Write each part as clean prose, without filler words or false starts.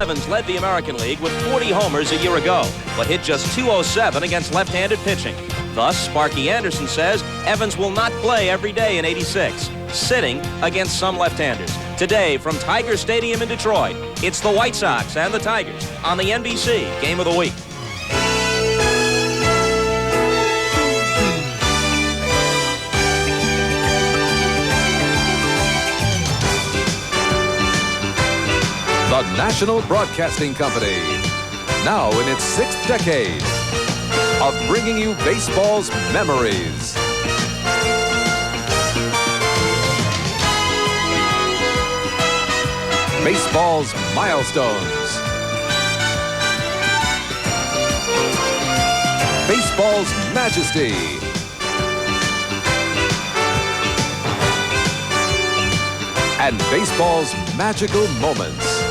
Evans led the American League with 40 homers a year ago, but hit just .207 against left-handed pitching. Thus, Sparky Anderson says Evans will not play every day in '86, sitting against some left-handers. Today, from Tiger Stadium in Detroit, it's the White Sox and the Tigers on the NBC Game of the Week. The National Broadcasting Company, now in its 6th decade of bringing you baseball's memories. Baseball's milestones. Baseball's majesty. And baseball's magical moments.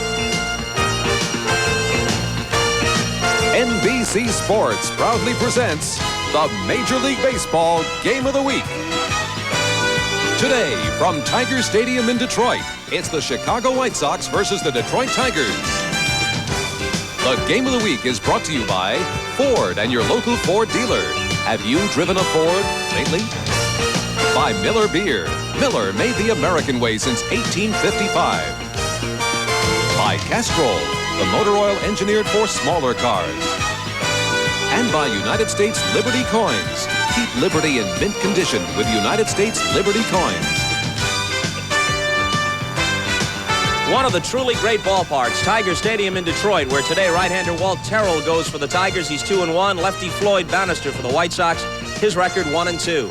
NBC Sports proudly presents the Major League Baseball Game of the Week. Today, from Tiger Stadium in Detroit, it's the Chicago White Sox versus the Detroit Tigers. The Game of the Week is brought to you by Ford and your local Ford dealer. Have you driven a Ford lately? By Miller Beer. Miller made the American way since 1855. By Castrol, the motor oil engineered for smaller cars. And by United States Liberty Coins. Keep Liberty in mint condition with United States Liberty Coins. One of the truly great ballparks, Tiger Stadium in Detroit, where today right-hander Walt Terrell goes for the Tigers. He's 2-1. Lefty Floyd Bannister for the White Sox. His record 1-2.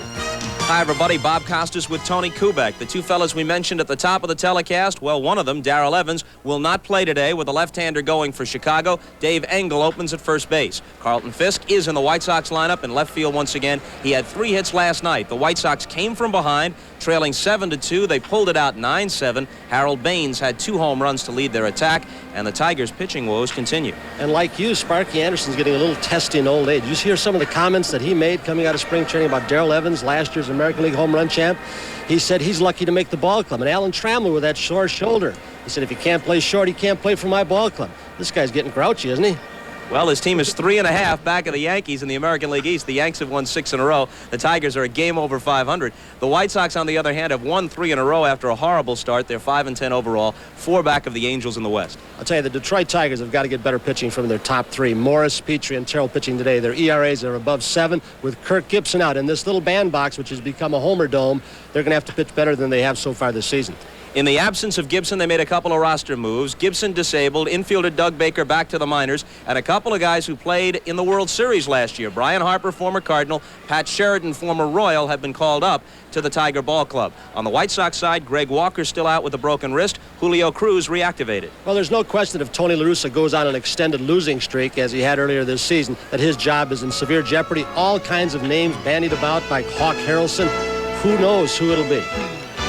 Hi, everybody. Bob Costas with Tony Kubek. The two fellas we mentioned at the top of the telecast, well, one of them, Darrell Evans, will not play today with the left-hander going for Chicago. Dave Engel opens at first base. Carlton Fisk is in the White Sox lineup in left field once again. He had 3 hits last night. The White Sox came from behind, trailing 7-2. They pulled it out 9-7. Harold Baines had 2 home runs to lead their attack, and the Tigers' pitching woes continue. And like you, Sparky Anderson's getting a little testy in old age. You hear some of the comments that he made coming out of spring training about Darrell Evans, last year's American League home run champ. He said he's lucky to make the ball club. And Alan Trammell with that sore shoulder. He said if he can't play short, he can't play for my ball club. This guy's getting grouchy, isn't he? Well, his team is 3.5 back of the Yankees in the American League East. The Yanks have won 6 in a row. The Tigers are a game over 500. The White Sox, on the other hand, have won 3 in a row after a horrible start. They're 5-10 overall, 4 back of the Angels in the West. I'll tell you, the Detroit Tigers have got to get better pitching from their top 3. Morris, Petrie, and Terrell pitching today. Their ERAs are above 7 with Kirk Gibson out. In this little bandbox, which has become a homer dome, they're going to have to pitch better than they have so far this season. In the absence of Gibson, they made a couple of roster moves. Gibson disabled, infielder Doug Baker back to the minors, and a couple of guys who played in the World Series last year. Brian Harper, former Cardinal, Pat Sheridan, former Royal, have been called up to the Tiger Ball Club. On the White Sox side, Greg Walker's still out with a broken wrist. Julio Cruz reactivated. Well, there's no question if Tony La Russa goes on an extended losing streak, as he had earlier this season, that his job is in severe jeopardy. All kinds of names bandied about by Hawk Harrelson. Who knows who it'll be?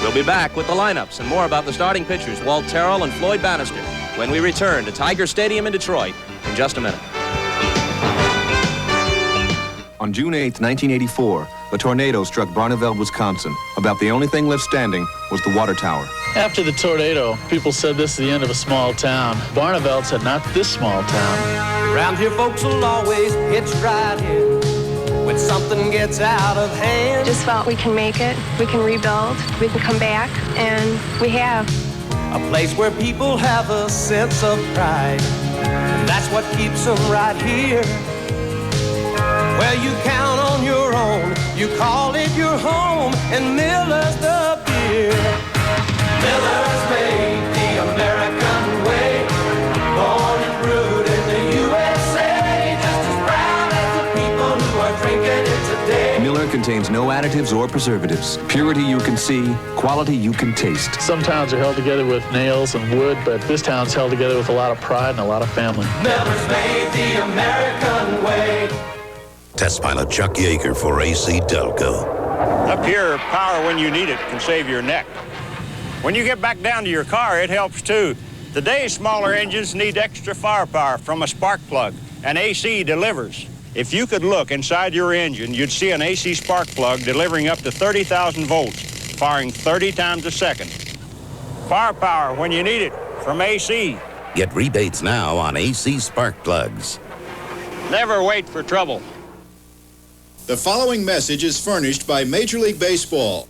We'll be back with the lineups and more about the starting pitchers, Walt Terrell and Floyd Bannister, when we return to Tiger Stadium in Detroit in just a minute. On June 8, 1984, a tornado struck Barneveld, Wisconsin. About the only thing left standing was the water tower. After the tornado, people said this is the end of a small town. Barneveld said not this small town. Around here folks will always hitch right in when something gets out of hand. Just felt we can make it, we can rebuild, we can come back, and we have. A place where people have a sense of pride, and that's what keeps them right here. Where you count on your own, you call it your home, and Miller's the beer. Miller's made the American way, born and brewed in the USA, just as proud as the people who are drinking it today. Miller contains no additives or preservatives. Purity you can see, quality you can taste. Some towns are held together with nails and wood, but this town's held together with a lot of pride and a lot of family. Miller's made the American way. Test pilot Chuck Yeager for AC Delco. Up here, power when you need it can save your neck. When you get back down to your car, it helps too. Today's smaller engines need extra firepower from a spark plug, and AC delivers. If you could look inside your engine, you'd see an AC spark plug delivering up to 30,000 volts, firing 30 times a second. Firepower when you need it from AC. Get rebates now on AC spark plugs. Never wait for trouble. The following message is furnished by Major League Baseball.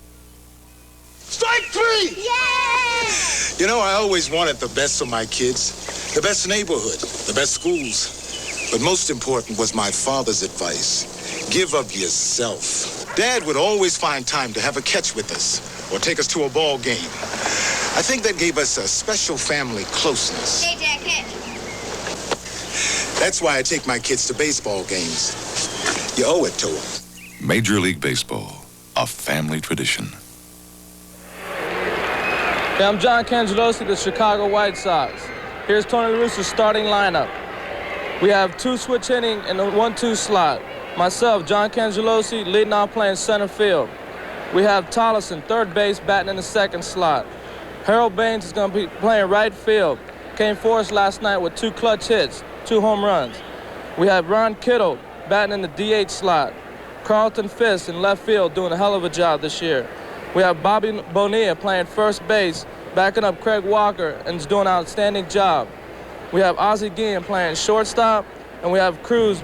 Strike three! Yay! You know, I always wanted the best for my kids, the best neighborhood, the best schools. But most important was my father's advice. Give of yourself. Dad would always find time to have a catch with us or take us to a ball game. I think that gave us a special family closeness. Hey, Dad, catch. That's why I take my kids to baseball games. You owe it to them. Major League Baseball, a family tradition. Hey, I'm John Cangelosi, the Chicago White Sox. Here's Tony La Russa's starting lineup. We have 2 switch hitting in the 1-2 slot. Myself, John Cangelosi, leading off playing center field. We have Tollison, third base, batting in the 2nd slot. Harold Baines is going to be playing right field. Came for us last night with 2 clutch hits, 2 home runs. We have Ron Kittle batting in the DH slot. Carlton Fisk in left field doing a hell of a job this year. We have Bobby Bonilla playing first base, backing up Craig Walker, and is doing an outstanding job. We have Ozzie Guillen playing shortstop, and we have Cruz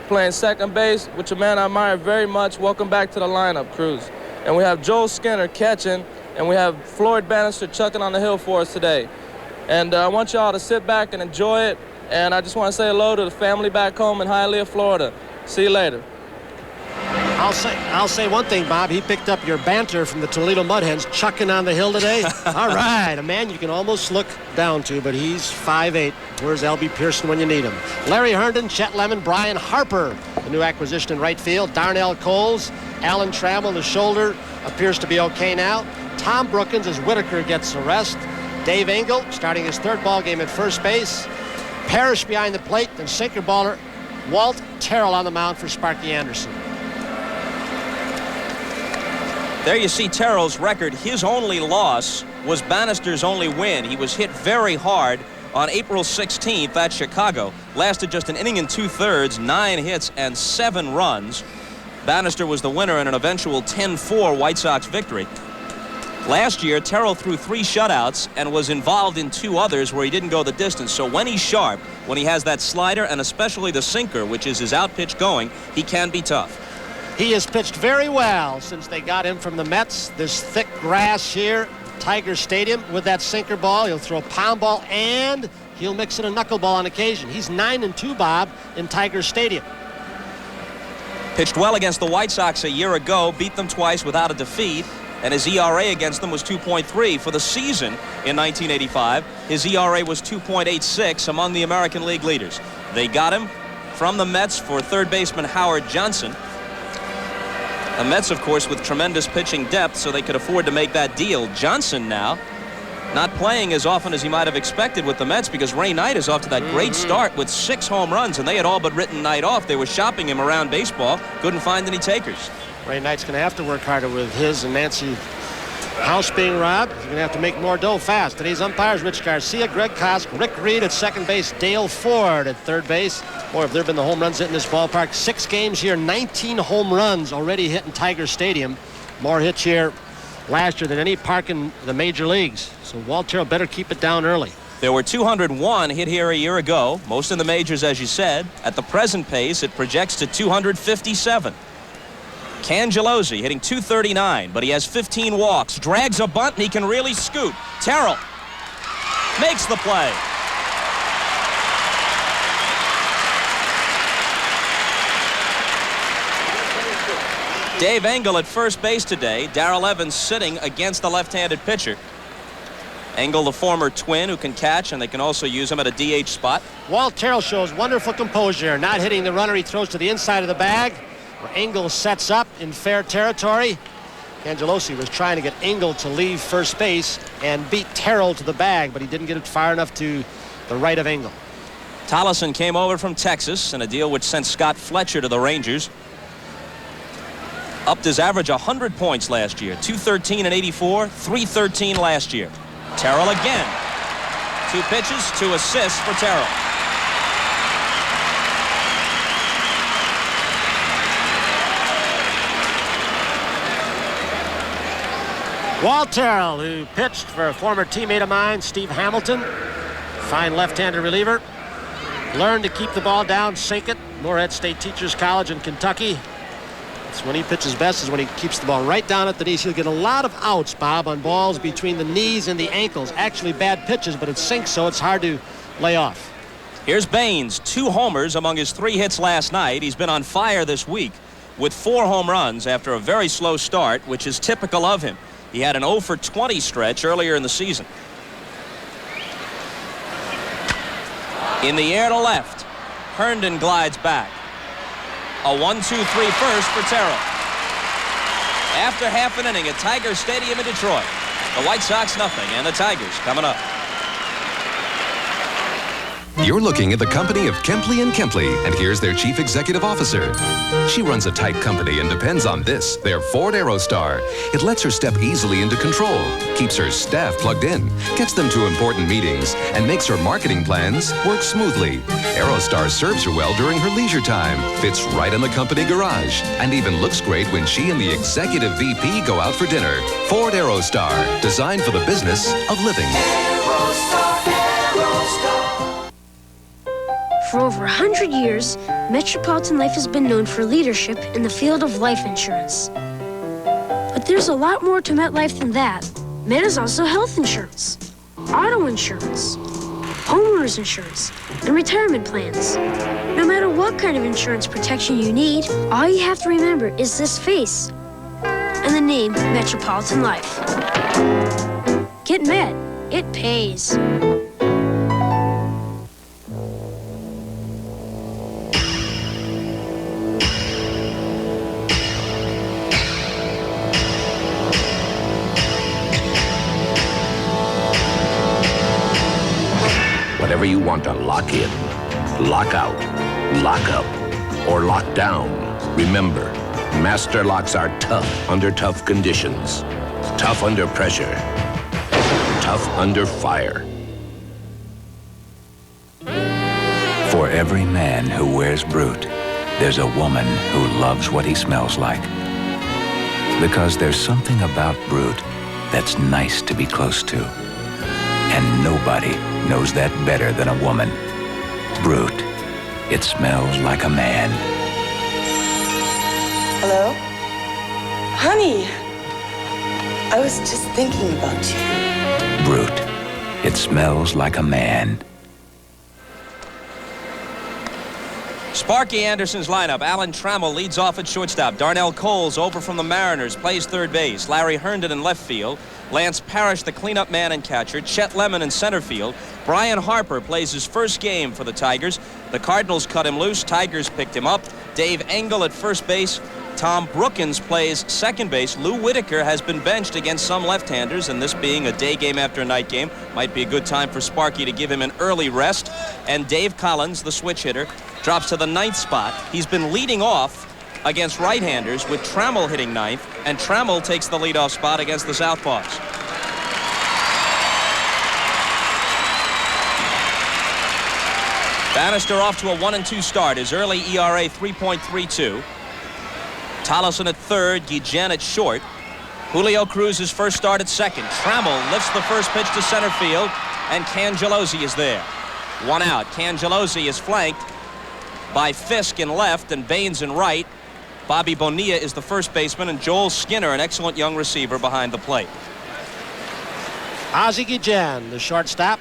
playing second base, which a man I admire very much. Welcome back to the lineup, Cruz. And we have Joel Skinner catching, and we have Floyd Bannister chucking on the hill for us today. And I want y'all to sit back and enjoy it. And I just want to say hello to the family back home in Hialeah, Florida. See you later. I'll say one thing, Bob. He picked up your banter from the Toledo Mudhens chucking on the hill today. All right, a man you can almost look down to, but he's 5'8". Where's L.B. Pearson when you need him? Larry Herndon, Chet Lemon, Brian Harper, the new acquisition in right field. Darnell Coles, Alan Trammell, the shoulder appears to be okay now. Tom Brookins as Whitaker gets a rest. Dave Engel starting his 3rd ball game at first base. Parrish behind the plate, then sinker baller Walt Terrell on the mound for Sparky Anderson. There you see Terrell's record. His only loss was Bannister's only win. He was hit very hard on April 16th at Chicago. Lasted just an inning and 2/3, 9 hits and 7 runs. Bannister was the winner in an eventual 10-4 White Sox victory. Last year, Terrell threw 3 shutouts and was involved in 2 others where he didn't go the distance. So when he's sharp, when he has that slider and especially the sinker, which is his out pitch going, he can be tough. He has pitched very well since they got him from the Mets. This thick grass here, Tiger Stadium, with that sinker ball. He'll throw a pound ball and he'll mix in a knuckleball on occasion. He's 9-2, Bob, in Tiger Stadium. Pitched well against the White Sox a year ago, beat them twice without a defeat, and his ERA against them was 2.3. For the season in 1985, his ERA was 2.86, among the American League leaders. They got him from the Mets for third baseman Howard Johnson. The Mets, of course, with tremendous pitching depth, so they could afford to make that deal. Johnson now not playing as often as he might have expected with the Mets because Ray Knight is off to that great start with 6 home runs, and they had all but written Knight off. They were shopping him around baseball, couldn't find any takers. Ray Knight's going to have to work harder with his and Nancy house being robbed. He's going to have to make more dough fast. Today's umpires, Rich Garcia, Greg Kosk, Rick Reed at second base, Dale Ford at third base. Boy, have there been the home runs hit in this ballpark. 6 games here, 19 home runs already hit in Tiger Stadium. More hits here last year than any park in the major leagues. So Walt Terrell better keep it down early. There were 201 hit here a year ago, most in the majors, as you said. At the present pace, it projects to 257. Cangelosi hitting 239, but he has 15 walks, drags a bunt, and he can really scoot. Terrell makes the play. Dave Engel at first base today. Darrell Evans sitting against the left-handed pitcher. Engel, the former Twin, who can catch, and they can also use him at a DH spot. Walt Terrell shows wonderful composure, not hitting the runner. He throws to the inside of the bag, where Engel sets up in fair territory. Cangelosi was trying to get Engel to leave first base and beat Terrell to the bag, but he didn't get it far enough to the right of Engel. Tollison came over from Texas in a deal which sent Scott Fletcher to the Rangers. Upped his average 100 points last year. 213 in 84, 313 last year. Terrell again. 2 pitches, 2 assists for Terrell. Walt Terrell, who pitched for a former teammate of mine, Steve Hamilton. Fine left-handed reliever. Learned to keep the ball down, sink it. Morehead State Teachers College in Kentucky. It's when he pitches best is when he keeps the ball right down at the knees. He'll get a lot of outs, Bob, on balls between the knees and the ankles. Actually bad pitches, but it sinks, so it's hard to lay off. Here's Baines, 2 homers among his 3 hits last night. He's been on fire this week with 4 home runs after a very slow start, which is typical of him. He had an 0 for 20 stretch earlier in the season. In the air to left, Herndon glides back. A 1-2-3 first for Terrell. After half an inning at Tiger Stadium in Detroit, the White Sox nothing, and the Tigers coming up. You're looking at the company of Kempley & Kempley, and here's their Chief Executive Officer. She runs a tight company and depends on this, their Ford Aerostar. It lets her step easily into control, keeps her staff plugged in, gets them to important meetings, and makes her marketing plans work smoothly. Aerostar serves her well during her leisure time, fits right in the company garage, and even looks great when she and the Executive VP go out for dinner. Ford Aerostar, designed for the business of living. Aerostar, Aerostar. For over 100 years, Metropolitan Life has been known for leadership in the field of life insurance. But there's a lot more to MetLife than that. Met is also health insurance, auto insurance, homeowners insurance, and retirement plans. No matter what kind of insurance protection you need, all you have to remember is this face and the name Metropolitan Life. Get Met. It pays. Whatever you want to lock in, lock out, lock up, or lock down. Remember, master locks are tough under tough conditions, tough under pressure, tough under fire. For every man who wears Brute, there's a woman who loves what he smells like. Because there's something about Brute that's nice to be close to. And nobody knows that better than a woman. Brute. It smells like a man. Hello? Honey, I was just thinking about you. Brute. It smells like a man. Sparky Anderson's lineup. Alan Trammell leads off at shortstop. Darnell Coles over from the Mariners plays third base. Larry Herndon in left field. Lance Parrish, the cleanup man and catcher. Chet Lemon in center field. Brian Harper plays his first game for the Tigers. The Cardinals cut him loose. Tigers picked him up. Dave Engel at first base. Tom Brookins plays second base. Lou Whitaker has been benched against some left-handers, and this being a day game after a night game, might be a good time for Sparky to give him an early rest. And Dave Collins, the switch hitter, drops to the 9th spot. He's been leading off against right-handers with Trammell hitting 9th, and Trammell takes the leadoff spot against the Southpaws. Bannister off to a 1-2 start. His early ERA 3.32. Tollison at third, Guillen at short. Julio Cruz his first start at second. Trammell lifts the first pitch to center field, and Cangelosi is there. One out. Cangelosi is flanked by Fisk in left and Baines in right. Bobby Bonilla is the first baseman, and Joel Skinner, an excellent young receiver, behind the plate. Ozzie Guillen, the shortstop.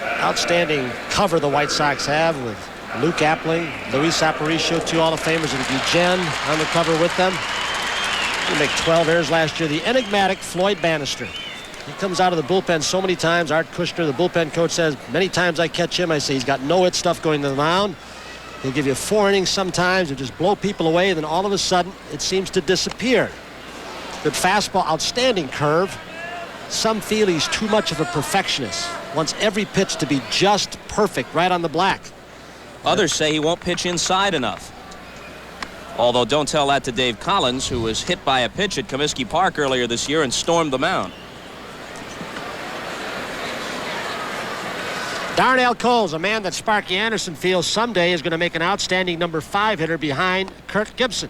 Outstanding cover the White Sox have with Luke Appling, Luis Aparicio, 2 Hall of Famers, and Guillen on the cover with them. He made 12 errors last year. The enigmatic Floyd Bannister. He comes out of the bullpen so many times. Art Kushner, the bullpen coach, says, many times I catch him, I say he's got no hit stuff going to the mound. He'll give you 4 innings sometimes. He'll just blow people away, and then all of a sudden, it seems to disappear. Good fastball, outstanding curve. Some feel he's too much of a perfectionist. Wants every pitch to be just perfect, right on the black. Others say he won't pitch inside enough. Although don't tell that to Dave Collins, who was hit by a pitch at Comiskey Park earlier this year and stormed the mound. Darnell Coles, a man that Sparky Anderson feels someday is going to make an outstanding number 5 hitter behind Kurt Gibson.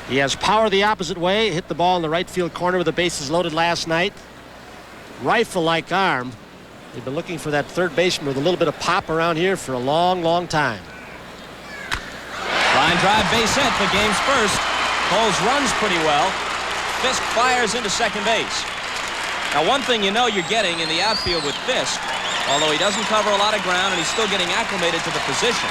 He has power the opposite way, hit the ball in the right field corner with the bases loaded last night. Rifle-like arm. They've been looking for that third baseman with a little bit of pop around here for a long, long time. Line drive, base hit, the game's first. Coles runs pretty well. Fisk fires into second base. Now, one thing you know you're getting in the outfield with Fisk, although he doesn't cover a lot of ground and he's still getting acclimated to the position,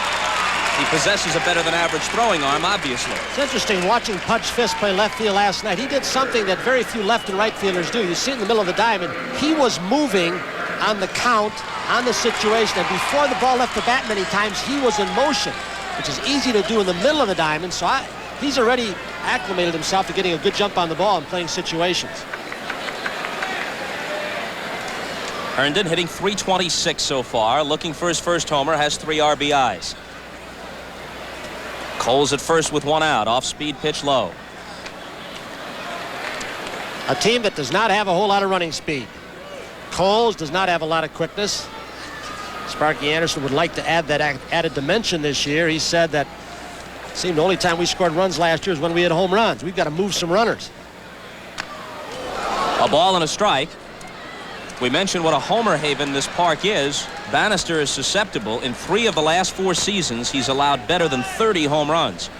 he possesses a better-than-average throwing arm, obviously. It's interesting watching Pudge Fisk play left field last night. He did something that very few left and right fielders do. You see it in the middle of the diamond. He was moving on the count, on the situation, and before the ball left the bat many times, he was in motion, which is easy to do in the middle of the diamond. So he's already acclimated himself to getting a good jump on the ball and playing situations. Herndon hitting .326 so far, looking for his first homer, has 3 RBIs. Coles at first with 1 out, off-speed pitch low. A team that does not have a whole lot of running speed. Coles does not have a lot of quickness. Sparky Anderson would like to add that added dimension this year. He said that it seemed the only time we scored runs last year is when we had home runs. We've got to move some runners. A ball and a strike. We mentioned what a homer haven this park is. Bannister is susceptible. In 3 of the last 4 seasons, he's allowed better than 30 home runs.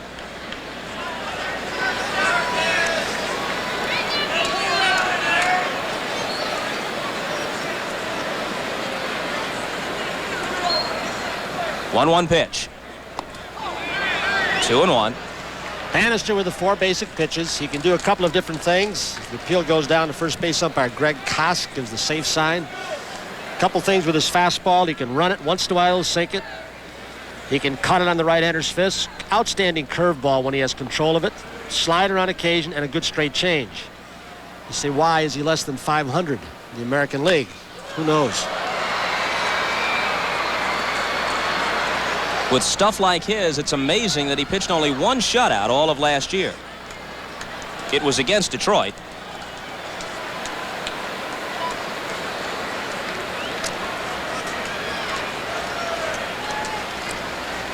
One pitch. 2-1. Bannister with the 4 basic pitches. He can do a couple of different things. The appeal goes down to first base umpire Greg Kosk, gives the safe sign. A couple things with his fastball. He can run it once in a while, sink it. He can cut it on the right-hander's fist. Outstanding curveball when he has control of it. Slider on occasion and a good straight change. You say, why is he less than 500 in the American League? Who knows? With stuff like his, it's amazing that he pitched only 1 shutout all of last year. It was against Detroit.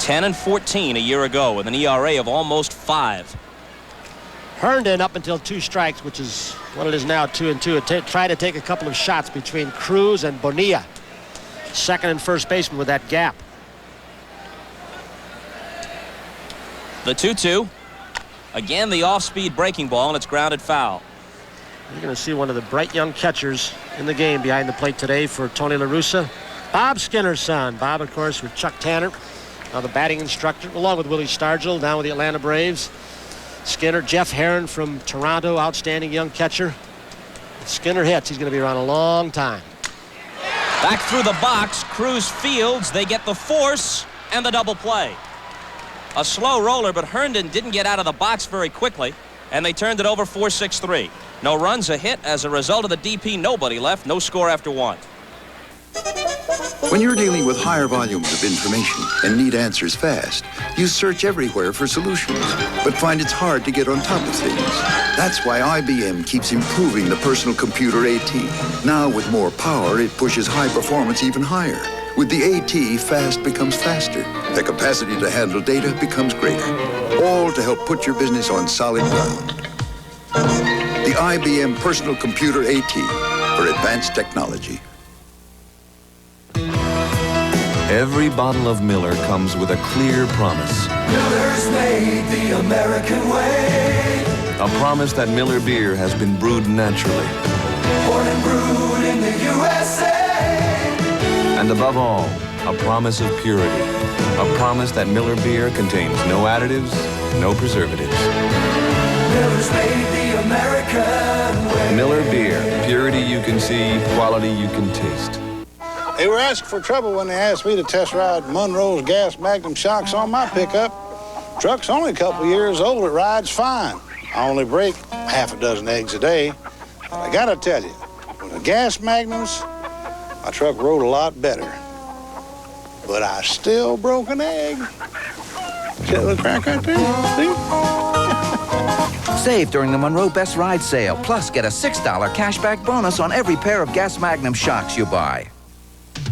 $10-14 a year ago with an ERA of almost 5. Herndon up until 2 strikes, which is what it is now, 2-2. Try to take a couple of shots between Cruz and Bonilla. Second and first baseman with that gap. The 2-2. Again, the off-speed breaking ball, and it's grounded foul. You're going to see one of the bright young catchers in the game behind the plate today for Tony La Russa. Bob Skinner's son. Bob, of course, with Chuck Tanner, now the batting instructor, along with Willie Stargell, down with the Atlanta Braves. Skinner, Jeff Herron from Toronto, outstanding young catcher. If Skinner hits, he's going to be around a long time. Back through the box, Cruz fields. They get the force and the double play. A slow roller, but Herndon didn't get out of the box very quickly, and they turned it over 4-6-3. No runs, a hit. As a result of the DP, nobody left. No score after 1. When you're dealing with higher volumes of information and need answers fast, you search everywhere for solutions, but find it's hard to get on top of things. That's why IBM keeps improving the personal computer AT. Now with more power, it pushes high performance even higher. With the AT, fast becomes faster. The capacity to handle data becomes greater. All to help put your business on solid ground. The IBM Personal Computer AT for advanced technology. Every bottle of Miller comes with a clear promise. Miller's made the American way. A promise that Miller beer has been brewed naturally. Born and brewed in the USA. And above all, a promise of purity. A promise that Miller beer contains no additives, no preservatives. Miller's made the American way. Miller beer, purity you can see, quality you can taste. They were asking for trouble when they asked me to test ride Monroe's gas Magnum shocks on my pickup. Truck's only a couple years old, it rides fine. I only break half a dozen eggs a day. But I gotta tell you, with the gas Magnums, my truck rode a lot better. But I still broke an egg. See that little crack right there? See? Save during the Monroe Best Ride sale. Plus, get a $6 cashback bonus on every pair of Gas Magnum shocks you buy.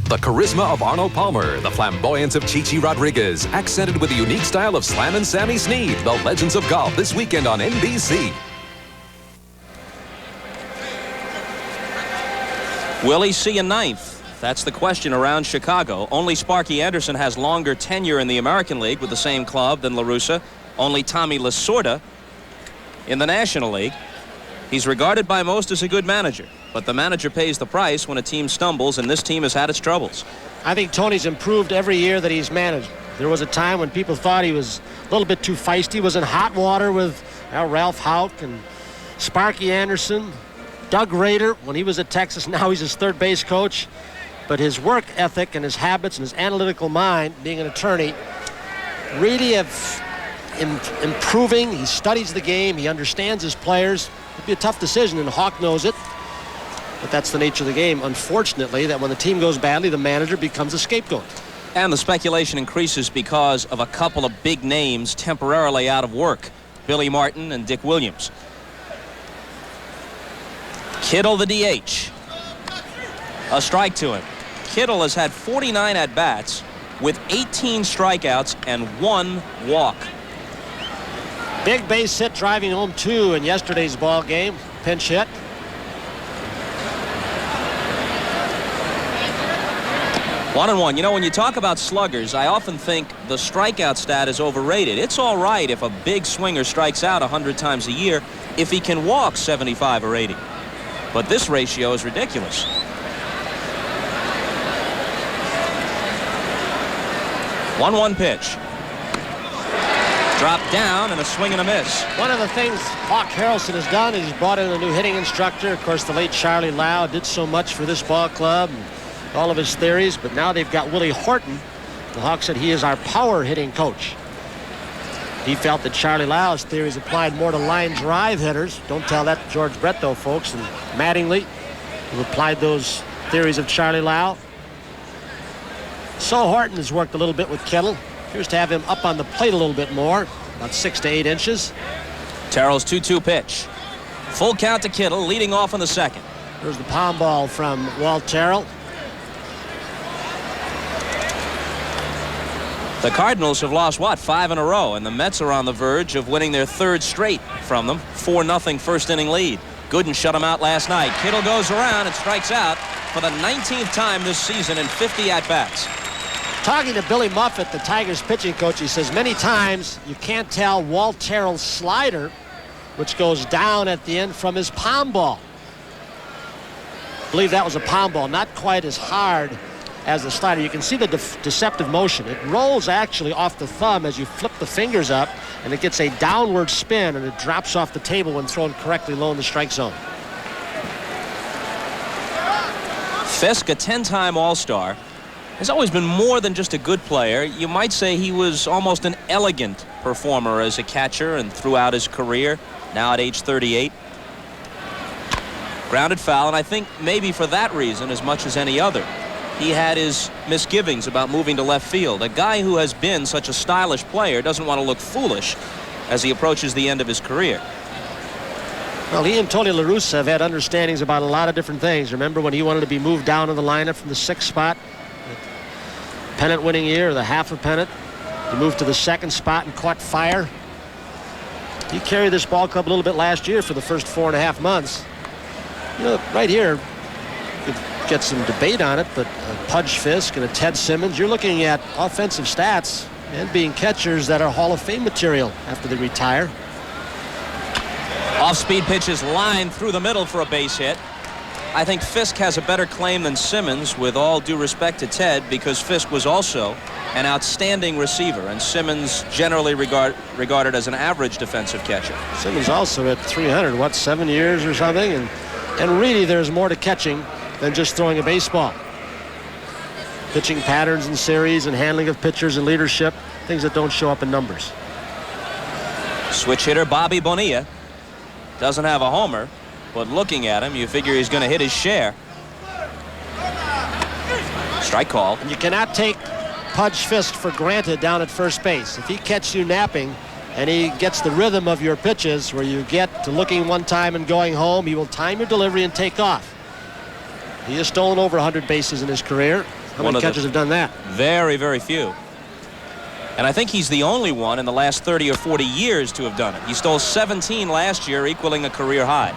The charisma of Arnold Palmer, the flamboyance of Chichi Rodriguez, accented with the unique style of Slam and Sammy Snead, the legends of golf this weekend on NBC. Will he see a 9th? That's the question around Chicago. Only Sparky Anderson has longer tenure in the American League with the same club than La Russa. Only Tommy Lasorda in the National League. He's regarded by most as a good manager, but the manager pays the price when a team stumbles, and this team has had its troubles. I think Tony's improved every year that he's managed. There was a time when people thought he was a little bit too feisty. He was in hot water with Ralph Houck and Sparky Anderson, Doug Rader when he was at Texas. Now he's his third base coach. But his work ethic and his habits and his analytical mind, being an attorney, really have improving. He studies the game. He understands his players. It'd be a tough decision, and Hawk knows it. But that's the nature of the game, unfortunately, that when the team goes badly, the manager becomes a scapegoat. And the speculation increases because of a couple of big names temporarily out of work. Billy Martin and Dick Williams. Kittle, the DH. A strike to him. Kittle has had 49 at-bats with 18 strikeouts and 1 walk. Big base hit driving home 2 in yesterday's ball game. Pinch hit. One and one. You know, when you talk about sluggers, I often think the strikeout stat is overrated. It's all right if a big swinger strikes out 100 times a year if he can walk 75 or 80. But this ratio is ridiculous. One pitch. Dropped down and a swing and a miss. One of the things Hawk Harrelson has done is he's brought in a new hitting instructor. Of course, the late Charlie Lau did so much for this ball club and all of his theories, but now they've got Willie Horton. The Hawk said he is our power hitting coach. He felt that Charlie Lau's theories applied more to line drive hitters. Don't tell that to George Brett, though, folks. And Mattingly, who applied those theories of Charlie Lau. So Horton has worked a little bit with Kittle. Appears to have him up on the plate a little bit more, about 6 to 8 inches. Terrell's 2-2 pitch. Full count to Kittle, leading off in the second. There's the palm ball from Walt Terrell. The Cardinals have lost, 5 in a row, and the Mets are on the verge of winning their 3rd straight from them. 4-0 first inning lead. Gooden shut him out last night. Kittle goes around and strikes out for the 19th time this season in 50 at-bats. Talking to Billy Muffett, the Tigers pitching coach, he says many times you can't tell Walt Terrell's slider, which goes down at the end, from his palm ball. I believe that was a palm ball, not quite as hard as the slider. You can see the deceptive motion. It rolls actually off the thumb as you flip the fingers up, and it gets a downward spin, and it drops off the table when thrown correctly low in the strike zone. Fisk, a 10-time All-Star, has always been more than just a good player. You might say he was almost an elegant performer as a catcher and throughout his career, now at age 38. Grounded foul, and I think maybe for that reason as much as any other, he had his misgivings about moving to left field. A guy who has been such a stylish player doesn't want to look foolish as he approaches the end of his career. Well, he and Tony La Russa have had understandings about a lot of different things. Remember when he wanted to be moved down in the lineup from the 6th spot? Pennant winning year, or the half of pennant. He moved to the 2nd spot and caught fire. He carried this ball club a little bit last year for the first 4.5 months. You know, right here, you could get some debate on it, but Pudge Fisk and a Ted Simmons, you're looking at offensive stats and being catchers that are Hall of Fame material after they retire. Off-speed pitches lined through the middle for a base hit. I think Fisk has a better claim than Simmons, with all due respect to Ted, because Fisk was also an outstanding receiver, and Simmons generally regarded as an average defensive catcher. Simmons also at 300, 7 years or something, and really there's more to catching than just throwing a baseball. Pitching patterns and series and handling of pitchers and leadership, things that don't show up in numbers. Switch hitter Bobby Bonilla doesn't have a homer, but looking at him, you figure he's going to hit his share. Strike call. And you cannot take Pudge Fisk for granted down at first base. If he catches you napping and he gets the rhythm of your pitches where you get to looking one time and going home, he will time your delivery and take off. He has stolen over 100 bases in his career. How many catchers have done that? Very, very few. And I think he's the only one in the last 30 or 40 years to have done it. He stole 17 last year, equaling a career high.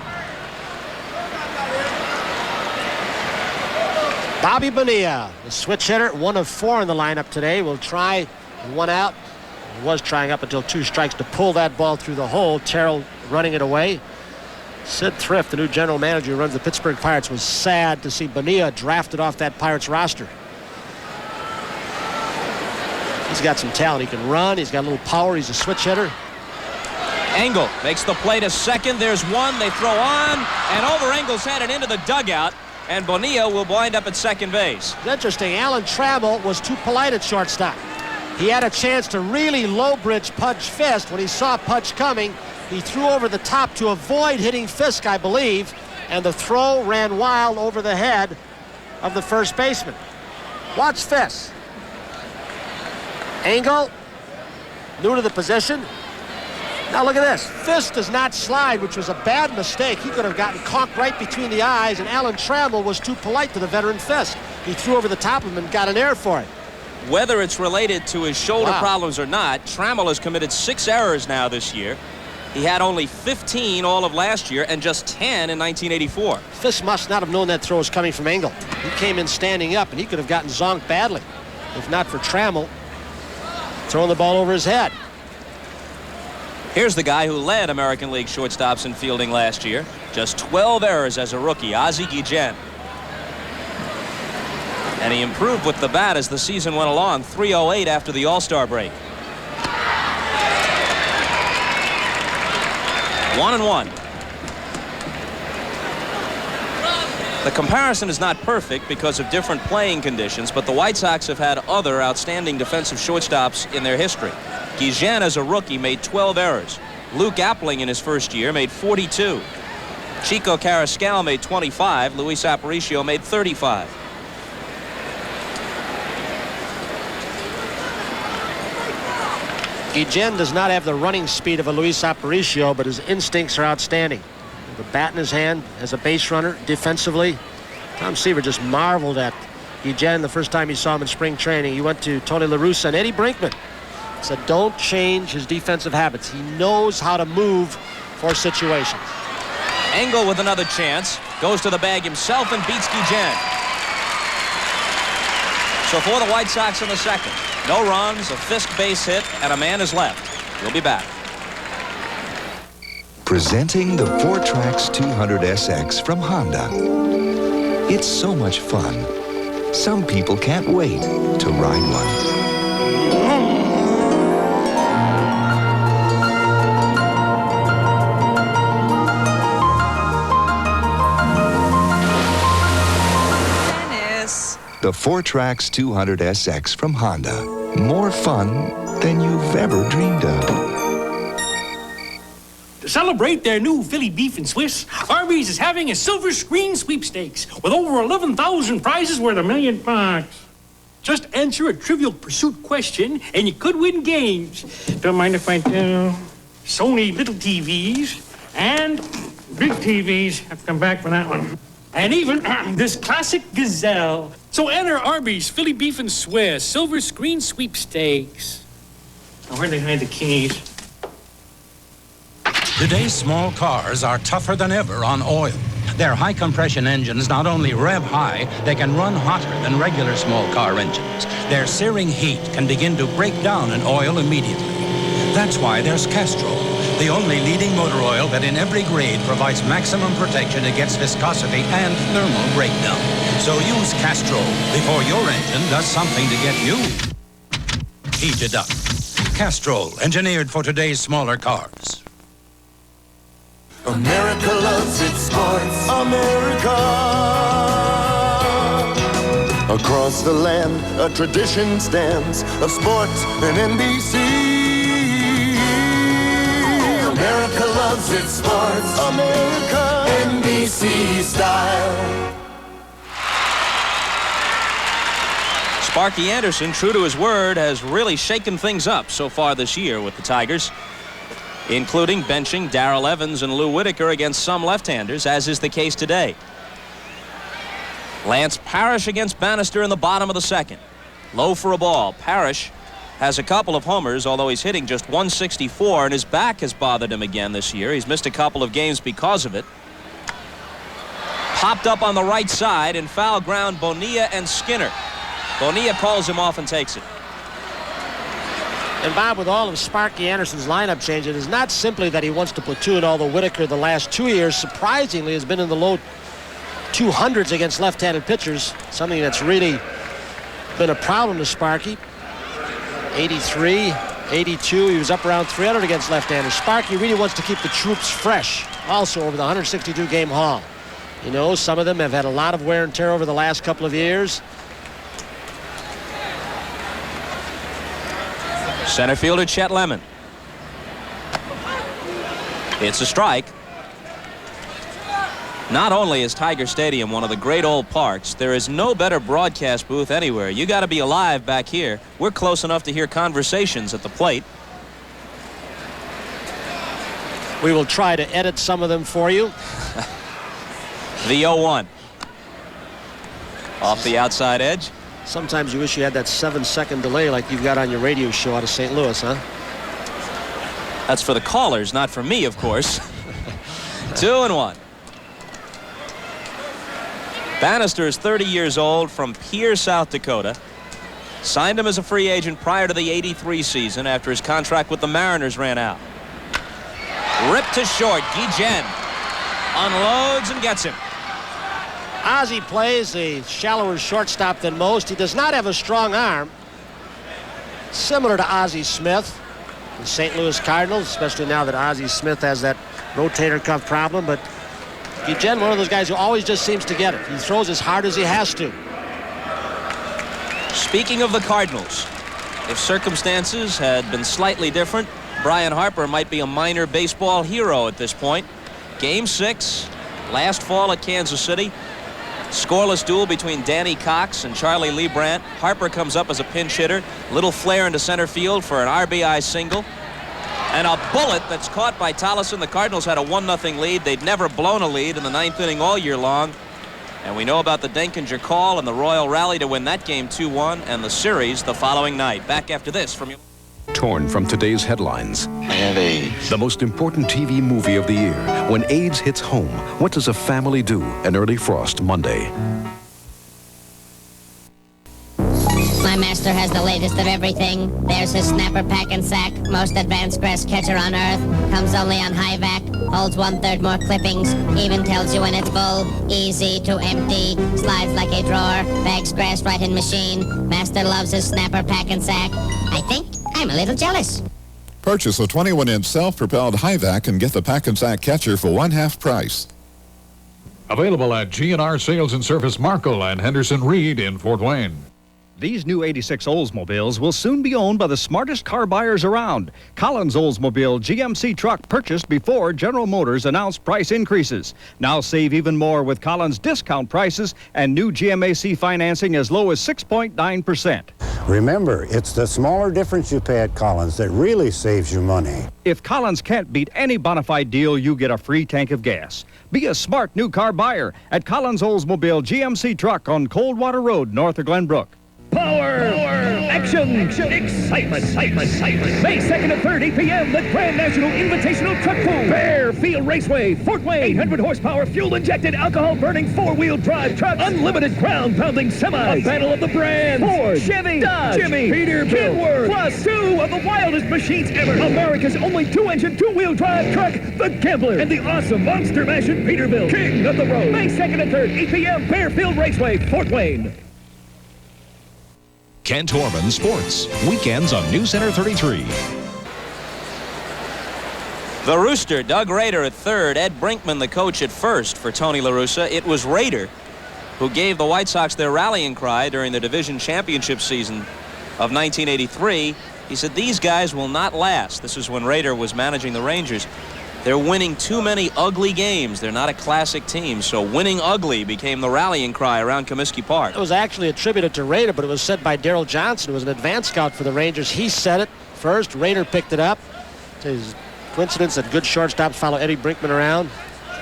Bobby Bonilla, the switch hitter, 1 of 4 in the lineup today, will try 1 out. He was trying up until 2 strikes to pull that ball through the hole. Terrell running it away. Sid Thrift, the new general manager who runs the Pittsburgh Pirates, was sad to see Bonilla drafted off that Pirates roster. He's got some talent. He can run. He's got a little power. He's a switch hitter. Engel makes the play to second. There's one. They throw on, and over Engel's head and into the dugout. And Bonilla will wind up at second base. It's interesting. Alan Trammell was too polite at shortstop. He had a chance to really low-bridge Pudge Fisk. When he saw Pudge coming, he threw over the top to avoid hitting Fisk, I believe, and the throw ran wild over the head of the first baseman. Watch Fisk. Engel, new to the position. Now look at this. Fisk does not slide, which was a bad mistake. He could have gotten conked right between the eyes, and Alan Trammell was too polite to the veteran Fisk. He threw over the top of him and got an error for it. Whether it's related to his shoulder problems or not, Trammell has committed 6 errors now this year. He had only 15 all of last year and just 10 in 1984. Fisk must not have known that throw was coming from Engel. He came in standing up, and he could have gotten zonked badly, if not for Trammell throwing the ball over his head. Here's the guy who led American League shortstops in fielding last year. Just 12 errors as a rookie, Ozzie Guillen. And he improved with the bat as the season went along, 308 after the All-Star break. 1-1. The comparison is not perfect because of different playing conditions, but the White Sox have had other outstanding defensive shortstops in their history. Guillen, as a rookie, made 12 errors. Luke Appling in his first year made 42. Chico Carrascal made 25. Luis Aparicio made 35. Guillen does not have the running speed of a Luis Aparicio, but his instincts are outstanding. The bat in his hand as a base runner defensively. Tom Seaver just marveled at Guillen the first time he saw him in spring training. He went to Tony La Russa and Eddie Brinkman. Said don't change his defensive habits. He knows how to move for situations. Engel with another chance. Goes to the bag himself and beats Guillen. So for the White Sox in the second, no runs, a Fisk base hit, and a man is left. We'll be back. Presenting the 4Trax 200SX from Honda. It's so much fun. Some people can't wait to ride one. The 4Trax 200SX from Honda. More fun than you've ever dreamed of. To celebrate their new Philly beef and Swiss, Arby's is having a silver screen sweepstakes with over 11,000 prizes worth $1 million. Just answer a Trivial Pursuit question and you could win games. Don't mind if I do. Sony little TVs and big TVs. Have to come back for that one. And even this classic Gazelle. So enter Arby's Philly Beef and Swiss Silver Screen Sweepstakes. Now, where'd they hide the keys? Today's small cars are tougher than ever on oil. Their high-compression engines not only rev high, they can run hotter than regular small car engines. Their searing heat can begin to break down an oil immediately. That's why there's Castrol, the only leading motor oil that in every grade provides maximum protection against viscosity and thermal breakdown. So use Castrol before your engine does something to get you heated up. Castrol, engineered for today's smaller cars. America loves its sports. America. Across the land, a tradition stands of sports and NBC. America loves its sports. America, NBC style. Sparky Anderson, true to his word, has really shaken things up so far this year with the Tigers, including benching Darrell Evans and Lou Whitaker against some left-handers, as is the case today. Lance Parrish against Bannister in the bottom of the second. Low for a ball. Parrish has a couple of homers, although he's hitting just 164, and his back has bothered him again this year. He's missed a couple of games because of it. Popped up on the right side and foul ground Bonilla and Skinner. Bonilla calls him off and takes it. And Bob, with all of Sparky Anderson's lineup change, it is not simply that he wants to platoon, although Whitaker the last 2 years surprisingly has been in the low 200s against left-handed pitchers, something that's really been a problem to Sparky. 83, 82, he was up around 300 against left-handers. Sparky really wants to keep the troops fresh also over the 162-game haul. You know, some of them have had a lot of wear and tear over the last couple of years. Center fielder Chet Lemon. It's a strike. Not only is Tiger Stadium one of the great old parks, there is no better broadcast booth anywhere. You got to be alive back here. We're close enough to hear conversations at the plate. We will try to edit some of them for you. The 0-1. Off the outside edge. Sometimes you wish you had that 7-second delay like you've got on your radio show out of St. Louis, huh? That's for the callers, not for me, of course. 2-1. Bannister is 30 years old from Pierre, South Dakota. Signed him as a free agent prior to the '83 season after his contract with the Mariners ran out. Ripped to short. Guillen unloads and gets him. Ozzie plays a shallower shortstop than most. He does not have a strong arm. Similar to Ozzie Smith, the St. Louis Cardinals, especially now that Ozzie Smith has that rotator cuff problem. But Guillen, one of those guys who always just seems to get it. He throws as hard as he has to. Speaking of the Cardinals, if circumstances had been slightly different, Brian Harper might be a minor baseball hero at this point. Game 6, last fall at Kansas City. Scoreless duel between Danny Cox and Charlie Leibrandt. Harper comes up as a pinch hitter. Little flare into center field for an RBI single. And a bullet that's caught by Tolleson. The Cardinals had a 1-0 lead. They'd never blown a lead in the 9th inning all year long. And we know about the Denkinger call and the Royal rally to win that game 2-1 and the series the following night. Back after this from you. Torn from today's headlines. I have AIDS. The most important TV movie of the year. When AIDS hits home, what does a family do? An Early Frost, Monday. My master has the latest of everything. There's his snapper pack and sack, most advanced grass catcher on earth. Comes only on high vac, holds 1/3 more clippings, even tells you when it's full. Easy to empty, slides like a drawer, bags grass right in machine. Master loves his snapper pack and sack. I think I'm a little jealous. Purchase a 21-inch self-propelled high-vac and get the pack and sack catcher for 1/2 price. Available at G&R Sales and Service Markle and Henderson Reed in Fort Wayne. These new 86 Oldsmobiles will soon be owned by the smartest car buyers around. Collins Oldsmobile GMC truck purchased before General Motors announced price increases. Now save even more with Collins discount prices and new GMAC financing as low as 6.9%. Remember, it's the smaller difference you pay at Collins that really saves you money. If Collins can't beat any bona fide deal, you get a free tank of gas. Be a smart new car buyer at Collins Oldsmobile GMC truck on Coldwater Road, north of Glenbrook. Power! Action! Excitement! May 2nd and 3rd, 8 p.m., the Grand National Invitational Truck Pool. Bear Field Raceway, Fort Wayne. 800 horsepower, fuel-injected, alcohol-burning, four-wheel drive trucks. Unlimited ground-pounding semis. A battle of the brands. Ford, Chevy, Dodge, Jimmy, Peterbilt. Kenworth. Plus 2 of the wildest machines ever. America's only 2-engine, two-wheel drive truck, the Gambler. And the awesome Monster Mashing Peterbilt. King of the road. May 2nd and 3rd, 8 p.m., Bear Field Raceway, Fort Wayne. Kent Orman Sports, weekends on News Center 33. The Rooster, Doug Rader at third, Ed Brinkman, the coach, at first for Tony La Russa. It was Rader who gave the White Sox their rallying cry during the division championship season of 1983. He said, these guys will not last. This is when Rader was managing the Rangers. They're winning too many ugly games. They're not a classic team, so winning ugly became the rallying cry around Comiskey Park. It was actually attributed to Rader, but it was said by Darrell Johnson, who was an advance scout for the Rangers. He said it first. Rader picked it up. It's his coincidence that good shortstops follow Eddie Brinkman around.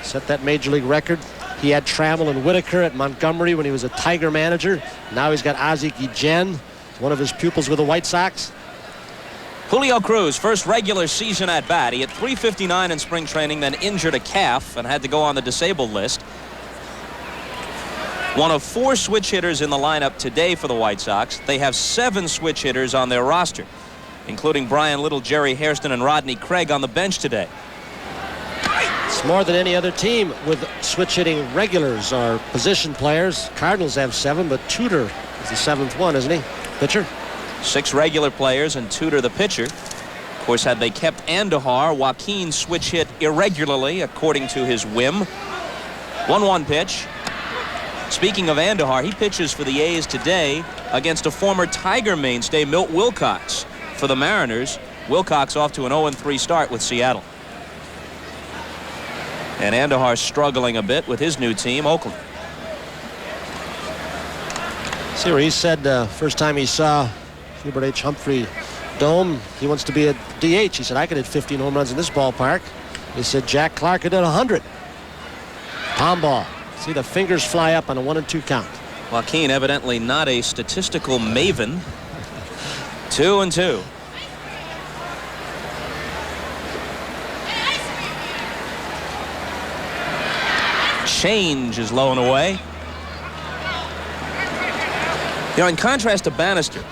Set that major league record. He had Trammell and Whitaker at Montgomery when he was a Tiger manager. Now he's got Ozzie Guillen, one of his pupils with the White Sox. Julio Cruz, first regular season at bat. He had .359 in spring training, then injured a calf and had to go on the disabled list. One of 4 switch hitters in the lineup today for the White Sox. They have 7 switch hitters on their roster, including Brian Little, Jerry Hairston, and Rodney Craig on the bench today. It's more than any other team with switch hitting regulars or position players. Cardinals have 7, but Tudor is the 7th one, isn't he? Pitcher. 6 regular players and Tudor the pitcher. Of course, had they kept Andujar, Joaquin switch hit irregularly according to his whim. 1-1 pitch. Speaking of Andujar, he pitches for the A's today against a former Tiger mainstay, Milt Wilcox. For the Mariners, Wilcox off to an 0-3 start with Seattle. And Andujar struggling a bit with his new team, Oakland. See where he said first time he saw Hubert H. Humphrey Dome, he wants to be a DH. He said, I could hit 15 home runs in this ballpark. He said, Jack Clark could hit 100. Palm ball. See the fingers fly up on a 1-2 count. Joaquin evidently not a statistical maven. 2-2. Change is low and away. You know, in contrast to Bannister,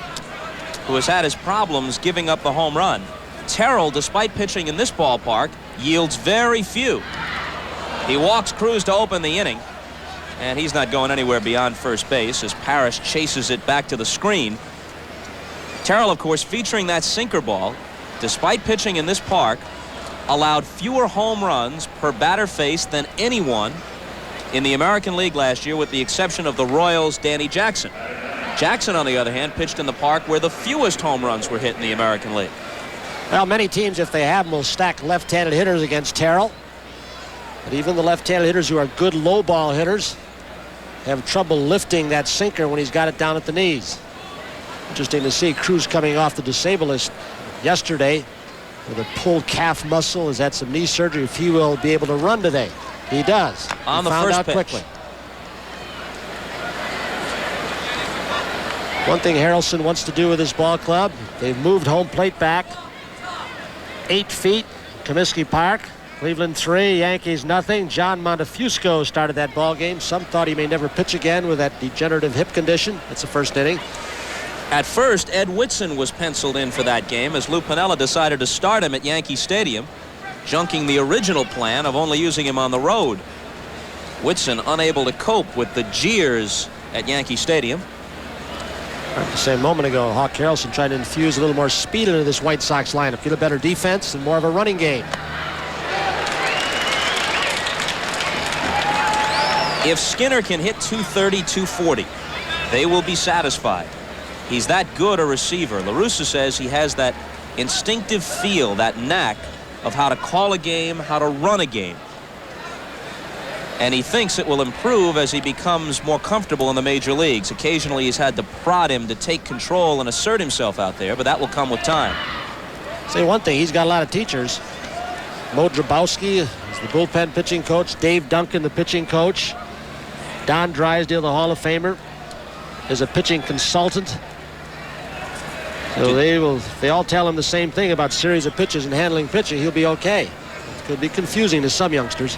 who has had his problems giving up the home run, Terrell, despite pitching in this ballpark, yields very few. He walks Cruz to open the inning, and he's not going anywhere beyond first base as Parrish chases it back to the screen. Terrell, of course, featuring that sinker ball, despite pitching in this park, allowed fewer home runs per batter faced than anyone in the American League last year, with the exception of the Royals' Danny Jackson. Jackson, on the other hand, pitched in the park where the fewest home runs were hit in the American League. Well, many teams, if they have them, will stack left-handed hitters against Terrell. But even the left-handed hitters who are good low ball hitters have trouble lifting that sinker when he's got it down at the knees. Interesting to see Cruz coming off the disabled list yesterday with a pulled calf muscle. Has had some knee surgery. If he will be able to run today. He does. On the first pitch. Quickly. One thing Harrelson wants to do with his ball club, they've moved home plate back 8 feet. Comiskey Park. Cleveland 3, Yankees nothing. John Montefusco started that ball game. Some thought he may never pitch again with that degenerative hip condition. It's the first inning. At first, Ed Whitson was penciled in for that game as Lou Piniella decided to start him at Yankee Stadium, junking the original plan of only using him on the road. Whitson unable to cope with the jeers at Yankee Stadium. Like I said a moment ago, Hawk Harrelson trying to infuse a little more speed into this White Sox lineup. Get a better defense and more of a running game. If Skinner can hit 230, 240, they will be satisfied. He's that good a receiver. La Russa says he has that instinctive feel, that knack of how to call a game, how to run a game. And he thinks it will improve as he becomes more comfortable in the major leagues. Occasionally he's had to prod him to take control and assert himself out there, but that will come with time. Say one thing, he's got a lot of teachers. Mo Drabowski is the bullpen pitching coach. Dave Duncan, the pitching coach. Don Drysdale, the Hall of Famer, is a pitching consultant. So they all tell him the same thing about series of pitches and handling pitching. He'll be okay. It could be confusing to some youngsters.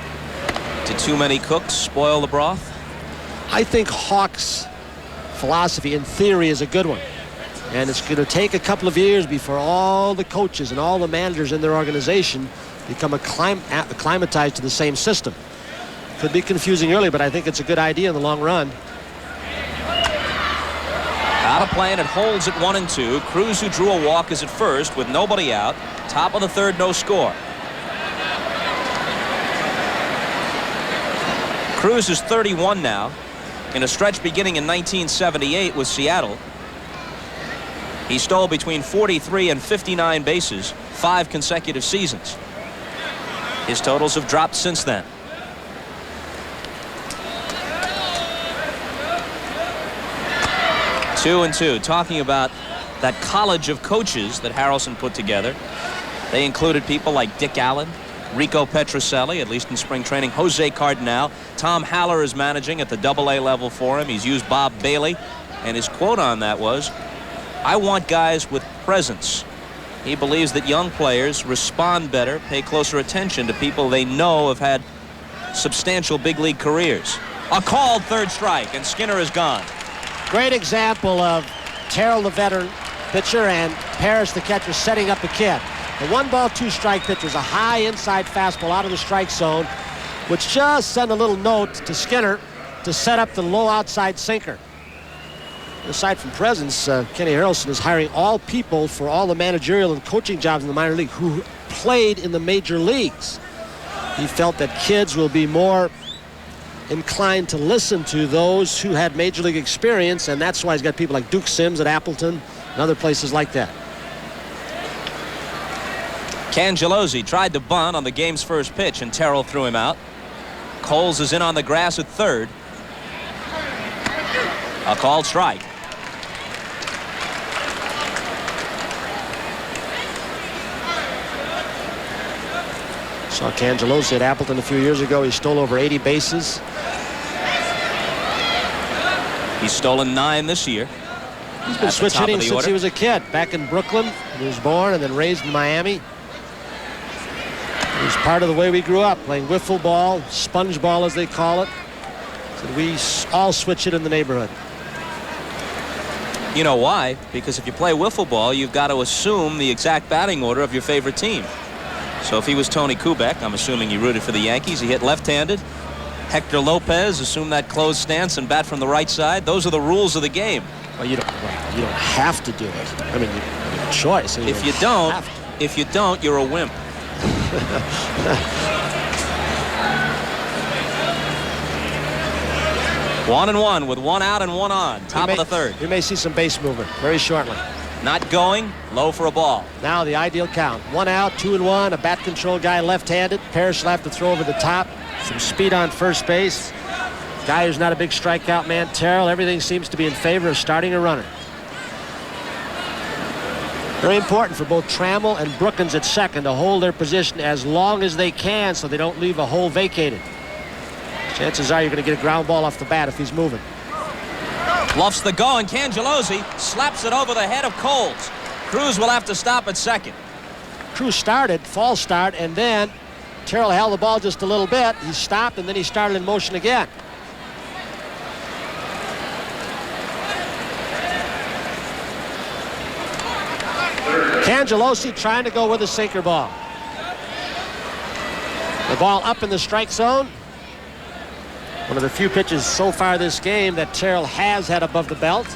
Did too many cooks spoil the broth? I think Hawk's philosophy in theory is a good one. And it's going to take a couple of years before all the coaches and all the managers in their organization become acclimatized to the same system. Could be confusing early, but I think it's a good idea in the long run. Out of play, and it holds at 1-2. Cruz, who drew a walk, is at first with nobody out. Top of the third, no score. Cruz is 31 now, in a stretch beginning in 1978 with Seattle. He stole between 43 and 59 bases, 5 consecutive seasons. His totals have dropped since then. Two and two. Talking about that college of coaches that Harrelson put together. They included people like Dick Allen, Rico Petrocelli, at least in spring training, Jose Cardinal. Tom Haller is managing at the AA level for him. He's used Bob Bailey, and his quote on that was, "I want guys with presence." He believes that young players respond better, pay closer attention to people they know have had substantial big league careers. A called third strike, and Skinner is gone. Great example of Terrell, the veteran pitcher, and Parrish, the catcher, setting up the kid. The 1-ball, 2-strike pitch was a high inside fastball out of the strike zone, which just sent a little note to Skinner to set up the low outside sinker. Aside from presence, Kenny Harrelson is hiring all people for all the managerial and coaching jobs in the minor league who played in the major leagues. He felt that kids will be more inclined to listen to those who had major league experience, and that's why he's got people like Duke Sims at Appleton and other places like that. Cangelosi tried to bunt on the game's first pitch, and Terrell threw him out. Coles is in on the grass at third. A called strike. Saw Cangelosi at Appleton a few years ago. He stole over 80 bases. He's stolen 9 this year. He's been switch hitting since he was a kid. Back in Brooklyn, he was born and then raised in Miami. It was part of the way we grew up, playing wiffle ball, sponge ball as they call it. So we all switch it in the neighborhood. You know why? Because if you play wiffle ball, you've got to assume the exact batting order of your favorite team. So if he was Tony Kubek, I'm assuming he rooted for the Yankees. He hit left-handed. Hector Lopez assumed that closed stance and bat from the right side. Those are the rules of the game. Well, you don't have to do it. I mean, you have a choice. If you don't, you're a wimp. 1-1 with 1 out and 1 on. Top of the third. We may see some base movement very shortly. Not going, low for a ball. Now the ideal count. 1 out, 2-1. A bat control guy left-handed. Parrish will have to throw over the top. Some speed on first base. Guy who's not a big strikeout man, Terrell. Everything seems to be in favor of starting a runner. Very important for both Trammell and Brookins at second to hold their position as long as they can so they don't leave a hole vacated. Chances are you're going to get a ground ball off the bat if he's moving. Bluffs the go, and Cangelosi slaps it over the head of Coles. Cruz will have to stop at second. Cruz started, false start, and then Terrell held the ball just a little bit. He stopped, and then he started in motion again. Cangelosi trying to go with a sinker ball. The ball up in the strike zone. One of the few pitches so far this game that Terrell has had above the belt.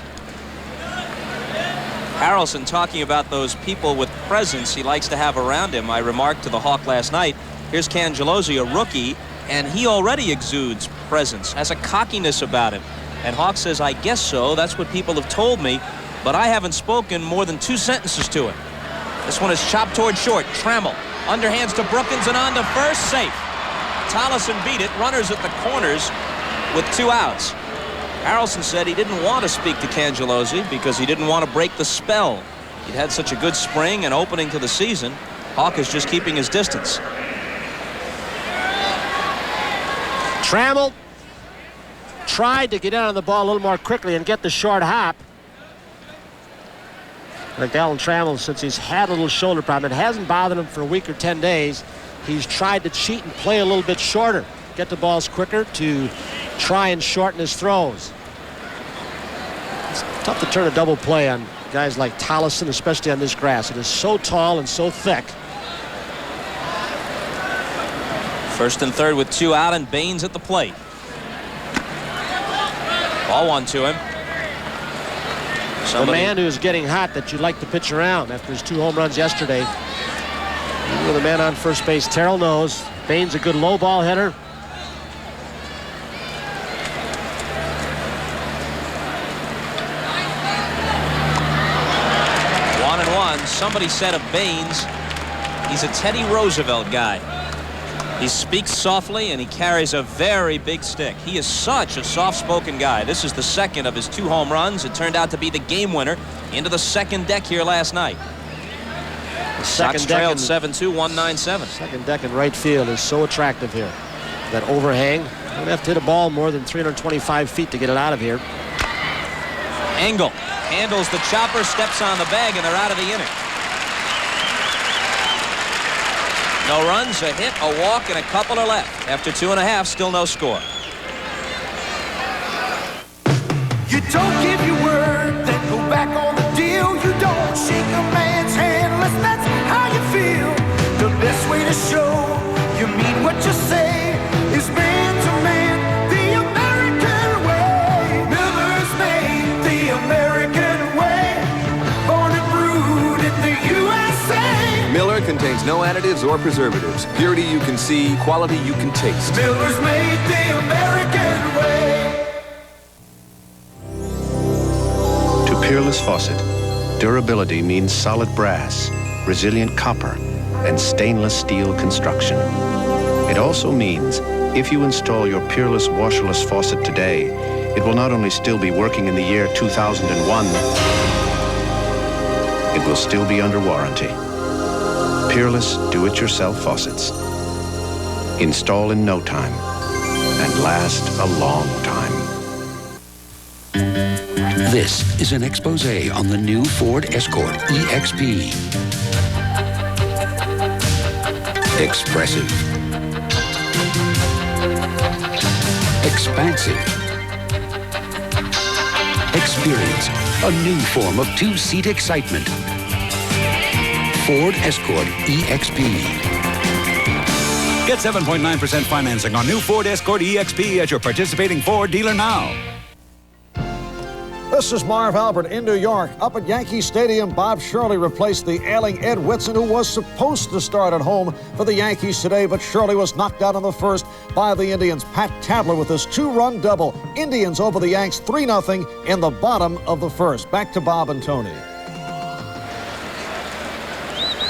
Harrelson talking about those people with presence he likes to have around him. I remarked to the Hawk last night, here's Cangelosi, a rookie, and he already exudes presence, has a cockiness about him. And Hawk says, I guess so. That's what people have told me, but I haven't spoken more than 2 sentences to him. This one is chopped toward short. Trammell underhands to Brookins and on to first, safe. Tollison beat it. Runners at the corners with 2 outs. Harrelson said he didn't want to speak to Cangelosi because he didn't want to break the spell. He'd had such a good spring and opening to the season. Hawk is just keeping his distance. Trammell tried to get in on the ball a little more quickly and get the short hop. Like Alan Trammell, since he's had a little shoulder problem, it hasn't bothered him for a week or 10 days. He's tried to cheat and play a little bit shorter, get the balls quicker to try and shorten his throws. It's tough to turn a double play on guys like Tollison, especially on this grass. It is so tall and so thick. First and third with 2 out, and Baines at the plate. Ball 1 to him. The man who's getting hot that you'd like to pitch around after his 2 home runs yesterday. With a man on first base, Terrell knows. Baines a good low ball hitter. One and one. Somebody said of Baines, he's a Teddy Roosevelt guy. He speaks softly and he carries a very big stick. He is such a soft-spoken guy. This is the second of his 2 home runs. It turned out to be the game winner into the second deck here last night. The Sox trailed 7-2, 197. Second deck in right field is so attractive here. That overhang. Don't have to hit a ball more than 325 feet to get it out of here. Engel handles the chopper, steps on the bag, and they're out of the inning. No runs, a hit, a walk, and a couple are left. After 2.5, still no score. contains no additives or preservatives. Purity you can see, quality you can taste. Miller's made the American way. To Peerless Faucet, durability means solid brass, resilient copper, and stainless steel construction. It also means if you install your Peerless washerless faucet today, it will not only still be working in the year 2001, it will still be under warranty. Peerless do-it-yourself faucets. Install in no time and last a long time. This is an expose on the new Ford Escort EXP. Expressive. Expansive. Experience a new form of two-seat excitement. Ford Escort EXP. Get 7.9% financing on new Ford Escort EXP at your participating Ford dealer now. This is Marv Albert in New York. Up at Yankee Stadium, Bob Shirley replaced the ailing Ed Whitson, who was supposed to start at home for the Yankees today, but Shirley was knocked out in the first by the Indians. Pat Tabler with his two-run double. Indians over the Yanks 3-0 in the bottom of the first. Back to Bob and Tony.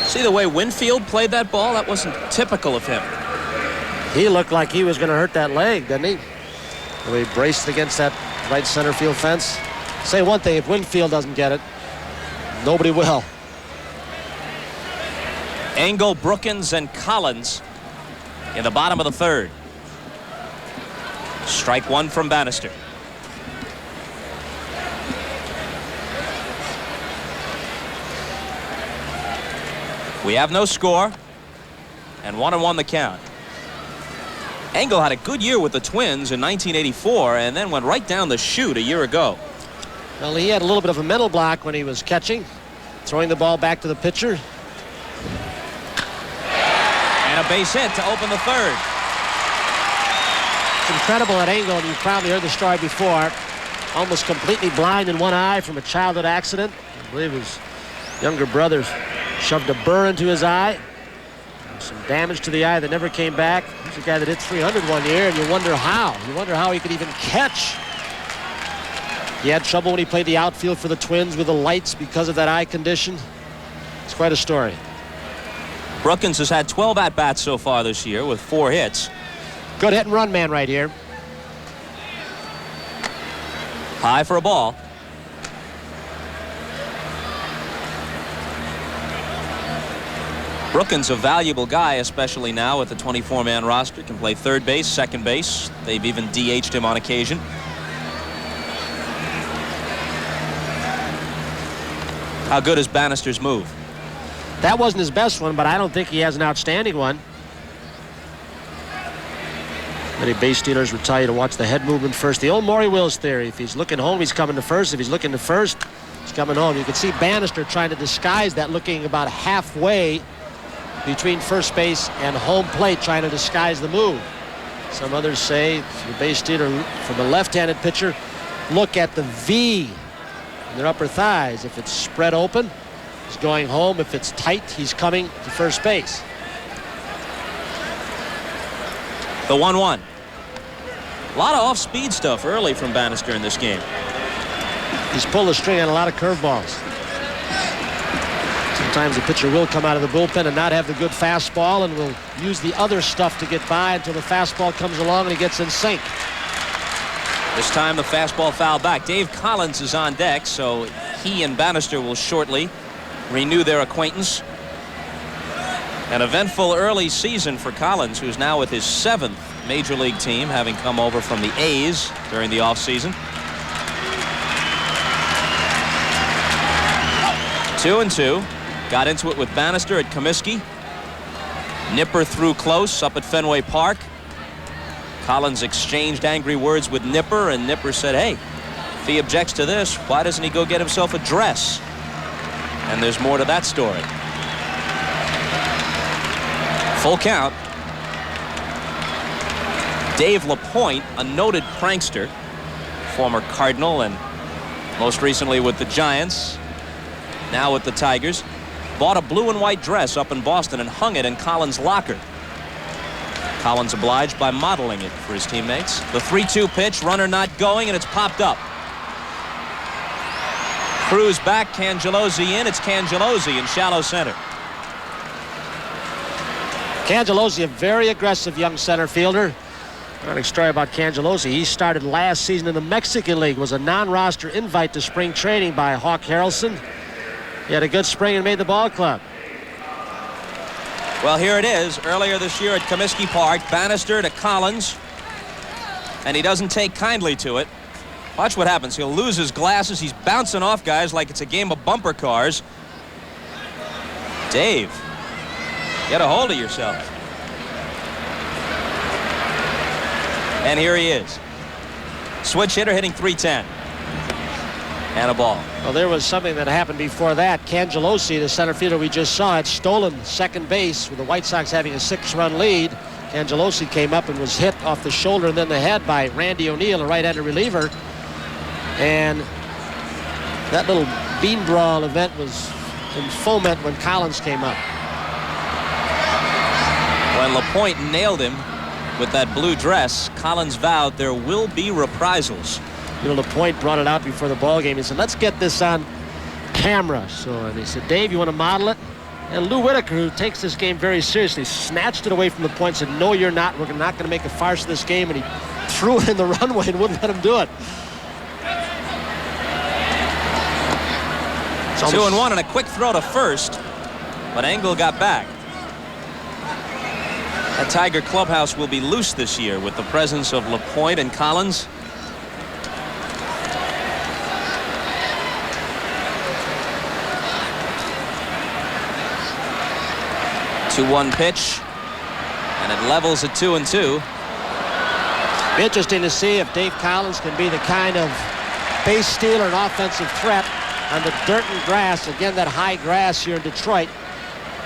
See the way Winfield played that ball? That wasn't typical of him. He looked like he was going to hurt that leg, didn't he? The way he braced against that right center field fence. Say one thing, if Winfield doesn't get it, nobody will. Engel, Brookins, and Collins in the bottom of the third. Strike one from Bannister. We have no score, and 1-1 the count. Engel had a good year with the Twins in 1984 and then went right down the chute a year ago. Well, he had a little bit of a mental block when he was catching, throwing the ball back to the pitcher. And a base hit to open the third. It's incredible that Engel, and you probably heard the story before, almost completely blind in one eye from a childhood accident. I believe his younger brother shoved a burr into his eye. Some damage to the eye that never came back. He's a guy that hit 300 one year, and you wonder how. You wonder how he could even catch. He had trouble when he played the outfield for the Twins with the lights because of that eye condition. It's quite a story. Brookins has had 12 at-bats so far this year with 4 hits. Good hit and run man right here. High for a ball. Brookins, a valuable guy, especially now with the 24-man roster. Can play third base, second base. They've even DH'd him on occasion. How good is Bannister's move? That wasn't his best one, but I don't think he has an outstanding one. Many base stealers would tell you to watch the head movement first. The old Maury Wills theory. If he's looking home, he's coming to first. If he's looking to first, he's coming home. You can see Bannister trying to disguise that, looking about halfway between first base and home plate, trying to disguise the move. Some others say, the base stealer from the left-handed pitcher, look at the V in their upper thighs. If it's spread open, he's going home. If it's tight, he's coming to first base. The 1-1. A lot of off-speed stuff early from Bannister in this game. He's pulled the string on a lot of curveballs. Sometimes the pitcher will come out of the bullpen and not have the good fastball and will use the other stuff to get by until the fastball comes along and he gets in sync. This time the fastball fouled back. Dave Collins is on deck, so he and Bannister will shortly renew their acquaintance. An eventful early season for Collins, who's now with his 7th major league team, having come over from the A's during the offseason. 2-2. Got into it with Bannister at Comiskey. Nipper threw close up at Fenway Park. Collins exchanged angry words with Nipper, and Nipper said, hey, if he objects to this, why doesn't he go get himself a dress? And there's more to that story. Full count. Dave LaPointe, a noted prankster, former Cardinal and most recently with the Giants, now with the Tigers. bought a blue and white dress up in Boston and hung it in Collins' locker. Collins obliged by modeling it for his teammates. The 3-2 pitch, runner not going, and it's popped up. Cruz back, Cangelosi in. It's Cangelosi in shallow center. Cangelosi, a very aggressive young center fielder. Funny story about Cangelosi. He started last season in the Mexican League, was a non-roster invite to spring training by Hawk Harrelson. He had a good spring and made the ball club. Well, here it is. Earlier this year at Comiskey Park, Bannister to Collins, and he doesn't take kindly to it. Watch what happens. He'll lose his glasses. He's bouncing off guys like it's a game of bumper cars. Dave, get a hold of yourself. And here he is. Switch hitter hitting .310. And a ball. Well, there was something that happened before that. Cangelosi, the center fielder we just saw, had stolen second base with the White Sox having a 6-run lead. Cangelosi came up and was hit off the shoulder and then the head by Randy O'Neill, a right-handed reliever. And that little bean brawl event was in foment when Collins came up. When LaPointe nailed him with that blue dress, Collins vowed there will be reprisals. You know, LaPointe brought it out before the ball game. He said, let's get this on camera. And he said, Dave, you want to model it? And Lou Whitaker, who takes this game very seriously, snatched it away from LaPointe, said, no, you're not. We're not going to make a farce of this game. And he threw it in the runway and wouldn't let him do it. 2-1 and a quick throw to first, but Engel got back. That Tiger clubhouse will be loose this year with the presence of LaPointe and Collins. 2-1 pitch, and it levels at 2-2. Interesting to see if Dave Collins can be the kind of base stealer and offensive threat on the dirt and grass, again that high grass here in Detroit,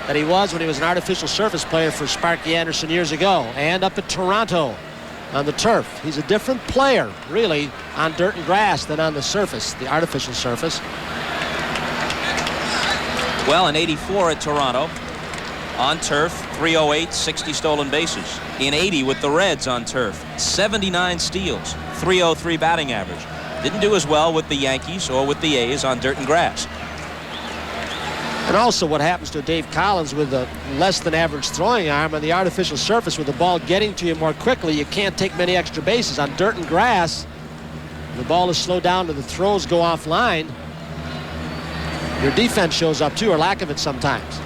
that he was when he was an artificial surface player for Sparky Anderson years ago, and up at Toronto on the turf. He's a different player, really, on dirt and grass than on the surface, the artificial surface. Well, in '84 at Toronto, on turf, 308, 60 stolen bases. In '80 with the Reds on turf, 79 steals, 303 batting average. Didn't do as well with the Yankees or with the A's on dirt and grass. And also what happens to Dave Collins with a less than average throwing arm on the artificial surface with the ball getting to you more quickly. You can't take many extra bases. On dirt and grass, the ball is slowed down and the throws go offline. Your defense shows up too, or lack of it sometimes.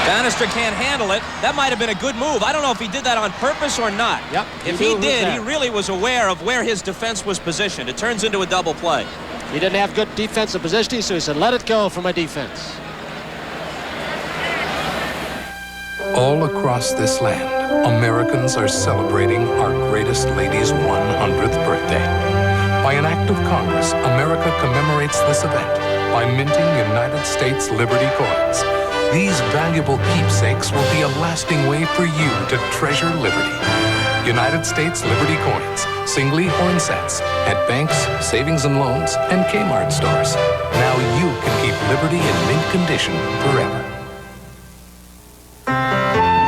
Bannister can't handle it. That might have been a good move. I don't know if he did that on purpose or not. Yep. If he did, he really was aware of where his defense was positioned. It turns into a double play. He didn't have good defensive positioning, so he said, let it go for my defense. All across this land, Americans are celebrating our greatest lady's 100th birthday. By an act of Congress, America commemorates this event by minting United States Liberty coins. These valuable keepsakes will be a lasting way for you to treasure liberty. United States Liberty coins, singly or in sets, at banks, savings and loans, and Kmart stores. Now you can keep liberty in mint condition forever.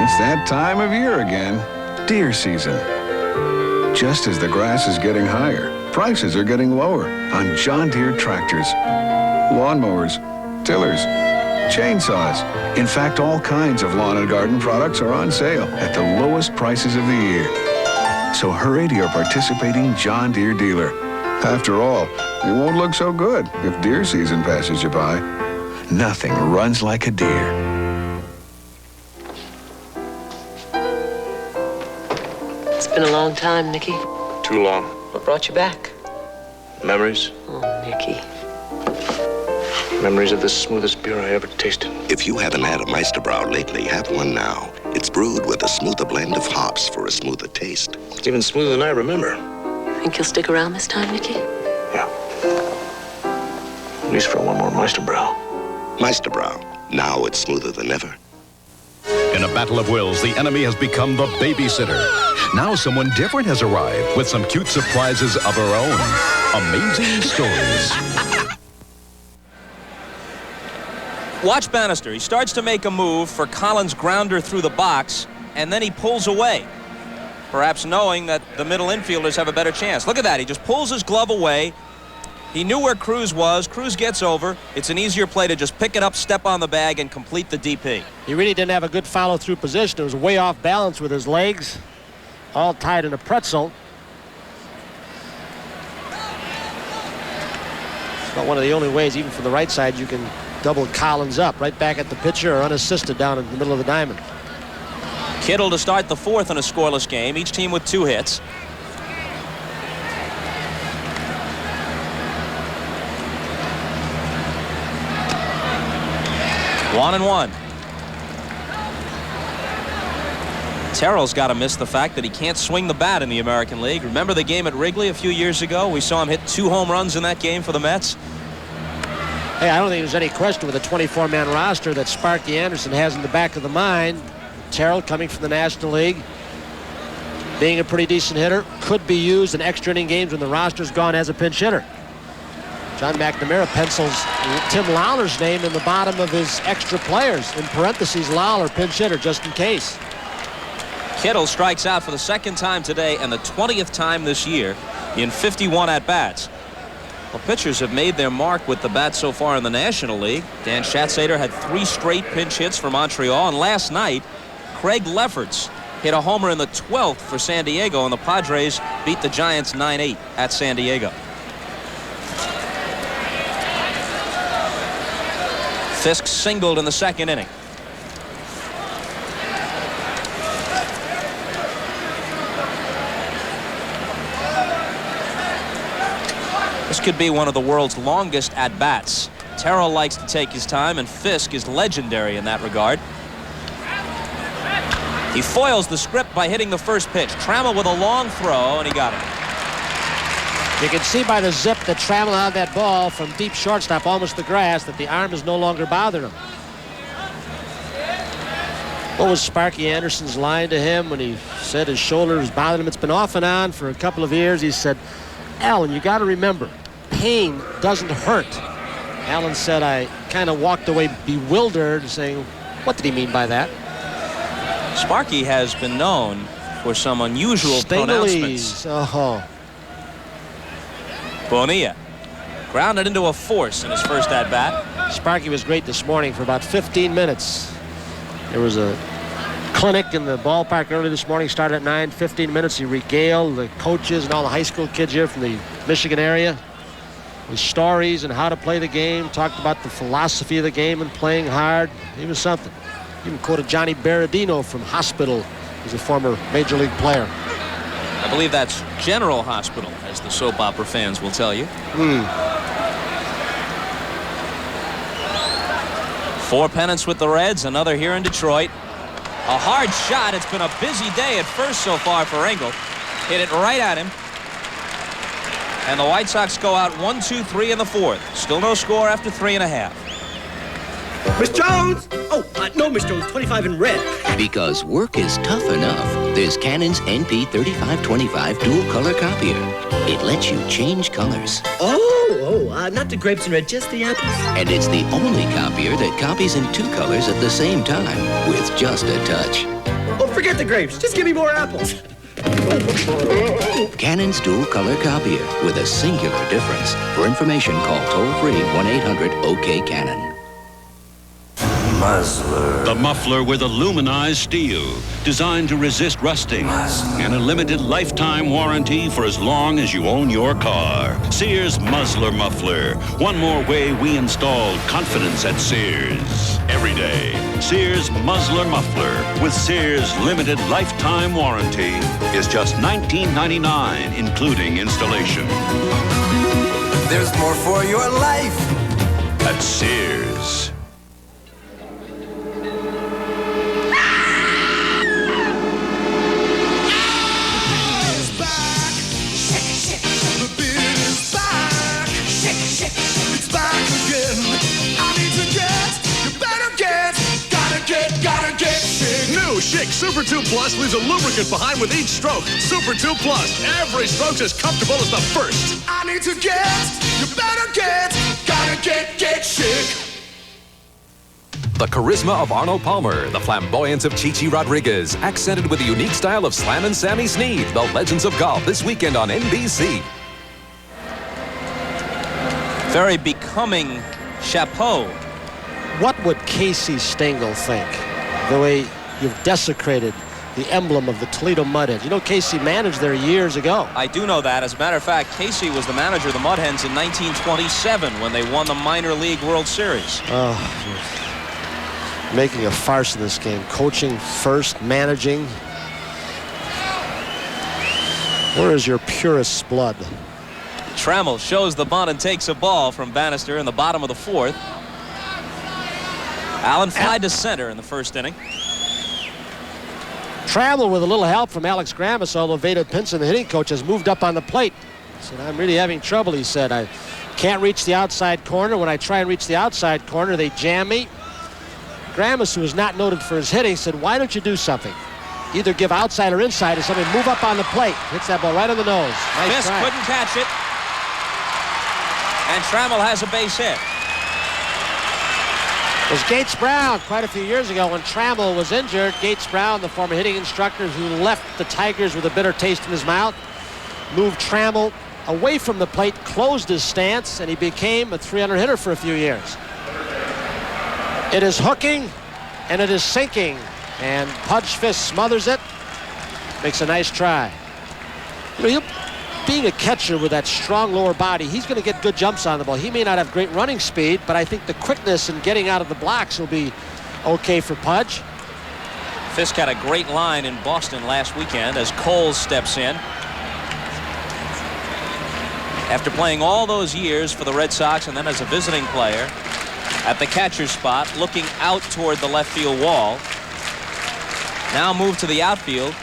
It's that time of year again. Deer season. Just as the grass is getting higher, prices are getting lower on John Deere tractors, lawnmowers, tillers, chainsaws. In fact, all kinds of lawn and garden products are on sale at the lowest prices of the year. So hurry to your participating John Deere dealer. After all, it won't look so good if deer season passes you by. Nothing runs like a deer. It's been a long time, Nicky. Too long. What brought you back? Memories. Oh, Nicky. Memories of the smoothest beer I ever tasted. If you haven't had a Meisterbrow lately, have one now. It's brewed with a smoother blend of hops for a smoother taste. It's even smoother than I remember. Think you'll stick around this time, Nicky? Yeah. At least for one more Meisterbrow. Meisterbrow. Now it's smoother than ever. In a battle of wills, the enemy has become the babysitter. Now someone different has arrived with some cute surprises of her own. Amazing stories. Watch Bannister. He starts to make a move for Collins' grounder through the box, and then he pulls away, perhaps knowing that the middle infielders have a better chance. Look at that. He just pulls his glove away. He knew where Cruz was. Cruz gets over. It's an easier play to just pick it up, step on the bag, and complete the DP. He really didn't have a good follow-through position. It was way off balance with his legs, all tied in a pretzel. It's not one of the only ways, even from the right side, you can double Collins up, right back at the pitcher or unassisted down in the middle of the diamond. Kittle to start the fourth in a scoreless game, each team with 2 hits. One and one. Terrell's got to miss the fact that he can't swing the bat in the American League. Remember the game at Wrigley a few years ago? We saw him hit 2 home runs in that game for the Mets. Hey, I don't think there's any question with a 24-man roster that Sparky Anderson has in the back of the mind. Terrell, coming from the National League, being a pretty decent hitter, could be used in extra inning games when the roster's gone as a pinch hitter. John McNamara pencils Tim Lawler's name in the bottom of his extra players. In parentheses, Lawler, pinch hitter, just in case. Kittle strikes out for the 2nd time today and the 20th time this year in 51 at-bats. Well, pitchers have made their mark with the bat so far in the National League. Dan Schatzeder had 3 straight pinch hits for Montreal, and last night, Craig Lefferts hit a homer in the 12th for San Diego, and the Padres beat the Giants 9-8 at San Diego. Fisk singled in the 2nd inning. This could be one of the world's longest at-bats. Terrell likes to take his time, and Fisk is legendary in that regard. He foils the script by hitting the first pitch. Trammell with a long throw, and he got it. You can see by the zip that Trammell had that ball from deep shortstop, almost the grass, that the arm is no longer bothering him. What was Sparky Anderson's line to him when he said his shoulder was bothering him? It's been off and on for a couple of years. He said, Alan, you got to remember, pain doesn't hurt. Alan said, I kind of walked away bewildered, saying, what did he mean by that? Sparky has been known for some unusual pronouncements. Oh. Bonilla grounded into a force in his first at-bat. Sparky was great this morning for about 15 minutes. There was a clinic in the ballpark early this morning, started at 9, 15 minutes. He regaled the coaches and all the high school kids here from the Michigan area with stories and how to play the game, talked about the philosophy of the game and playing hard. He was something. Even quoted Johnny Berardino from Hospital. He's a former Major League player. I believe that's General Hospital, as the soap opera fans will tell you. 4 pennants with the Reds, another here in Detroit. A hard shot. It's been a busy day at first so far for Engel. Hit it right at him. And the White Sox go out 1-2-3 in the 4th. Still no score after 3.5. Miss Jones! Oh, no, Miss Jones, 25 in red. Because work is tough enough, there's Canon's NP3525 dual color copier. It lets you change colors. Not the grapes in red, just the apples. And it's the only copier that copies in 2 colors at the same time with just a touch. Oh, forget the grapes. Just give me more apples. Canon's dual color copier with a singular difference. For information, call toll-free 1-800-OK-CANON. Muzzler. The muffler with aluminized steel, designed to resist rusting, and a limited lifetime warranty for as long as you own your car. Sears Muzzler Muffler. One more way we installed confidence at Sears. Every day, Sears Muzzler Muffler with Sears limited lifetime warranty is just $19.99, including installation. There's more for your life at Sears. Schick Super 2 Plus leaves a lubricant behind with each stroke. Super 2 Plus. Every stroke's as comfortable as the first. I need to get, you better get, gotta get Schick. New Schick Super 2 Plus. Every stroke's as comfortable as the first. I need to get, you better get, gotta get Schick. The charisma of Arnold Palmer, the flamboyance of Chichi Rodriguez, accented with the unique style of Slam and Sammy Snead. The Legends of Golf this weekend on NBC. Very becoming chapeau. What would Casey Stengel think? The way you've desecrated the emblem of the Toledo Mudhens. You know, Casey managed there years ago. I do know that. As a matter of fact, Casey was the manager of the Mudhens in 1927 when they won the Minor League World Series. Oh, you're making a farce of this game. Coaching first, managing. Where is your purest blood? Trammell shows the bunt and takes a ball from Bannister in the bottom of the fourth. Allen flied to center in the first inning. Trammell, with a little help from Alex Grammas, although Veda Pinson, the hitting coach, has moved up on the plate. He said, I'm really having trouble, he said. I can't reach the outside corner. When I try and reach the outside corner, they jam me. Grammas, who is not noted for his hitting, said, why don't you do something? Either give outside or inside or something. Move up on the plate. Hits that ball right on the nose. Nice Fisk try. couldn't catch it. And Trammell has a base hit. It was Gates Brown quite a few years ago when Trammell was injured. Gates Brown, the former hitting instructor who left the Tigers with a bitter taste in his mouth, moved Trammell away from the plate, closed his stance, and he became a 300 hitter for a few years. It is hooking, and it is sinking, and Pudge Fisk smothers it, makes a nice try. You know, being a catcher with that strong lower body, he's going to get good jumps on the ball. He may not have great running speed, but I think the quickness in getting out of the blocks will be okay for Pudge. Fisk had a great line in Boston last weekend as Coles steps in. After playing all those years for the Red Sox and then as a visiting player at the catcher's spot, looking out toward the left field wall. Now moved to the outfield.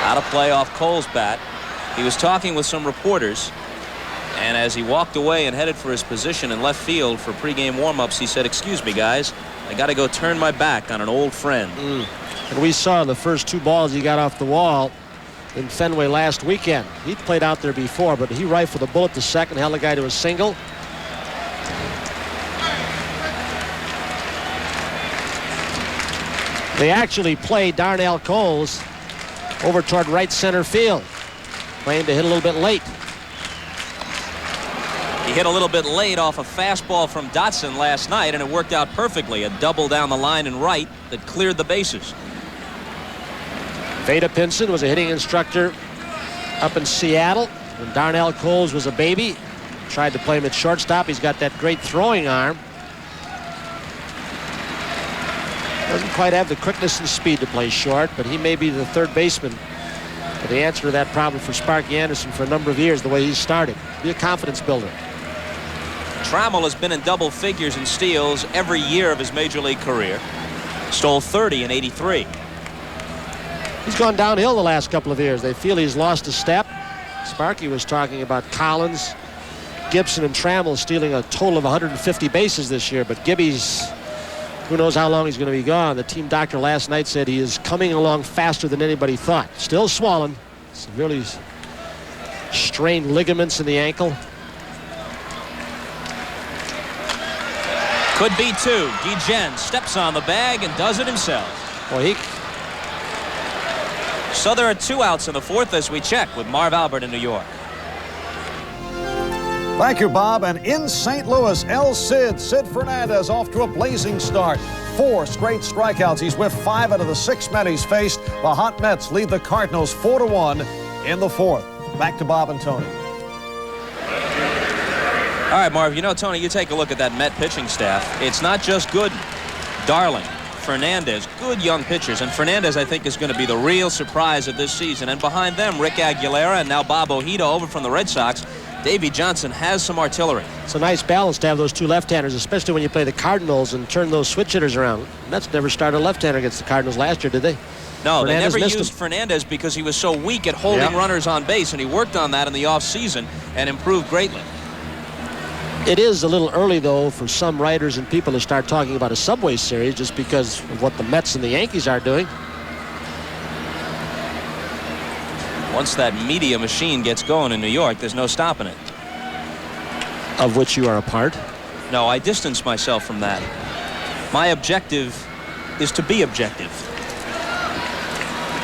Out of play off Cole's bat. He was talking with some reporters, and as he walked away and headed for his position in left field for pregame warm-ups, he said, excuse me, guys, I got to go turn my back on an old friend. And we saw the first two balls he got off the wall in Fenway last weekend. He'd played out there before, but he rifled a bullet to second, held the guy to a single. They actually played Darnell Coles over toward right center field, playing to hit a little bit late. He hit a little bit late off a fastball from Dotson last night, and it worked out perfectly. A double down the line and right that cleared the bases. Veda Pinson was a hitting instructor up in Seattle when Darnell Coles was a baby. Tried to play him at shortstop. He's got that great throwing arm. Doesn't quite have the quickness and speed to play short, but he may be the third baseman. But the answer to that problem for Sparky Anderson for a number of years, the way he's started. Be a confidence builder. Trammell has been in double figures in steals every year of his major league career. Stole 30 in '83. He's gone downhill the last couple of years. They feel he's lost a step. Sparky was talking about Collins, Gibson, and Trammell stealing a total of 150 bases this year, but Gibby's, who knows how long he's going to be gone. The team doctor last night said he is coming along faster than anybody thought. Still swollen. Severely strained ligaments in the ankle. Could be two. Guillen steps on the bag and does it himself. Well, So there are 2 outs in the fourth as we check with Marv Albert in New York. Thank you, Bob. And in St. Louis, Sid Fernandez off to a blazing start. 4 straight strikeouts. He's with 5 out of the 6 men he's faced. The Hot Mets lead the Cardinals 4-1 in the fourth. Back to Bob and Tony. All right, Marv, you know, Tony, you take a look at that Met pitching staff. It's not just Gooden, Darling, Fernandez, good young pitchers. And Fernandez, I think, is going to be the real surprise of this season. And behind them, Rick Aguilera and now Bob Ojeda over from the Red Sox. Davey Johnson has some artillery. It's a nice balance to have those 2 left-handers, especially when you play the Cardinals and turn those switch hitters around. Mets never started a left-hander against the Cardinals last year, did they? No, Fernandez they never missed used him. Fernandez because he was so weak at holding runners on base, and he worked on that in the offseason and improved greatly. It is a little early, though, for some writers and people to start talking about a Subway Series just because of what the Mets and the Yankees are doing. Once that media machine gets going in New York, there's no stopping it. Of which you are a part. No, I distance myself from that. My objective is to be objective.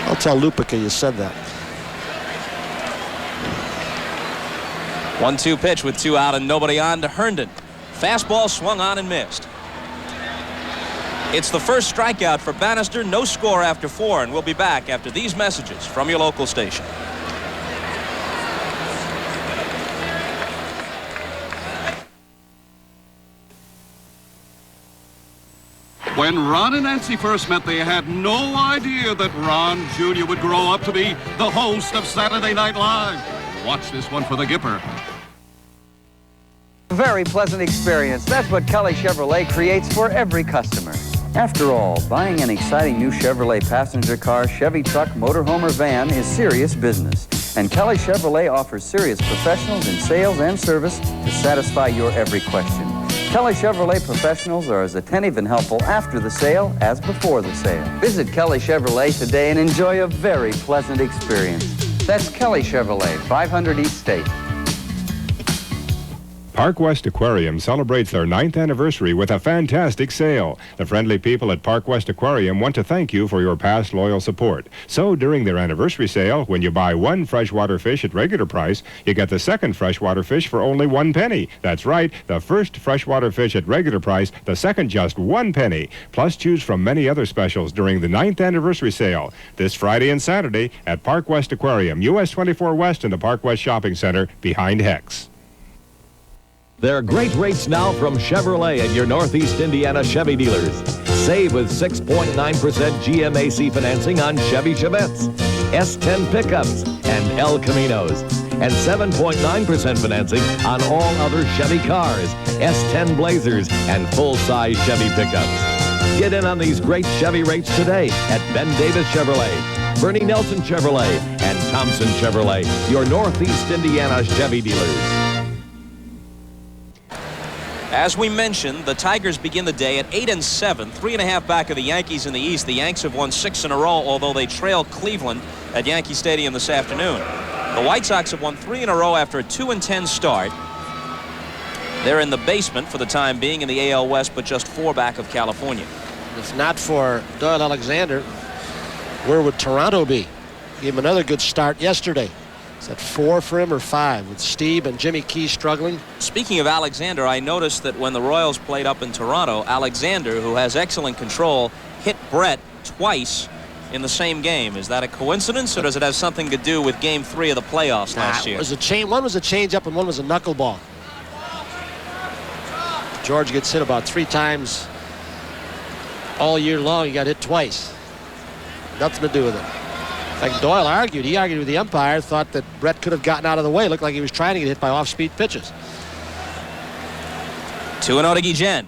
I'll tell Lupica you said that. 1-2 pitch with 2 out and nobody on to Herndon. Fastball swung on and missed. It's the first strikeout for Bannister. No score after 4, and we'll be back after these messages from your local station. When Ron and Nancy first met, they had no idea that Ron Jr. would grow up to be the host of Saturday Night Live. Watch this one for the Gipper. Very pleasant experience. That's what Kelly Chevrolet creates for every customer. After all, buying an exciting new Chevrolet passenger car, Chevy truck, motorhome, or van is serious business. And Kelly Chevrolet offers serious professionals in sales and service to satisfy your every question. Kelly Chevrolet professionals are as attentive and helpful after the sale as before the sale. Visit Kelly Chevrolet today and enjoy a very pleasant experience. That's Kelly Chevrolet, 500 East State. Park West Aquarium celebrates their 9th anniversary with a fantastic sale. The friendly people at Park West Aquarium want to thank you for your past loyal support. So during their anniversary sale, when you buy 1 freshwater fish at regular price, you get the 2nd freshwater fish for only 1 penny. That's right, the first freshwater fish at regular price, the 2nd just 1 penny. Plus choose from many other specials during the 9th anniversary sale. This Friday and Saturday at Park West Aquarium, US 24 West in the Park West Shopping Center behind Hex. There are great rates now from Chevrolet at your Northeast Indiana Chevy dealers. Save with 6.9% GMAC financing on Chevy Chevettes, S10 pickups, and El Caminos, and 7.9% financing on all other Chevy cars, S10 Blazers, and full-size Chevy pickups. Get in on these great Chevy rates today at Ben Davis Chevrolet, Bernie Nelson Chevrolet, and Thompson Chevrolet, your Northeast Indiana Chevy dealers. As we mentioned, the Tigers begin the day at 8-7, 3.5 back of the Yankees in the East. The Yanks have won 6 in a row, although they trail Cleveland at Yankee Stadium this afternoon. The White Sox have won 3 in a row after a 2-10 start. They're in the basement for the time being in the AL West, but just 4 back of California. If not for Doyle Alexander, where would Toronto be? Gave him another good start yesterday. Is that 4 for him or 5 with Steve and Jimmy Key struggling? Speaking of Alexander, I noticed that when the Royals played up in Toronto, Alexander, who has excellent control, hit Brett twice in the same game. Is that a coincidence, or does it have something to do with Game 3 of the playoffs last year? One was a changeup and one was a knuckleball. George gets hit about 3 times all year long. He got hit twice. Nothing to do with it. Like Doyle argued. He argued with the umpire, thought that Brett could have gotten out of the way. Looked like he was trying to get hit by off-speed pitches. 2-0 to Guillen.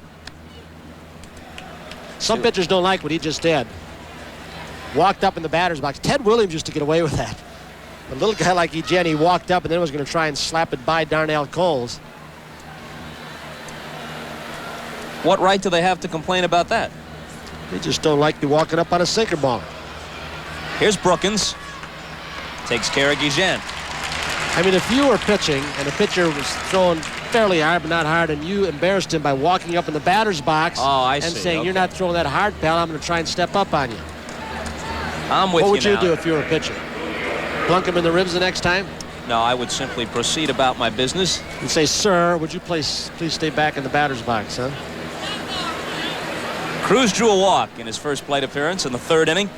Some pitchers don't like what he just did. Walked up in the batter's box. Ted Williams used to get away with that. A little guy like Guillen, he walked up and then was going to try and slap it by Darnell Coles. What right do they have to complain about that? They just don't like you walking up on a sinker ball. Here's Brookins. Takes care of Guillen. I mean, if you were pitching and a pitcher was throwing fairly hard but not hard, and you embarrassed him by walking up in the batter's box and saying, you're not throwing that hard, pal, I'm going to try and step up on you. I'm with you. What would you now. do if you were a pitcher? Plunk him in the ribs the next time? No, I would simply proceed about my business. And say, sir, would you please stay back in the batter's box, huh? Cruz drew a walk in his first plate appearance in the 3rd inning.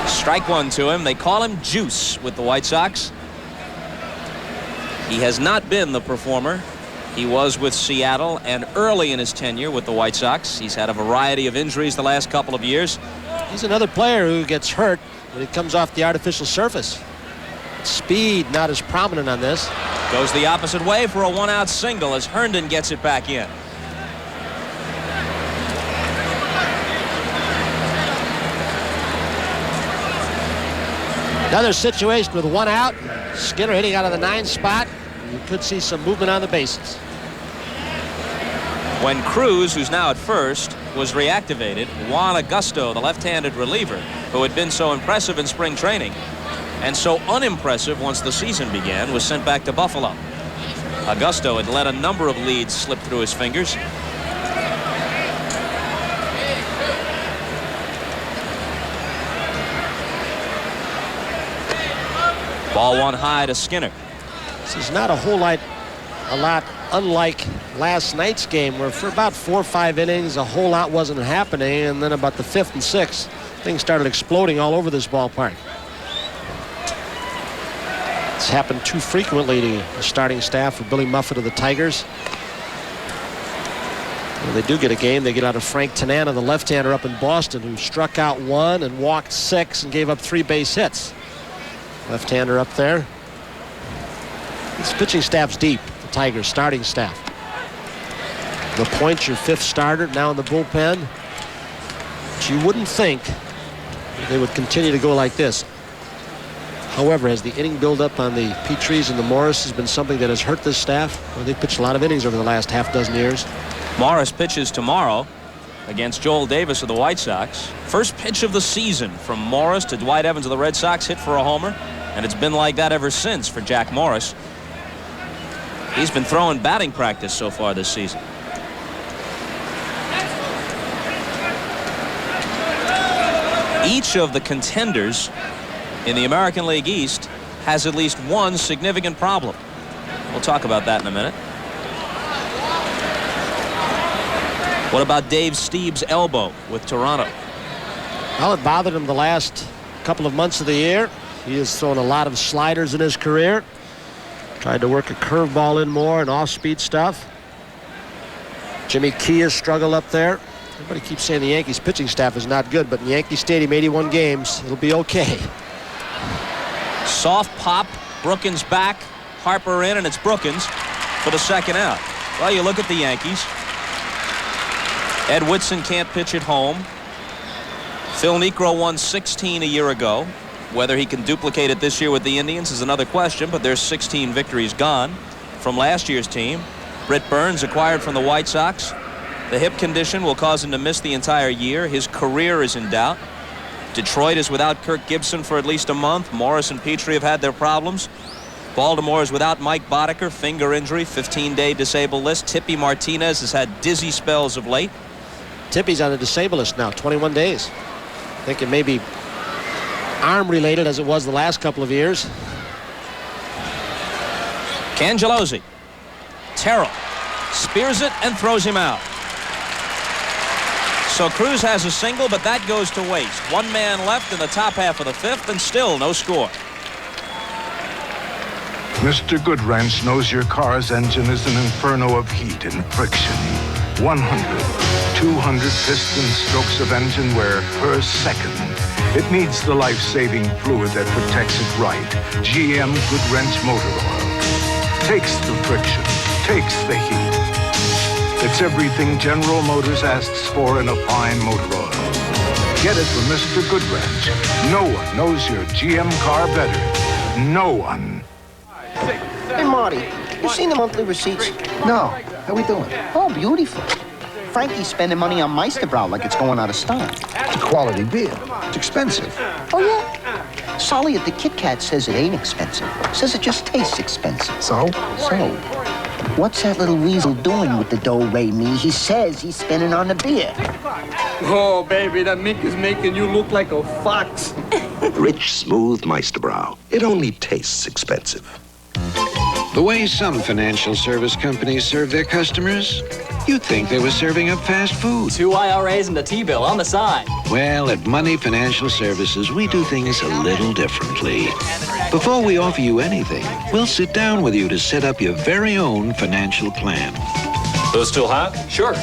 Strike 1 to him. They call him Juice with the White Sox. He has not been the performer he was with Seattle and early in his tenure with the White Sox. He's had a variety of injuries the last couple of years. He's another player who gets hurt when he comes off the artificial surface. Speed not as prominent on this. Goes the opposite way for a 1-out single as Herndon gets it back in. Another situation with 1 out. Skinner hitting out of the 9 spot. You could see some movement on the bases. When Cruz, who's now at first, was reactivated, Juan Augusto, the left-handed reliever, who had been so impressive in spring training and so unimpressive once the season began, was sent back to Buffalo. Augusto had let a number of leads slip through his fingers. Ball one high to Skinner. This is not a whole lot unlike last night's game, where for about 4 or 5 innings, a whole lot wasn't happening, and then about the 5th and 6th, things started exploding all over this ballpark. It's happened too frequently to the starting staff of Billy Muffet of the Tigers. When they do get a game, they get out of Frank Tanana, the left-hander up in Boston, who struck out 1 and walked 6 and gave up 3 base hits. Left-hander up there. This pitching staff's deep, the Tigers starting staff. The Point, your 5th starter, now in the bullpen. But you wouldn't think they would continue to go like this. However, as the inning buildup on the Petries and the Morris has been something that has hurt this staff. Well, they've pitched a lot of innings over the last half dozen years. Morris pitches tomorrow against Joel Davis of the White Sox. First pitch of the season from Morris to Dwight Evans of the Red Sox, hit for a homer. And it's been like that ever since for Jack Morris. He's been throwing batting practice so far this season. Each of the contenders in the American League East has at least one significant problem. We'll talk about that in a minute. What about Dave Steeb's elbow with Toronto? Well, it bothered him the last couple of months of the year. He has thrown a lot of sliders in his career. Tried to work a curveball in more and off-speed stuff. Jimmy Key has struggled up there. Everybody keeps saying the Yankees pitching staff is not good, but in Yankee Stadium, 81 games, it'll be okay. Soft pop, Brookins back, Harper in, and it's Brookins for the second out. Well, you look at the Yankees. Ed Whitson can't pitch at home. Phil Niekro won 16 a year ago. Whether he can duplicate it this year with the Indians is another question, but there's 16 victories gone from last year's team. Britt Burns acquired from the White Sox. The hip condition will cause him to miss the entire year. His career is in doubt. Detroit is without Kirk Gibson for at least a month. Morris and Petrie have had their problems. Baltimore is without Mike Boddicker, finger injury, 15-day disabled list. Tippy Martinez has had dizzy spells of late. Tippy's on the disabled list now, 21 days. I think it may be arm-related as it was the last couple of years. Cangelosi. Terrell spears it and throws him out. So Cruz has a single, but that goes to waste. 1 man left in the top half of the 5th, and still no score. Mr. Goodwrench knows your car's engine is an inferno of heat and friction. 100, 200 piston strokes of engine wear per second. It needs the life-saving fluid that protects it right. GM Goodwrench Motor Oil. Takes the friction, takes the heat. It's everything General Motors asks for in a fine motor oil. Get it from Mr. Goodwrench. No one knows your GM car better. No one. Hey, Marty, you seen the monthly receipts? No. How we doing? Oh, beautiful. Frankie's spending money on Meisterbrow like it's going out of style. It's a quality beer. It's expensive. Oh, yeah? Solly at the Kit Kat says it ain't expensive. Says it just tastes expensive. So? So, what's that little weasel doing with the do-re-mi? He says he's spending on the beer. Oh, baby, that mink is making you look like a fox. Rich, smooth Meisterbrow. It only tastes expensive. The way some financial service companies serve their customers, you'd think they were serving up fast food. 2 IRAs and a T-bill on the side. Well, at Money Financial Services, we do things a little differently. Before we offer you anything, we'll sit down with you to set up your very own financial plan. Those still hot? Sure.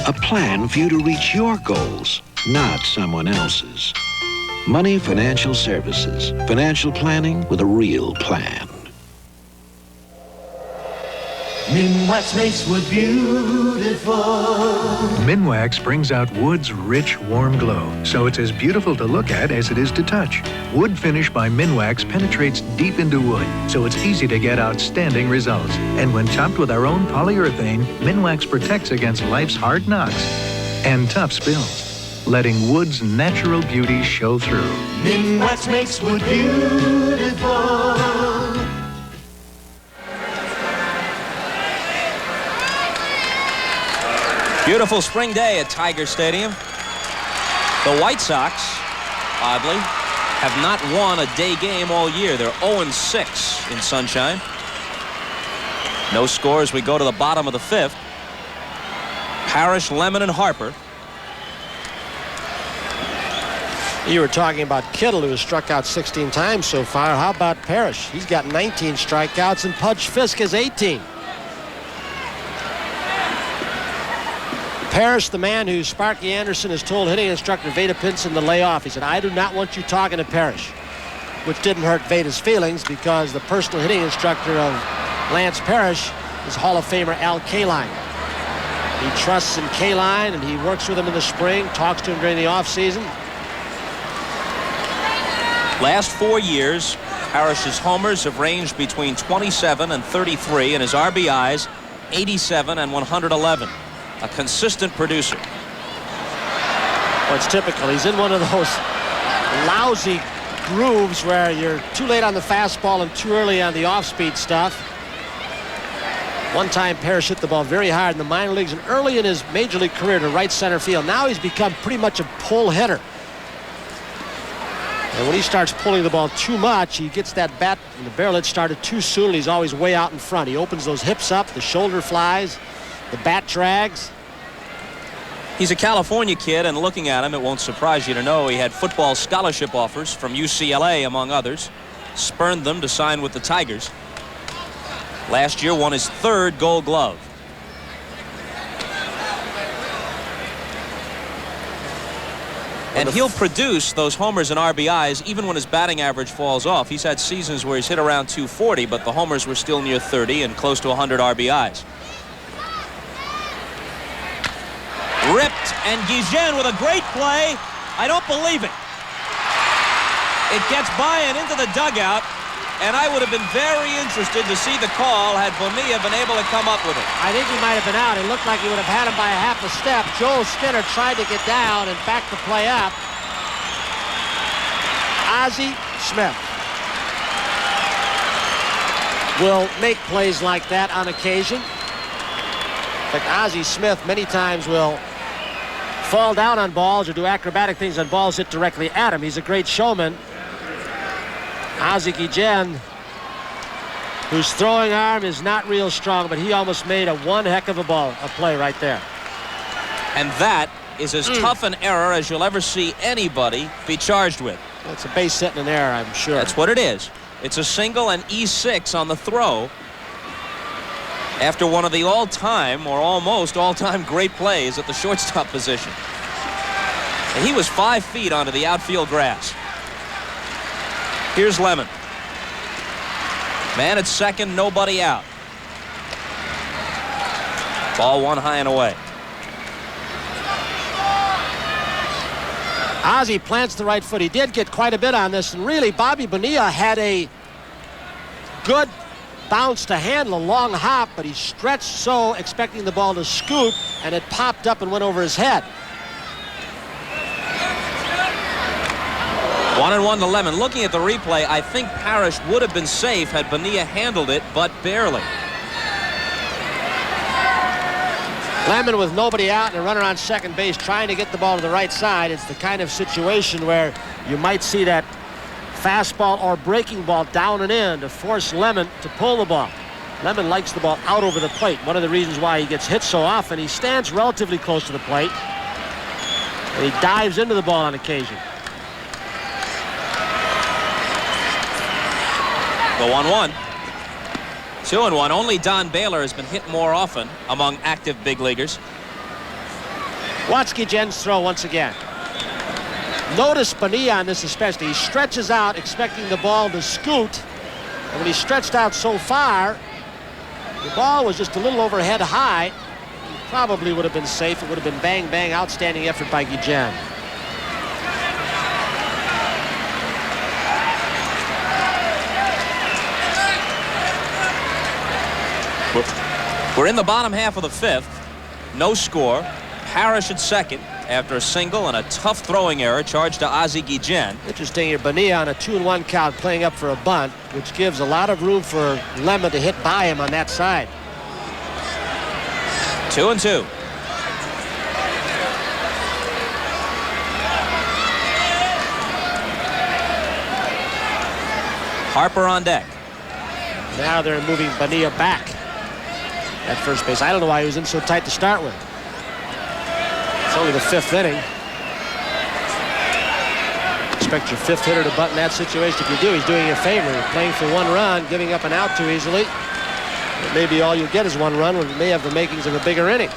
A plan for you to reach your goals, not someone else's. Money Financial Services. Financial planning with a real plan. Minwax makes wood beautiful. Minwax brings out wood's rich, warm glow, so it's as beautiful to look at as it is to touch. Wood finish by Minwax penetrates deep into wood, so it's easy to get outstanding results. And when topped with our own polyurethane, Minwax protects against life's hard knocks and tough spills, letting wood's natural beauty show through. Minwax makes wood beautiful. Beautiful spring day at Tiger Stadium. The White Sox, oddly, have not won a day game all year. They're 0-6 in sunshine. No score as we go to the bottom of the 5th. Parrish, Lemon, and Harper. You were talking about Kittle, who has struck out 16 times so far. How about Parrish? He's got 19 strikeouts, and Pudge Fisk has 18. Parrish, the man who Sparky Anderson has told hitting instructor Veda Pinson to lay off. He said, I do not want you talking to Parrish, which didn't hurt Veda's feelings because the personal hitting instructor of Lance Parrish is Hall of Famer Al Kaline. He trusts in Kaline, and he works with him in the spring, talks to him during the offseason. Last 4 years, Parrish's homers have ranged between 27 and 33, and his RBIs 87 and 111. A consistent producer. Well, it's typical. He's in one of those lousy grooves where you're too late on the fastball and too early on the off-speed stuff. One time Parrish hit the ball very hard in the minor leagues and early in his major league career to right center field. Now he's become pretty much a pull hitter. And when he starts pulling the ball too much, he gets that bat and the barrel hit started too soon, and he's always way out in front. He opens those hips up, the shoulder flies, the bat drags. He's a California kid, and looking at him, it won't surprise you to know he had football scholarship offers from UCLA, among others. Spurned them to sign with the Tigers. Last year won his 3rd Gold Glove. And he'll produce those homers and RBIs even when his batting average falls off. He's had seasons where he's hit around 240, but the homers were still near 30 and close to 100 RBIs. Ripped, and Guillen with a great play. I don't believe it. It gets by and into the dugout, and I would have been very interested to see the call had Bonilla been able to come up with it. I think he might have been out. It looked like he would have had him by a half a step. Joel Skinner tried to get down and back the play up. Ozzie Smith will make plays like that on occasion. In fact, Ozzie Smith many times will fall down on balls or do acrobatic things on balls hit directly at him. He's a great showman. Ozzie Guillen, whose throwing arm is not real strong, but he almost made one heck of a play right there. And that is as tough an error as you'll ever see anybody be charged with. It's a base hit and an error, I'm sure. That's what it is. It's a single and E6 on the throw after one of the all-time or almost all-time great plays at the shortstop position. And he was 5 feet onto the outfield grass. Here's Lemon. Man at second, nobody out. Ball one high and away. Ozzie plants the right foot. He did get quite a bit on this, and really Bobby Bonilla had a good bounce to handle, a long hop, but he stretched so, expecting the ball to scoot, and it popped up and went over his head. 1-1 to Lemon. Looking at the replay, I think Parrish would have been safe had Bonilla handled it, but barely. Lemon with nobody out and a runner on second base trying to get the ball to the right side. It's the kind of situation where you might see that fastball or breaking ball down and in to force Lemon to pull the ball. Lemon likes the ball out over the plate. One of the reasons why he gets hit so often, he stands relatively close to the plate, and he dives into the ball on occasion. The 1-1. 2-1. Only Don Baylor has been hit more often among active big leaguers. Watch Guillen's throw once again. Notice Bonilla on this especially. He stretches out expecting the ball to scoot. And when he stretched out so far, the ball was just a little overhead high. He probably would have been safe. It would have been bang, bang. Outstanding effort by Guillen. We're in the bottom half of the 5th. No score. Parrish at second after a single and a tough throwing error charged to Ozzie Guillen. Interesting here, Bonilla on a 2-1 count playing up for a bunt, which gives a lot of room for Lemon to hit by him on that side. 2-2. Harper on deck. Now they're moving Bonilla back at first base. I don't know why he was in so tight to start with. It's only the 5th inning. Expect your 5th hitter to butt in that situation. If you do, he's doing you a favor. You're playing for 1 run, giving up an out too easily. But maybe all you get is 1 run when it may have the makings of a bigger inning.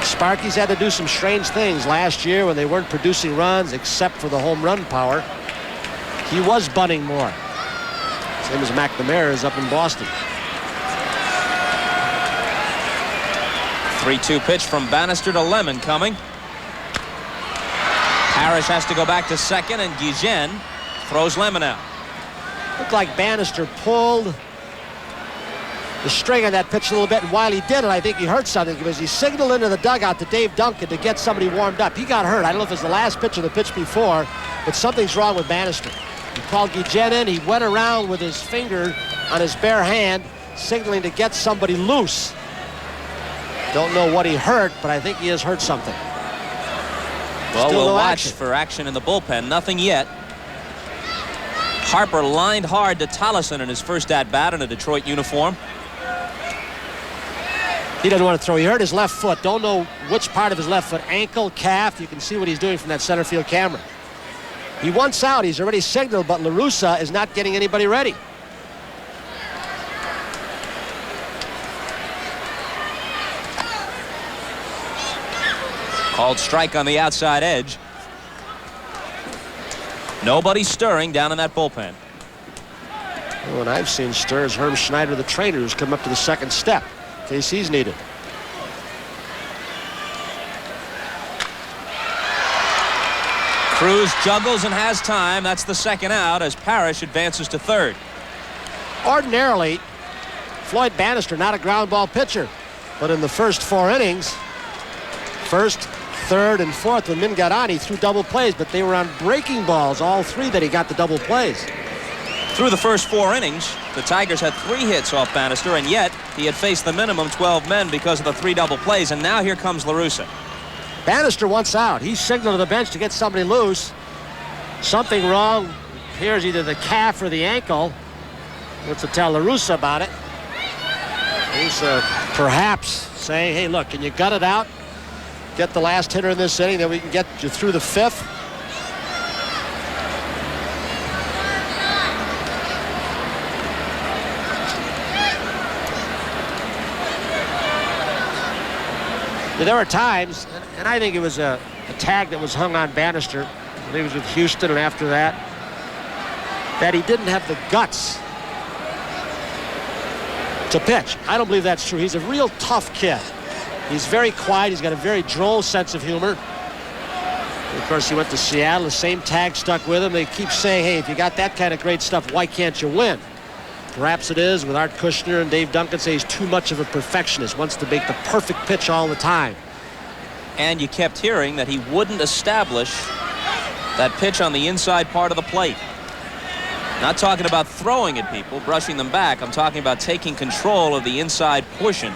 Sparky's had to do some strange things last year when they weren't producing runs except for the home run power. He was bunting more. Same as McNamara is up in Boston. 3-2 pitch from Bannister to Lemon coming. Parrish has to go back to second, and Guillen throws Lemon out. Looked like Bannister pulled the string on that pitch a little bit, and while he did it, I think he hurt something because he signaled into the dugout to Dave Duncan to get somebody warmed up. He got hurt. I don't know if it was the last pitch or the pitch before, but something's wrong with Bannister. He called Guillen in. He went around with his finger on his bare hand, signaling to get somebody loose. Don't know what he hurt, but I think he has hurt something. Well, Still we'll no watch action. for action in the bullpen. Nothing yet. Harper lined hard to Tollison in his first at-bat in a Detroit uniform. He doesn't want to throw. He hurt his left foot. Don't know which part of his left foot. Ankle, calf. You can see what he's doing from that center field camera. He wants out. He's already signaled, but La Russa is not getting anybody ready. Called strike on the outside edge. Nobody stirring down in that bullpen. Well, and I've seen stir is Herm Schneider, the trainer, who's come up to the second step in case he's needed. Cruz juggles and has time. That's the second out as Parrish advances to third. Ordinarily, Floyd Bannister, not a ground ball pitcher, but in the first 4 innings, first, third, and fourth, when Min got on, he threw double plays, but they were on breaking balls, all 3 that he got the double plays. Through the first 4 innings, the Tigers had 3 hits off Bannister, and yet he had faced the minimum 12 men because of the 3 double plays, and now here comes La Russa. Bannister wants out. He's signaled to the bench to get somebody loose. Something wrong. Appears either the calf or the ankle. Wants to tell La Russa about it. He's perhaps saying, hey, look, can you gut it out? Get the last hitter in this inning, then we can get you through the 5th. There were times, and I think it was a tag that was hung on Bannister when he was with Houston and after that he didn't have the guts to pitch. I don't believe that's true. He's a real tough kid. He's very quiet. He's got a very droll sense of humor. And of course, he went to Seattle. The same tag stuck with him. They keep saying, hey, if you got that kind of great stuff, why can't you win? Perhaps it is with Art Kushner and Dave Duncan say he's too much of a perfectionist, wants to make the perfect pitch all the time. And you kept hearing that he wouldn't establish that pitch on the inside part of the plate. Not talking about throwing at people, brushing them back. I'm talking about taking control of the inside portion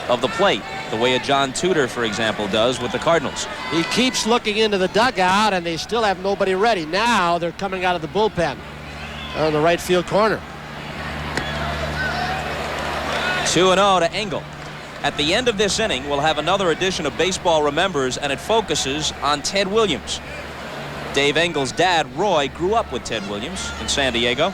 of the plate, the way a John Tudor, for example, does with the Cardinals. He keeps looking into the dugout, and they still have nobody ready. Now they're coming out of the bullpen on the right field corner. 2-0 to Engel. At the end of this inning, we'll have another edition of Baseball Remembers, and it focuses on Ted Williams. Dave Engel's dad, Roy, grew up with Ted Williams in San Diego.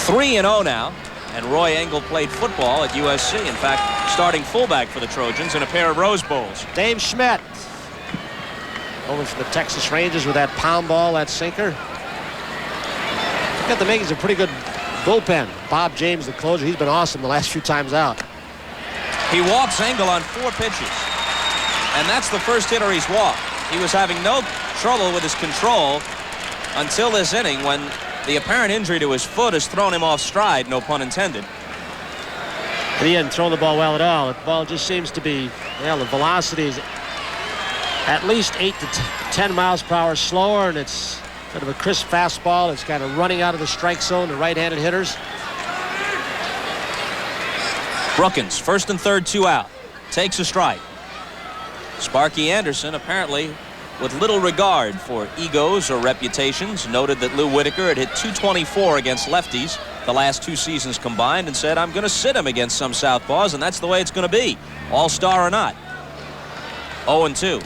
3-0 now, and Roy Engel played football at USC. In fact, starting fullback for the Trojans in a pair of Rose Bowls. Dave Schmidt, over from the Texas Rangers with that pound ball, that sinker. Got the makings of a pretty good bullpen. Bob James, the closer, he's been awesome the last few times out. He walks Engel on 4 pitches, and that's the first hitter he's walked. He was having no trouble with his control until this inning when the apparent injury to his foot has thrown him off stride, no pun intended. And he hadn't thrown the ball well at all. The ball just seems to be, well, the velocity is at least 8 to 10 miles per hour slower, and it's kind of a crisp fastball. It's kind of running out of the strike zone to right-handed hitters. Brookins, first and third, 2 out. Takes a strike. Sparky Anderson apparently with little regard for egos or reputations, noted that Lou Whitaker had hit .224 against lefties the last 2 seasons combined and said, I'm going to sit him against some southpaws, and that's the way it's going to be, all-star or not. 0-2.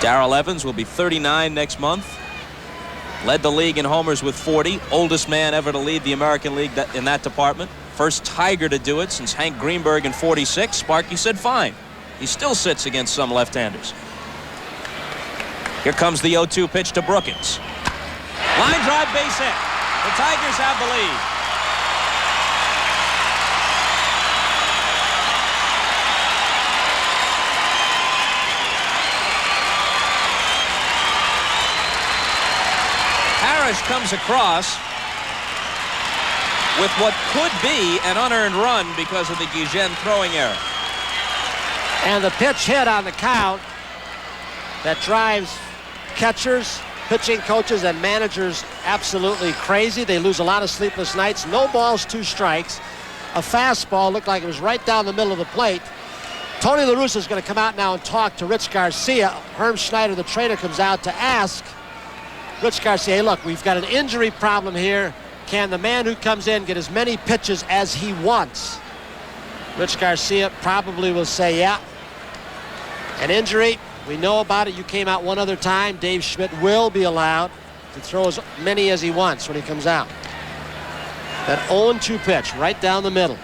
Darrell Evans will be 39 next month. Led the league in homers with 40. Oldest man ever to lead the American League in that department. First Tiger to do it since Hank Greenberg in '46. Sparky said fine. He still sits against some left-handers. Here comes the 0-2 pitch to Brookins. Line drive, base hit. The Tigers have the lead. Parrish comes across with what could be an unearned run because of the Guillen throwing error. And the pitch hit on the count that drives catchers, pitching coaches, and managers absolutely crazy. They lose a lot of sleepless nights. No balls, 2 strikes. A fastball looked like it was right down the middle of the plate. Tony La Russa is going to come out now and talk to Rich Garcia. Herm Schneider, the trainer, comes out to ask Rich Garcia, hey, look, we've got an injury problem here. Can the man who comes in get as many pitches as he wants? Rich Garcia probably will say, yeah. An injury, we know about it. You came out one other time. Dave Schmidt will be allowed to throw as many as he wants when he comes out. That 0-2 pitch right down the middle.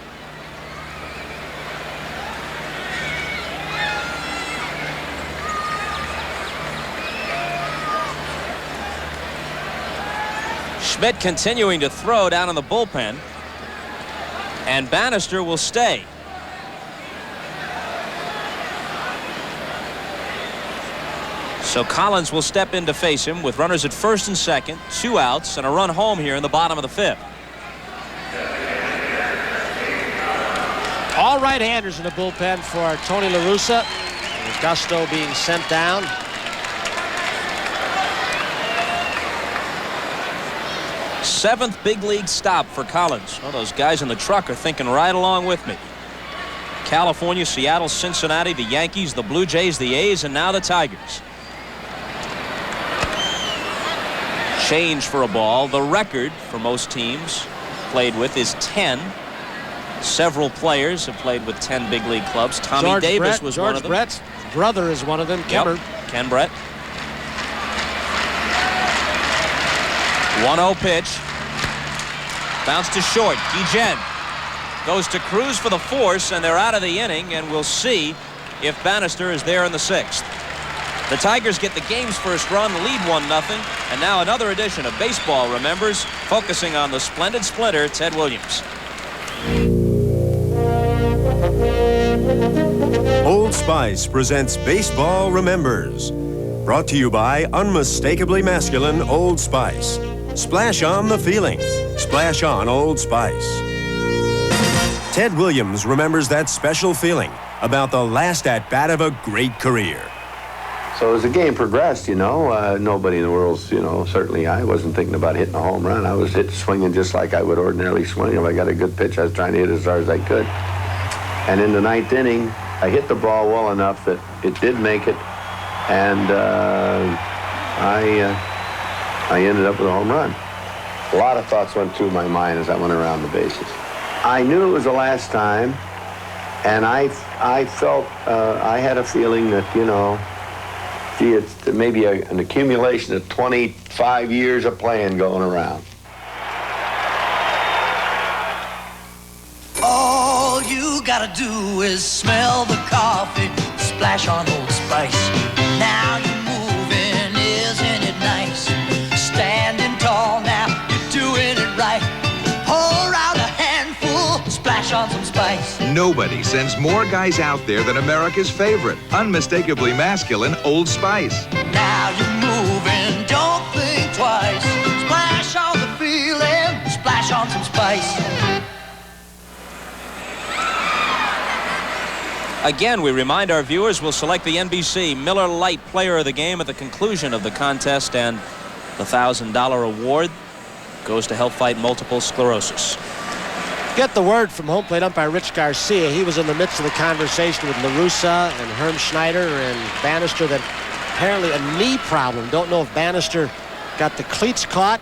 Schmidt continuing to throw down in the bullpen, and Bannister will stay. So Collins will step in to face him with runners at first and second, 2 outs, and a run home here in the bottom of the 5th. All right-handers in the bullpen for Tony La Russa. Gusto being sent down. Seventh big league stop for Collins. Well, those guys in the truck are thinking right along with me. California, Seattle, Cincinnati, the Yankees, the Blue Jays, the A's, and now the Tigers. Change for a ball. The record for most teams played with is 10. Several players have played with 10 big league clubs. Tommy George Davis Brett, was George one of them. Brett's brother is one of them. Yep. Ken Brett. 1-0 pitch. Bounce to short. Guillen goes to Cruz for the force, and they're out of the inning, and we'll see if Bannister is there in the 6th. The Tigers get the game's first run, lead 1-0, and now another edition of Baseball Remembers, focusing on the splendid splinter, Ted Williams. Old Spice presents Baseball Remembers. Brought to you by unmistakably masculine Old Spice. Splash on the feeling. Splash on Old Spice. Ted Williams remembers that special feeling about the last at-bat of a great career. So as the game progressed, nobody in the world, certainly I wasn't thinking about hitting a home run. I was swinging just like I would ordinarily swing. If I got a good pitch, I was trying to hit as hard as I could. And in the 9th inning, I hit the ball well enough that it did make it, and I ended up with a home run. A lot of thoughts went through my mind as I went around the bases. I knew it was the last time, and I felt, I had a feeling that, gee, it's maybe an accumulation of 25 years of playing going around. All you gotta do is smell the coffee, splash on Old Spice. Now you're moving, isn't it nice? Standing tall now, you're doing it right. Pour out a handful, splash on some spice. Nobody sends more guys out there than America's favorite, unmistakably masculine Old Spice. Now you're moving, don't think twice. Splash on the feeling, splash on some spice. Again, we remind our viewers we'll select the NBC Miller Lite Player of the Game at the conclusion of the contest, and the $1,000 award goes to help fight multiple sclerosis. Get the word from home plate umpire Rich Garcia. He was in the midst of the conversation with LaRussa and Herm Schneider and Bannister that apparently a knee problem. Don't know if Bannister got the cleats caught.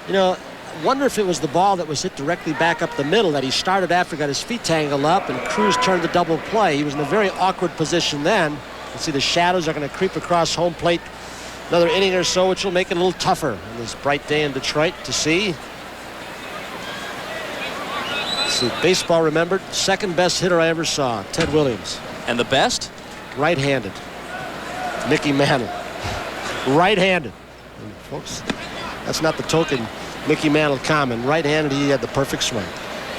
You know, wonder if it was the ball that was hit directly back up the middle that he started after, got his feet tangled up, and Cruz turned the double play. He was in a very awkward position then. You can see the shadows are going to creep across home plate another inning or so, which will make it a little tougher on this bright day in Detroit to see. See, baseball remembered, second best hitter I ever saw, Ted Williams. And the best? Right-handed. Mickey Mantle. Right-handed. And folks, that's not the token Mickey Mantle common. Right-handed, he had the perfect swing.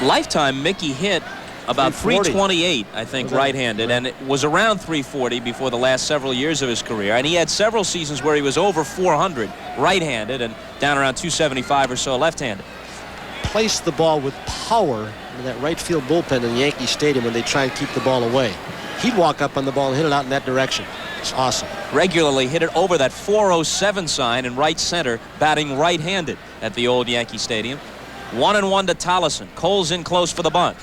Lifetime, Mickey hit about 328, I think, right-handed, and it was around 340 before the last several years of his career. And he had several seasons where he was over 400 right-handed and down around 275 or so left-handed. Place the ball with power in that right field bullpen in Yankee Stadium when they try and keep the ball away. He'd walk up on the ball and hit it out in that direction. It's awesome. Regularly hit it over that 407 sign in right center, batting right-handed at the old Yankee Stadium. 1-1 to Tollison. Cole's in close for the bunt.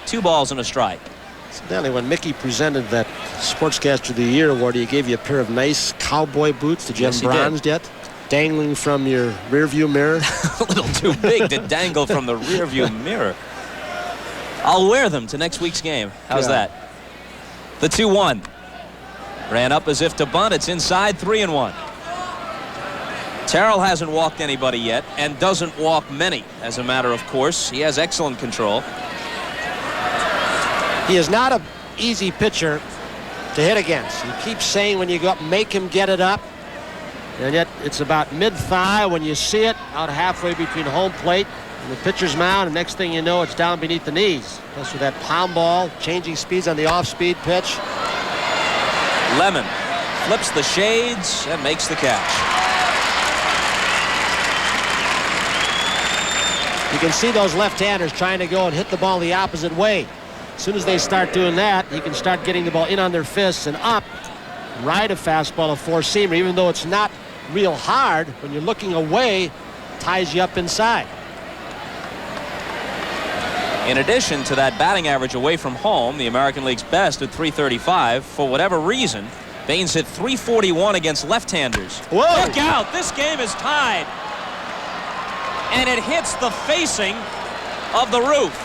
2 balls and a strike. Incidentally, when Mickey presented that Sportscaster of the Year award, he gave you a pair of nice cowboy boots. Did you have them bronzed yet? Dangling from your rearview mirror. A little too big to dangle from the rearview mirror. I'll wear them to next week's game. How's that? The 2-1. Ran up as if to bunt. It's inside, 3-1. Terrell hasn't walked anybody yet and doesn't walk many, as a matter of course. He has excellent control. He is not an easy pitcher to hit against. You keep saying when you go up, make him get it up. And yet it's about mid-thigh when you see it, out halfway between home plate and the pitcher's mound, and next thing you know, it's down beneath the knees. Plus with that pound ball, changing speeds on the off-speed pitch. Lemon flips the shades and makes the catch. You can see those left-handers trying to go and hit the ball the opposite way. As soon as they start doing that, you can start getting the ball in on their fists and up, ride a fastball, a four-seamer, even though it's not real hard. When you're looking away, ties you up inside. In addition to that batting average away from home, the American League's best at .335, for whatever reason, Baines hit .341 against left-handers. Whoa! Look out! This game is tied. And it hits the facing of the roof.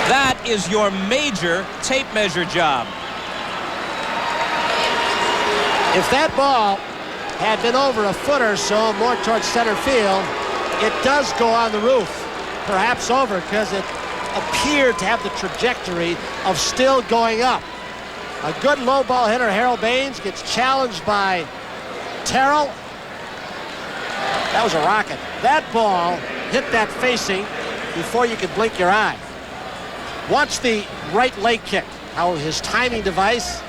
That is your major tape measure job. If that ball had been over a foot or so more towards center field, it does go on the roof, perhaps over, because it appeared to have the trajectory of still going up. A good low ball hitter, Harold Baines, gets challenged by Terrell. That was a rocket. That ball hit that facing before you could blink your eye. Watch the right leg kick, how his timing device,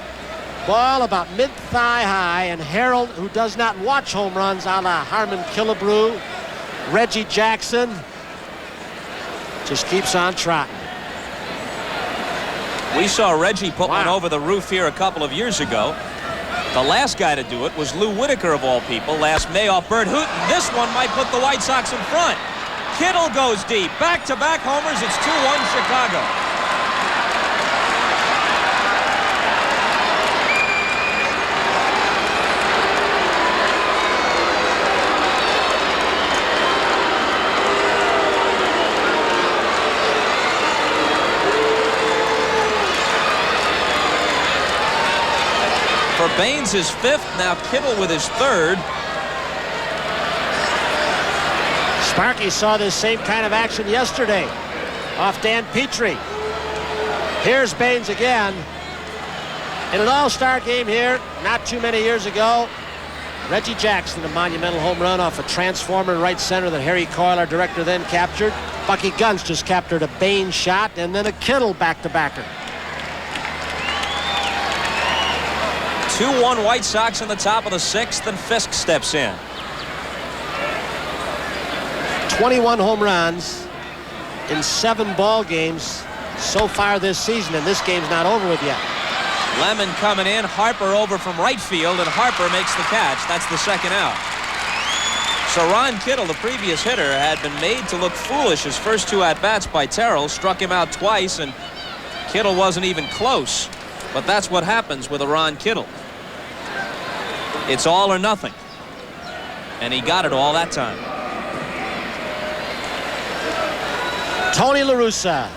ball about mid-thigh high, and Harold, who does not watch home runs a la Harmon Killebrew, Reggie Jackson, just keeps on trotting. We saw Reggie put one over the roof here a couple of years ago. The last guy to do it was Lou Whitaker, of all people, last May off Bert Hooton. This one might put the White Sox in front. Kittle goes deep. Back-to-back homers. It's 2-1 Chicago. For Baines, his 5th, now Kittle with his 3rd. Sparky saw this same kind of action yesterday off Dan Petrie. Here's Baines again. In an all-star game here, not too many years ago, Reggie Jackson, a monumental home run off a transformer in right center that Harry Coyle, our director, then captured. Bucky Guns just captured a Baines shot, and then a Kittle back-to-backer. 2-1 White Sox in the top of the 6th, and Fisk steps in. 21 home runs in 7 ball games so far this season, and this game's not over with yet. Lemon coming in, Harper over from right field, and Harper makes the catch. That's the 2nd out. So Ron Kittle, the previous hitter, had been made to look foolish his first 2 at-bats by Terrell, struck him out twice, and Kittle wasn't even close. But that's what happens with a Ron Kittle. It's all or nothing. And he got it all that time. Tony La Russa,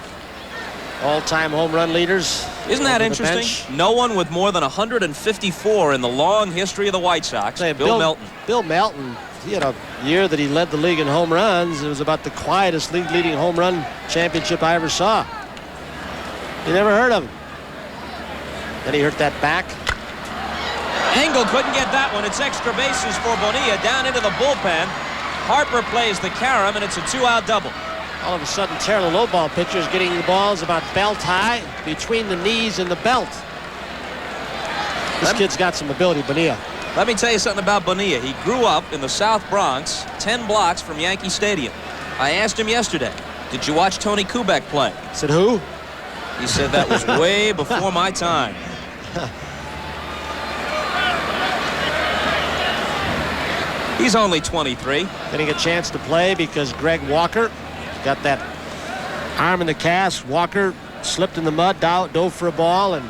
all-time home run leaders. Isn't that interesting? No one with more than 154 in the long history of the White Sox. Bill Melton. Bill Melton, he had a year that he led the league in home runs. It was about the quietest league-leading home run championship I ever saw. You never heard of him. Then he hurt that back. Engel couldn't get that one. It's extra bases for Bonilla down into the bullpen. Harper plays the carom, and it's a 2-out double. All of a sudden, Terrell, the low ball pitcher, is getting the balls about belt high between the knees and the belt. This kid's got some ability, Bonilla. Let me tell you something about Bonilla. He grew up in the South Bronx, 10 blocks from Yankee Stadium. I asked him yesterday, did you watch Tony Kubek play? I said, who? He said that was way before my time. He's only 23. Getting a chance to play because Greg Walker got that arm in the cast. Walker slipped in the mud, dove for a ball, and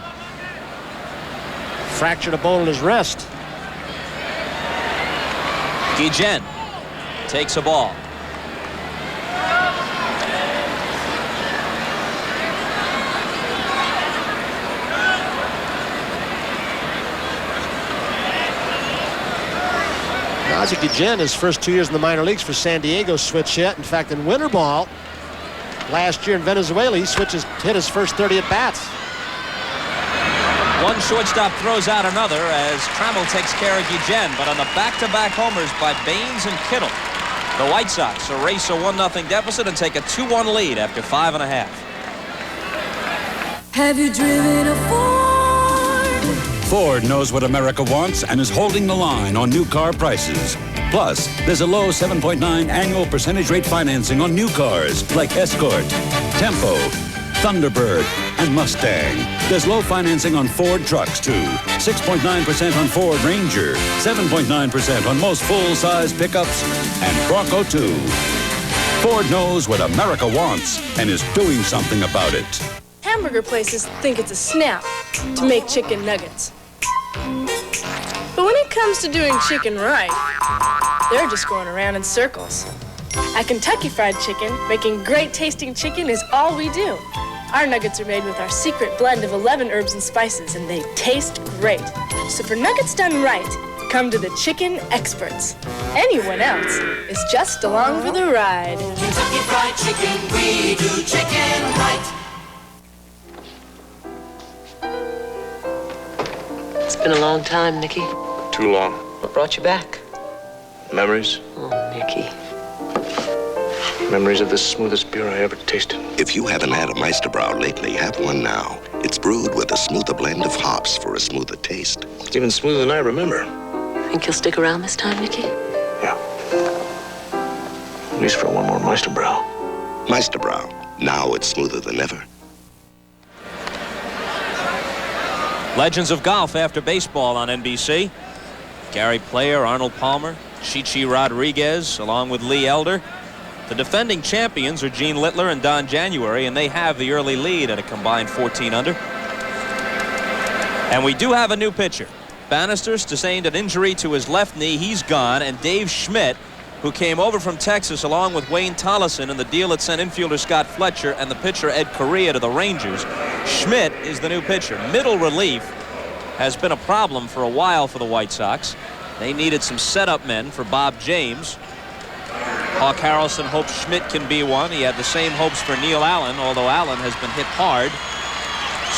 fractured a bone in his wrist. Guillen takes a ball. Guillen, his first 2 years in the minor leagues for San Diego, switch hit. In fact, in winter ball last year in Venezuela, he hit his first 30 at-bats. One shortstop throws out another as Trammell takes care of Guillen, but on the back-to-back homers by Baines and Kittle, the White Sox erase a 1-0 deficit and take a 2-1 lead after 5.5. Have you driven a Ford? Ford knows what America wants and is holding the line on new car prices. Plus, there's a low 7.9 annual percentage rate financing on new cars like Escort, Tempo, Thunderbird, and Mustang. There's low financing on Ford trucks, too. 6.9% on Ford Ranger, 7.9% on most full-size pickups, and Bronco, too. Ford knows what America wants and is doing something about it. Hamburger places think it's a snap to make chicken nuggets. But when it comes to doing chicken right, they're just going around in circles. At Kentucky Fried Chicken, making great tasting chicken is all we do. Our nuggets are made with our secret blend of 11 herbs and spices, and they taste great. So for nuggets done right, come to the chicken experts. Anyone else is just along for the ride. Kentucky Fried Chicken, we do chicken right. It's been a long time, Nicky. Too long. What brought you back? Memories. Oh, Nicky. Memories of the smoothest beer I ever tasted. If you haven't had a Meisterbrow lately, have one now. It's brewed with a smoother blend of hops for a smoother taste. It's even smoother than I remember. Think you'll stick around this time, Nicky? Yeah. At least for one more Meisterbrow. Meisterbrow. Now it's smoother than ever. Legends of golf after baseball on NBC. Gary Player, Arnold Palmer, Chichi Rodriguez, along with Lee Elder. The defending champions are Gene Littler and Don January, and they have the early lead at a combined 14 under. And we do have a new pitcher. Bannister sustained an injury to his left knee. He's gone. And Dave Schmidt, who came over from Texas along with Wayne Tollison in the deal that sent infielder Scott Fletcher and the pitcher Ed Correa to the Rangers. Schmidt is the new pitcher. Middle relief has been a problem for a while for the White Sox. They needed some setup men for Bob James. Hawk Harrelson hopes Schmidt can be one. He had the same hopes for Neil Allen, although Allen has been hit hard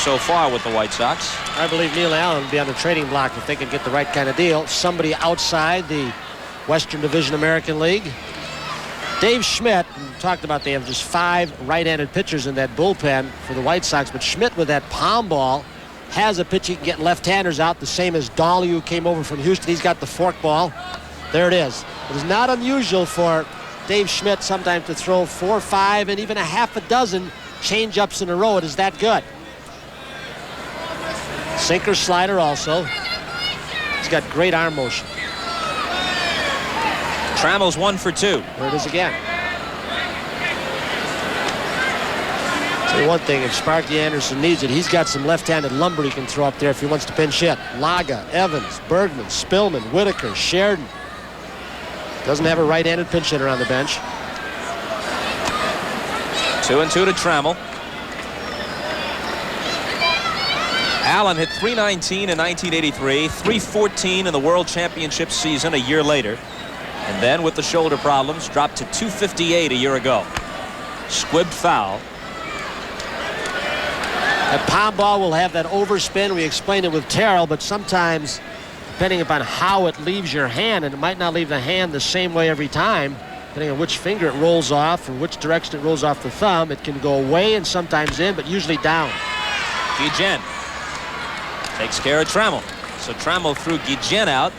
so far with the White Sox. I believe Neil Allen would be on the trading block if they could get the right kind of deal. Somebody outside the Western Division American League. Dave Schmidt, we talked about they have just 5 right-handed pitchers in that bullpen for the White Sox, but Schmidt with that palm ball has a pitch he can get left-handers out, the same as Dolly, who came over from Houston. He's got the fork ball. There it is. It is not unusual for Dave Schmidt sometimes to throw 4, 5, and even a half a dozen change-ups in a row. It is that good. Sinker slider also. He's got great arm motion. Trammell's 1 for 2. There it is again. Tell you one thing, if Sparky Anderson needs it, he's got some left-handed lumber he can throw up there if he wants to pinch hit. Laga, Evans, Bergman, Spillman, Whitaker, Sheridan. Doesn't have a right-handed pinch hitter on the bench. 2-2 to Trammell. Allen hit .319 in 1983, .314 in the World Championship season a year later, and then with the shoulder problems dropped to .258 a year ago. Squibbed foul. That pound ball will have that overspin. We explained it with Terrell, but sometimes, depending upon how it leaves your hand, and it might not leave the hand the same way every time, depending on which finger it rolls off or which direction it rolls off the thumb, it can go away and sometimes in, but usually down. Guillen takes care of Trammell. So Trammell threw Guillen out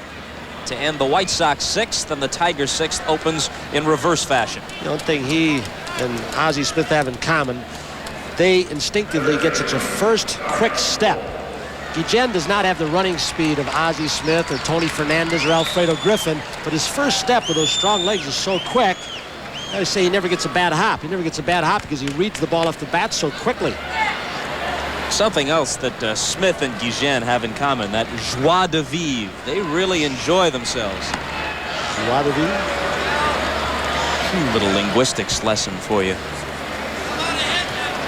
to end the White Sox 6th, and the Tigers 6th opens in reverse fashion. The only thing he and Ozzie Smith have in common, they instinctively get such a first quick step. Guillen does not have the running speed of Ozzie Smith or Tony Fernandez or Alfredo Griffin, but his first step with those strong legs is so quick. I always say he never gets a bad hop. He never gets a bad hop because he reads the ball off the bat so quickly. Something else that Smith and Guillen have in common, that joie de vivre. They really enjoy themselves. Joie de vivre? Little linguistics lesson for you.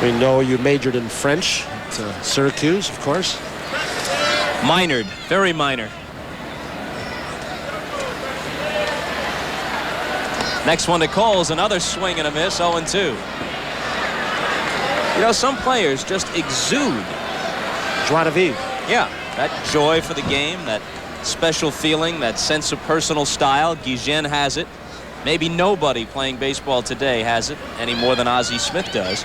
We know you majored in French at Syracuse, of course. Minored, very minor. Next one to Coles, another swing and a miss, 0-2. You know, some players just exude joie de vivre. Yeah, that joy for the game, that special feeling, that sense of personal style. Guillen has it. Maybe nobody playing baseball today has it any more than Ozzie Smith does.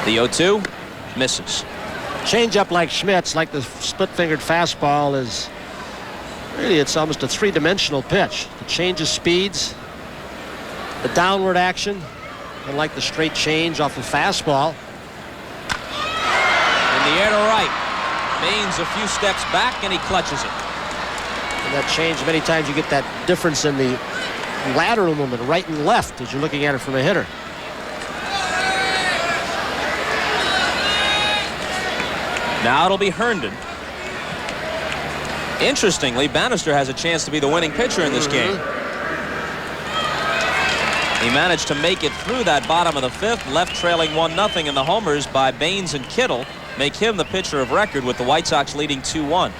The 0-2 misses. Change up like Schmidt's, like the split-fingered fastball, is really, it's almost a three-dimensional pitch. The change of speeds, the downward action, unlike the straight change off the fastball. In the air to right. Baines a few steps back, and he clutches it. And that change, many times you get that difference in the lateral movement, right and left, as you're looking at it from a hitter. Now it'll be Herndon. Interestingly, Bannister has a chance to be the winning pitcher in this game. He managed to make it through that bottom of the 5th, left trailing 1-0, and the homers by Baines and Kittle make him the pitcher of record with the White Sox leading 2-1.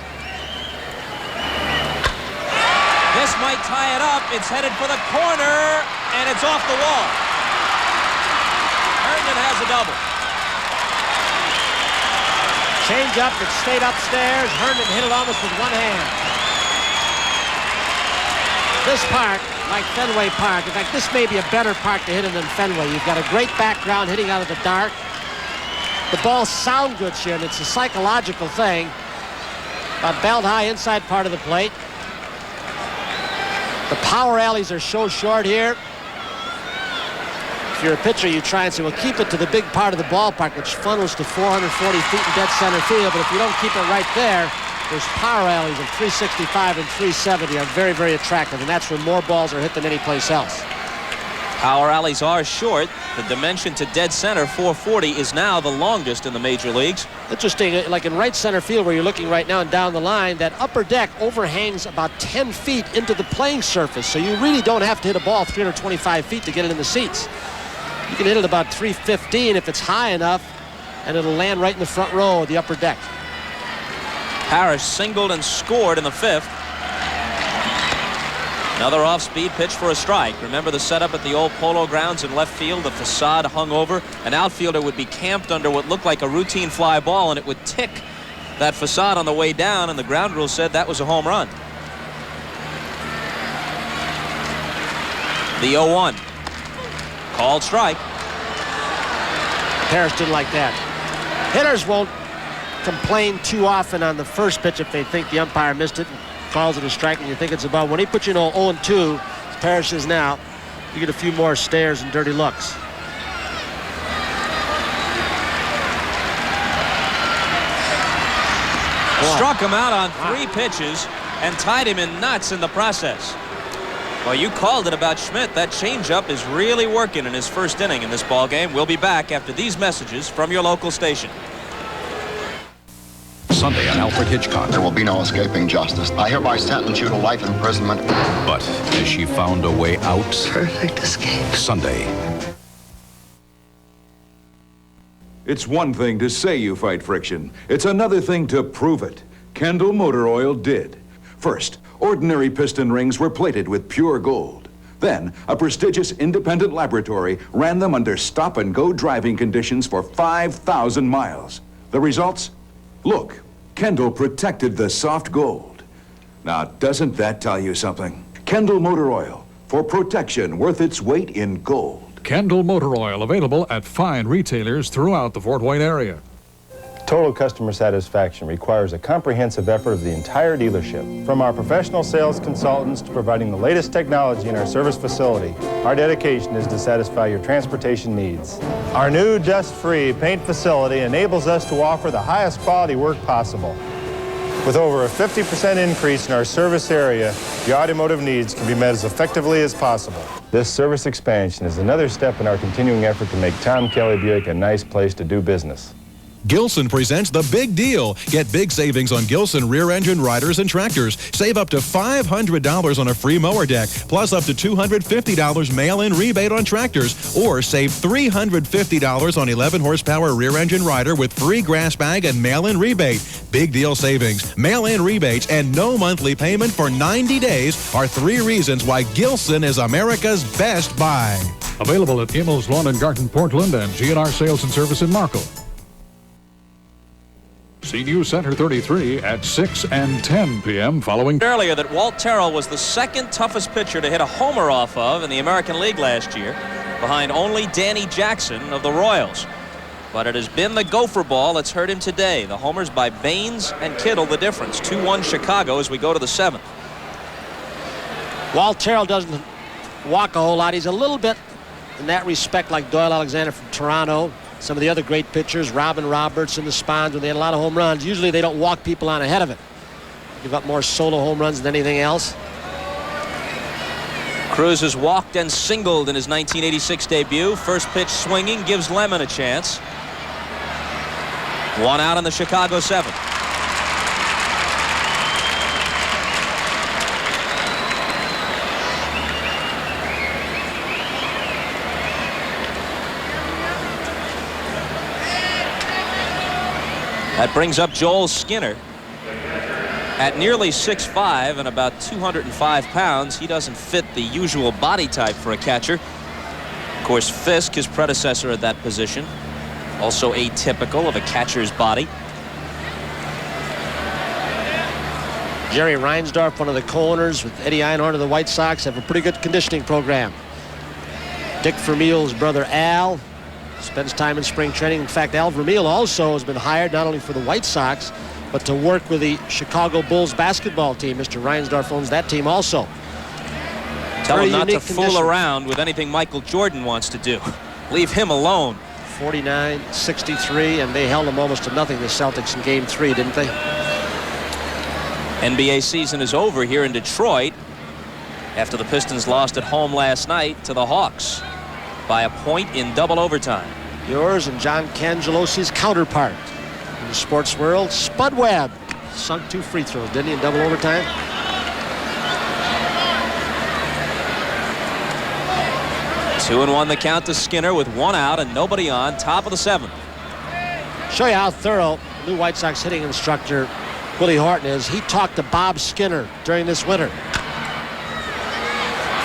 This might tie it up. It's headed for the corner, and it's off the wall. Herndon has a double. Change up, it stayed upstairs. Herndon hit it almost with one hand. This park, like Fenway Park, in fact, this may be a better park to hit it than Fenway. You've got a great background hitting out of the dark. The balls sound good here, and it's a psychological thing. About belt high inside part of the plate. The power alleys are so short here. If you're a pitcher, you try and say, well, keep it to the big part of the ballpark, which funnels to 440 feet in dead center field. But if you don't keep it right there, those power alleys of 365 and 370 are very, very attractive. And that's where more balls are hit than any place else. Power alleys are short. The dimension to dead center, 440, is now the longest in the major leagues. Interesting, like in right center field where you're looking right now and down the line, that upper deck overhangs about 10 feet into the playing surface. So you really don't have to hit a ball 325 feet to get it in the seats. You can hit it about 315 if it's high enough, and it'll land right in the front row of the upper deck. Parrish singled and scored in the 5th. Another off-speed pitch for a strike. Remember the setup at the old Polo Grounds in left field? The facade hung over. An outfielder would be camped under what looked like a routine fly ball, and it would tick that facade on the way down, and the ground rule said that was a home run. The 0-1. Called strike. Parrish didn't like that. Hitters won't complain too often on the first pitch if they think the umpire missed it and calls it a strike and you think it's a ball. When he puts you in 0-2, as Parrish is now, you get a few more stares and dirty looks. Struck him out on 3 pitches. and tied him in knots in the process. Well, you called it about Schmidt. That changeup is really working in his first inning in this ball game. We'll be back after these messages from your local station. Sunday on Alfred Hitchcock. There will be no escaping justice. I hereby sentence you to life imprisonment. But has she found a way out? Perfect escape. Sunday. It's one thing to say you fight friction. It's another thing to prove it. Kendall Motor Oil did. First, ordinary piston rings were plated with pure gold. Then, a prestigious independent laboratory ran them under stop-and-go driving conditions for 5,000 miles. The results? Look, Kendall protected the soft gold. Now, doesn't that tell you something? Kendall Motor Oil, for protection worth its weight in gold. Kendall Motor Oil, available at fine retailers throughout the Fort Wayne area. Total customer satisfaction requires a comprehensive effort of the entire dealership. From our professional sales consultants to providing the latest technology in our service facility, our dedication is to satisfy your transportation needs. Our new dust-free paint facility enables us to offer the highest quality work possible. With over a 50% increase in our service area, your automotive needs can be met as effectively as possible. This service expansion is another step in our continuing effort to make Tom Kelly Buick a nice place to do business. Gilson presents The Big Deal. Get big savings on Gilson rear-engine riders and tractors. Save up to $500 on a free mower deck, plus up to $250 mail-in rebate on tractors, or save $350 on 11-horsepower rear-engine rider with free grass bag and mail-in rebate. Big deal savings, mail-in rebates, and no monthly payment for 90 days are 3 reasons why Gilson is America's best buy. Available at Imo's Lawn and Garden, Portland, and G&R Sales and Service in Marco. See News Center 33 at 6 and 10 p.m. following. Earlier that Walt Terrell was the second toughest pitcher to hit a homer off of in the American League last year, behind only Danny Jackson of the Royals. But it has been the gopher ball that's hurt him today. The homers by Baines and Kittle, the difference. 2-1 Chicago as we go to the 7th. Walt Terrell doesn't walk a whole lot. He's a little bit in that respect like Doyle Alexander from Toronto. Some of the other great pitchers, Robin Roberts and the Spawns, when they had a lot of home runs, usually they don't walk people on ahead of it. Give up more solo home runs than anything else. Cruz has walked and singled in his 1986 debut. First pitch swinging gives Lemon a chance. 1 out in the Chicago 7th. That brings up Joel Skinner. At nearly 6'5" and about 205 pounds, he doesn't fit the usual body type for a catcher. Of course, Fisk, his predecessor at that position, also atypical of a catcher's body. Jerry Reinsdorf, one of the co-owners with Eddie Einhorn of the White Sox, have a pretty good conditioning program. Dick Vermeil's brother Al spends time in spring training. In fact, Al Vermeil also has been hired not only for the White Sox, but to work with the Chicago Bulls basketball team. Mr. Reinsdorf owns that team also. Tell him not to fool around with anything Michael Jordan wants to do. Leave him alone. 49-63, and they held them almost to nothing, the Celtics, in Game 3, didn't they? NBA season is over here in Detroit after the Pistons lost at home last night to the Hawks by a point in double overtime. Yours and John Cangelosi's counterpart in the sports world, Spud Webb, sunk 2 free throws, didn't he, in double overtime? Two and 1 the count to Skinner with 1 out and nobody on, top of the 7th. Show you how thorough new White Sox hitting instructor Willie Horton is. He talked to Bob Skinner during this winter.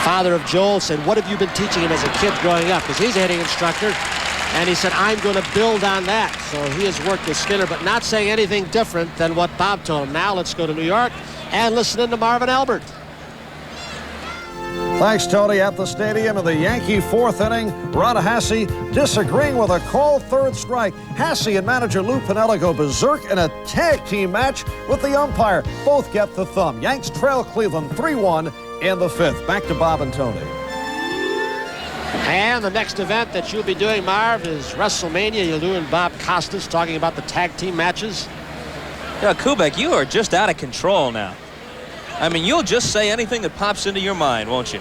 Father of Joel said, what have you been teaching him as a kid growing up? Because he's a hitting instructor. And he said, I'm going to build on that. So he has worked with Skinner, but not saying anything different than what Bob told him. Now let's go to New York and listen in to Marvin Albert. Thanks, Tony. At the stadium in the Yankee 4th inning, Rod Hasse disagreeing with a called 3rd strike. Hasse and manager Lou Piniella go berserk in a tag team match with the umpire. Both get the thumb. Yanks trail Cleveland 3-1 in the 5th. Back to Bob and Tony. And the next event that you'll be doing, Marv, is WrestleMania. You'll do and Bob Costas talking about the tag team matches. Yeah, Kubek, you are just out of control now. I mean, you'll just say anything that pops into your mind, won't you?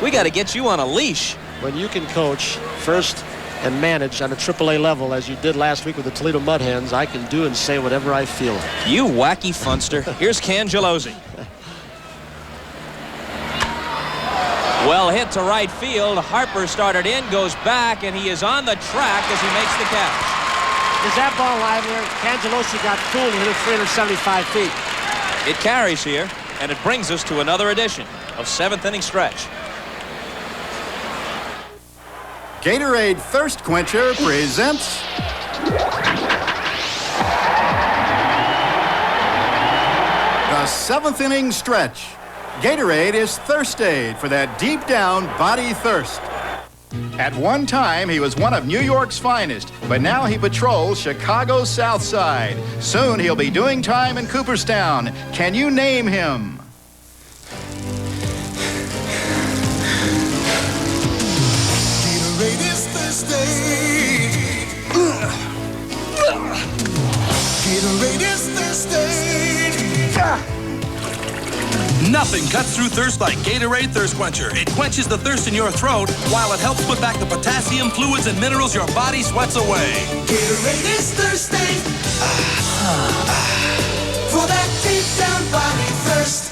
We got to get you on a leash. When you can coach first and manage on a AAA level, as you did last week with the Toledo Mud Hens, I can do and say whatever I feel. You wacky funster. Here's Cangelosi. Well hit to right field. Harper started in, goes back, and he is on the track as he makes the catch. Is that ball live there? Cangelosi got fooled and hit it 375 feet. It carries here, and it brings us to another edition of 7th inning stretch. Gatorade Thirst Quencher presents the 7th inning stretch. Gatorade is thirst aid for that deep down body thirst. At one time, he was one of New York's finest, but now he patrols Chicago's South Side. Soon he'll be doing time in Cooperstown. Can you name him? Gatorade is thirsty. Gatorade is thirsty. Nothing cuts through thirst like Gatorade Thirst Quencher. It quenches the thirst in your throat while it helps put back the potassium, fluids, and minerals your body sweats away. Gatorade is thirsty. For that deep down body thirst.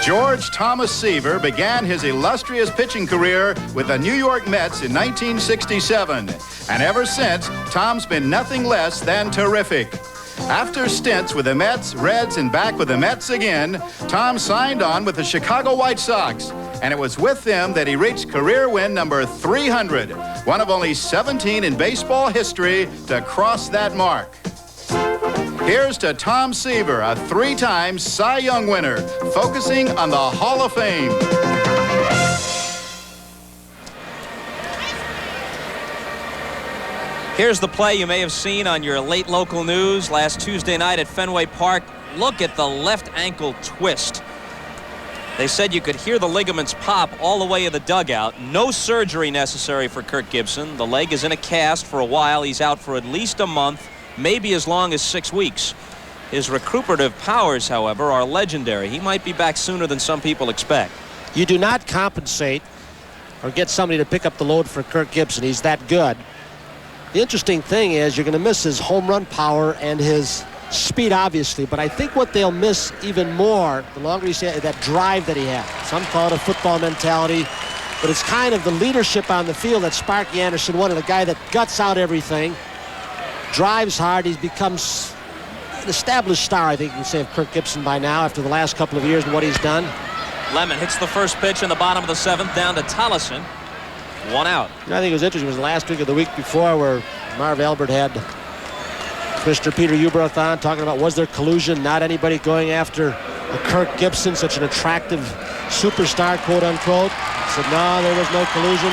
George Thomas Seaver began his illustrious pitching career with the New York Mets in 1967. And ever since, Tom's been nothing less than terrific. After stints with the Mets, Reds, and back with the Mets again, Tom signed on with the Chicago White Sox. And it was with them that he reached career win number 300, one of only 17 in baseball history to cross that mark. Here's to Tom Seaver, a 3-time Cy Young winner, focusing on the Hall of Fame. Here's the play you may have seen on your late local news last Tuesday night at Fenway Park. Look at the left ankle twist. They said you could hear the ligaments pop all the way in the dugout. No surgery necessary for Kirk Gibson. The leg is in a cast for a while. He's out for at least a month, maybe as long as 6 weeks. His recuperative powers, however, are legendary. He might be back sooner than some people expect. You do not compensate or get somebody to pick up the load for Kirk Gibson. He's that good. The interesting thing is you're going to miss his home run power and his speed, obviously, but I think what they'll miss even more, the longer he's had, that drive that he had. Some call it a football mentality, but it's kind of the leadership on the field that Sparky Anderson wanted, a guy that guts out everything, drives hard. He's become an established star, I think you can say, of Kirk Gibson by now after the last couple of years and what he's done. Lemon hits the first pitch in the bottom of the 7th down to Tollison. 1 out. You know, I think it was interesting. It was last week or the week before where Marv Albert had Mr. Peter Ubroth on talking about was there collusion, not anybody going after Kirk Gibson, such an attractive superstar, quote unquote. Said no, there was no collusion.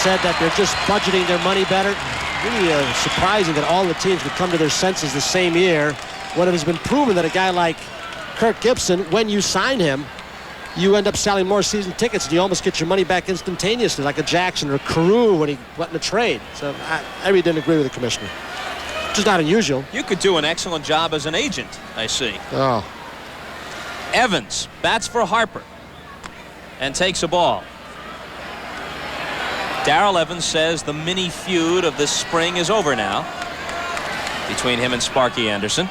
Said that they're just budgeting their money better. Really surprising that all the teams would come to their senses the same year when it has been proven that a guy like Kirk Gibson, when you sign him, you end up selling more season tickets and you almost get your money back instantaneously, like a Jackson or a Carew when he went in a trade. So I really didn't agree with the commissioner, which is not unusual. You could do an excellent job as an agent, I see. Oh. Evans bats for Harper and takes a ball. Darrell Evans says the mini feud of this spring is over now between him and Sparky Anderson.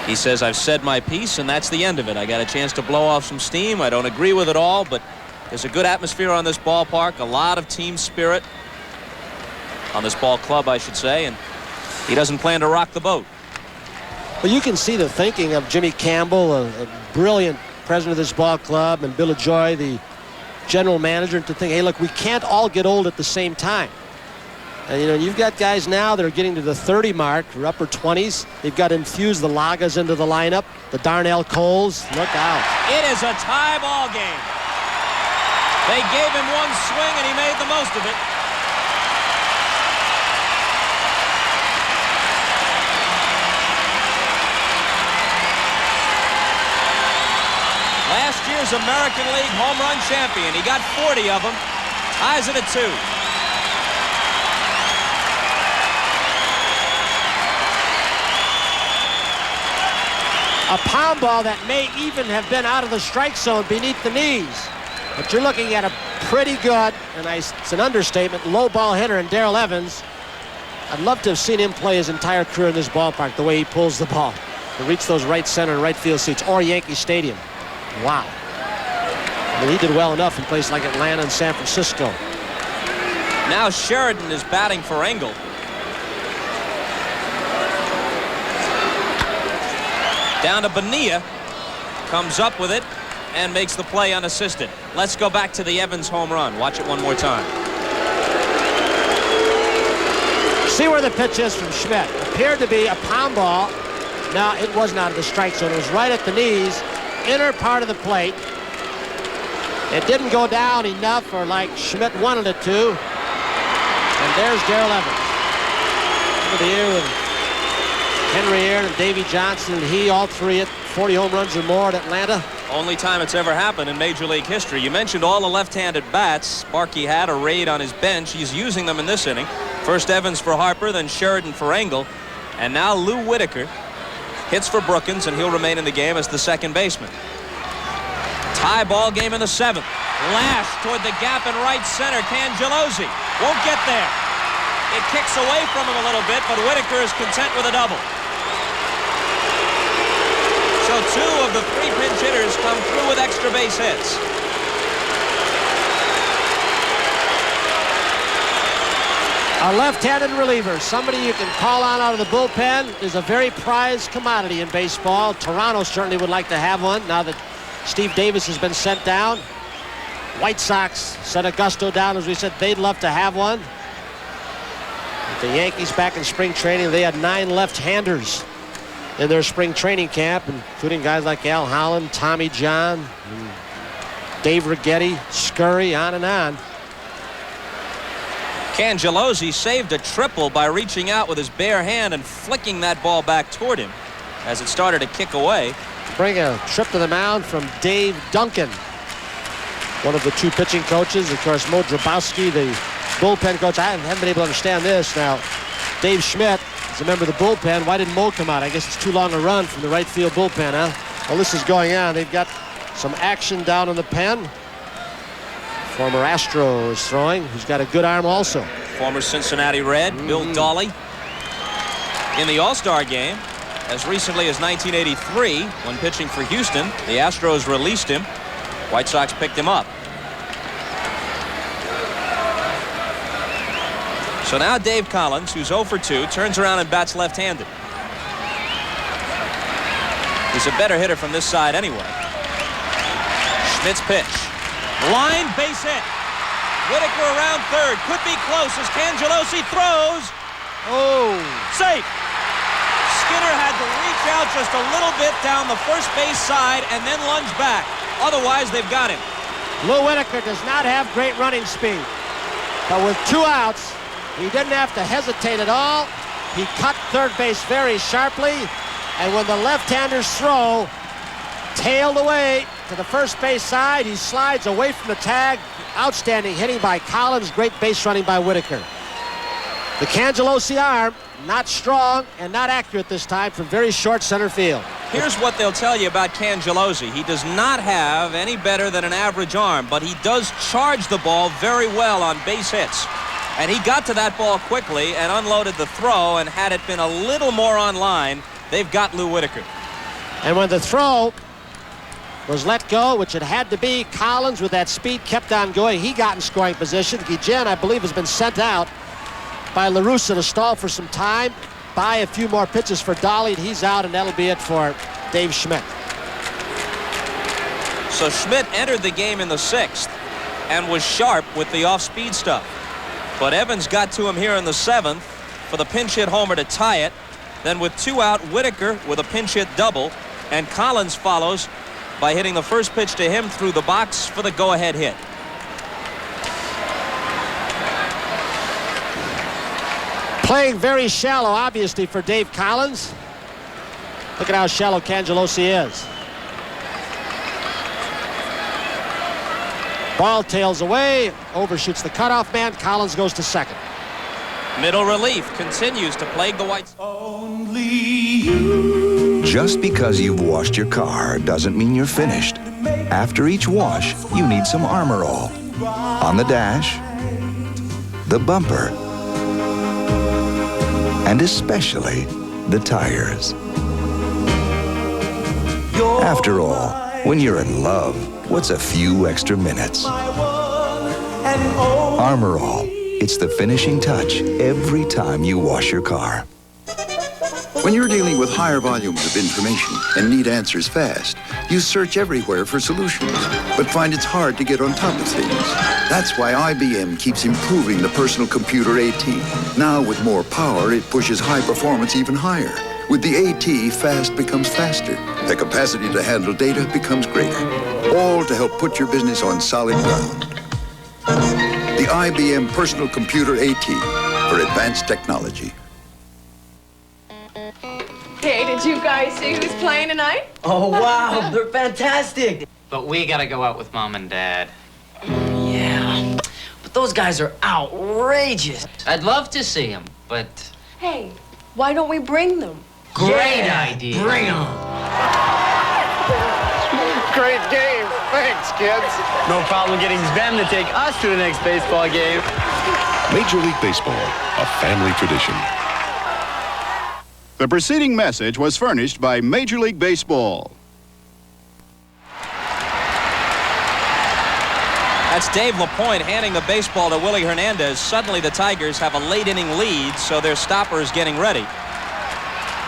He says, I've said my piece, and that's the end of it. I got a chance to blow off some steam. I don't agree with it all, but there's a good atmosphere on this ballpark, a lot of team spirit on this ball club, I should say, and he doesn't plan to rock the boat. Well, you can see the thinking of Jimmy Campbell, a brilliant president of this ball club, and Bill Joy, the general manager, to think, hey, look, we can't all get old at the same time. And, you know, you've got guys now that are getting to the 30 mark, or upper 20s. They've got to infuse the Lagas into the lineup, the Darnell Coles. Look out. It is a tie ball game. They gave him one swing, and he made the most of it. Last year's American League home run champion. He got 40 of them. Ties it at 2. A pound ball that may even have been out of the strike zone beneath the knees. But you're looking at a pretty good, and it's an understatement, low ball hitter in Darrell Evans. I'd love to have seen him play his entire career in this ballpark, the way he pulls the ball to reach those right center and right field seats, or Yankee Stadium. Wow. I mean, he did well enough in places like Atlanta and San Francisco. Now Sheridan is batting for Engel. Down to Bonilla. Comes up with it and makes the play unassisted. Let's go back to the Evans home run. Watch it one more time. See where the pitch is from Schmidt. Appeared to be a pound ball. Now, it wasn't out of the strike zone. It was right at the knees, inner part of the plate. It didn't go down enough, or like Schmidt wanted it to. And there's Darrell Evans. Over the year with Henry Aaron and Davey Johnson, and he, all three at 40 home runs or more at Atlanta. Only time it's ever happened in Major League history. You mentioned all the left-handed bats Sparky had arrayed on his bench. He's using them in this inning. First Evans for Harper, then Sheridan for Engel. And now Lou Whitaker hits for Brookins, and he'll remain in the game as the second baseman. Tie ball game in the seventh. Lash toward the gap in right center. Cangelosi won't get there. It kicks away from him a little bit, but Whitaker is content with a double. So two of the three pinch hitters come through with extra base hits. A left-handed reliever, somebody you can call on out of the bullpen, is a very prized commodity in baseball. Toronto certainly would like to have one now that Steve Davis has been sent down. White Sox sent Augusto down, as we said. They'd love to have one. The Yankees back in spring training, they had 9 left-handers in their spring training camp, including guys like Al Holland, Tommy John, Dave Righetti, Scurry, on and on. Cangelosi saved a triple by reaching out with his bare hand and flicking that ball back toward him as it started to kick away. Bring a trip to the mound from Dave Duncan, one of the two pitching coaches. Of course, Mo Drabowski, the bullpen coach. I haven't been able to understand this. Now, Dave Schmidt is a member of the bullpen. Why didn't Mo come out? I guess it's too long a run from the right field bullpen, huh? Well, this is going on. They've got some action down in the pen. Former Astro is throwing. He's got a good arm also. Former Cincinnati Red, Bill Dawley. In the All-Star game, as recently as 1983, when pitching for Houston, the Astros released him. White Sox picked him up. So now Dave Collins, who's 0 for 2, turns around and bats left-handed. He's a better hitter from this side anyway. Schmidt's pitch. Line, base hit. Whitaker around third. Could be close as Cangelosi throws. Oh. Safe. Skinner had to reach out just a little bit down the first base side and then lunge back. Otherwise, they've got him. Lou Whitaker does not have great running speed. But with 2 outs, he didn't have to hesitate at all. He cut third base very sharply. And when the left-handers throw, tailed away to the first base side, he slides away from the tag. Outstanding hitting by Collins. Great base running by Whitaker. The Cangelosi arm, not strong and not accurate this time from very short center field. Here's what they'll tell you about Cangelosi. He does not have any better than an average arm, but he does charge the ball very well on base hits. And he got to that ball quickly and unloaded the throw, and had it been a little more on line, they've got Lou Whitaker. And when the throw was let go, which it had to be, Collins with that speed kept on going. He got in scoring position. Guillen, I believe, has been sent out by La Russa to stall for some time, buy a few more pitches for Dolly, and he's out, and that'll be it for Dave Schmidt. So Schmidt entered the game in the 6th and was sharp with the off-speed stuff. But Evans got to him here in the 7th for the pinch hit homer to tie it. Then with 2 out, Whitaker with a pinch hit double, and Collins follows by hitting the first pitch to him through the box for the go-ahead hit. Playing very shallow, obviously, for Dave Collins. Look at how shallow Cangelosi is. Ball tails away, overshoots the cutoff man. Collins goes to second. Middle relief continues to plague the White Sox. Only you. Just because you've washed your car doesn't mean you're finished. After each wash, you need some Armor All. On the dash, the bumper, and especially the tires. After all, when you're in love, what's a few extra minutes? Armor All. It's the finishing touch every time you wash your car. When you're dealing with higher volumes of information and need answers fast, you search everywhere for solutions, but find it's hard to get on top of things. That's why IBM keeps improving the personal computer AT. Now with more power, it pushes high performance even higher. With the AT, fast becomes faster. The capacity to handle data becomes greater. All to help put your business on solid ground. The IBM Personal Computer AT for advanced technology. Hey, did you guys see who's playing tonight? Oh, wow, they're fantastic. But we gotta go out with Mom and Dad. Yeah, but those guys are outrageous. I'd love to see them, but... Hey, why don't we bring them? Great idea. Bring them. Great game. Thanks, kids. No problem getting Ben to take us to the next baseball game. Major League Baseball, a family tradition. The preceding message was furnished by Major League Baseball. That's Dave LaPointe handing the baseball to Willie Hernandez. Suddenly the Tigers have a late inning lead, so their stopper is getting ready.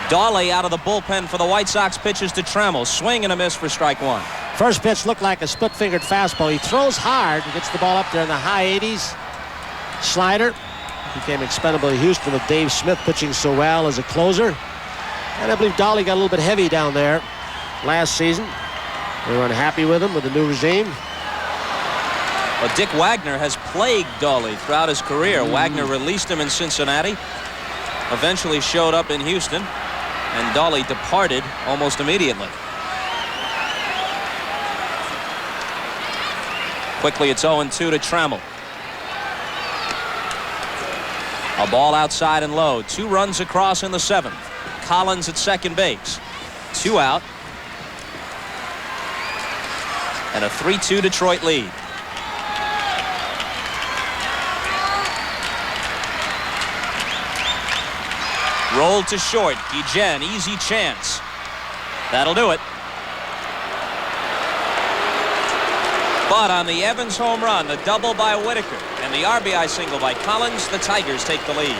Dawley out of the bullpen for the White Sox pitches to Trammell. Swing and a miss for strike one. First pitch looked like a split-fingered fastball. He throws hard and gets the ball up there in the high 80s. Slider. Became expendable in Houston with Dave Smith pitching so well as a closer. And I believe Dawley got a little bit heavy down there last season. They were unhappy with him with the new regime. Well, Dick Wagner has plagued Dawley throughout his career. Wagner released him in Cincinnati, eventually showed up in Houston, and Dawley departed almost immediately. Quickly, it's 0-2 to Trammell. A ball outside and low. 2 runs across in the 7th. Collins at second base. 2 out. And a 3-2 Detroit lead. Rolled to short. Guillen, easy chance. That'll do it. But on the Evans home run, the double by Whitaker, and the RBI single by Collins, the Tigers take the lead.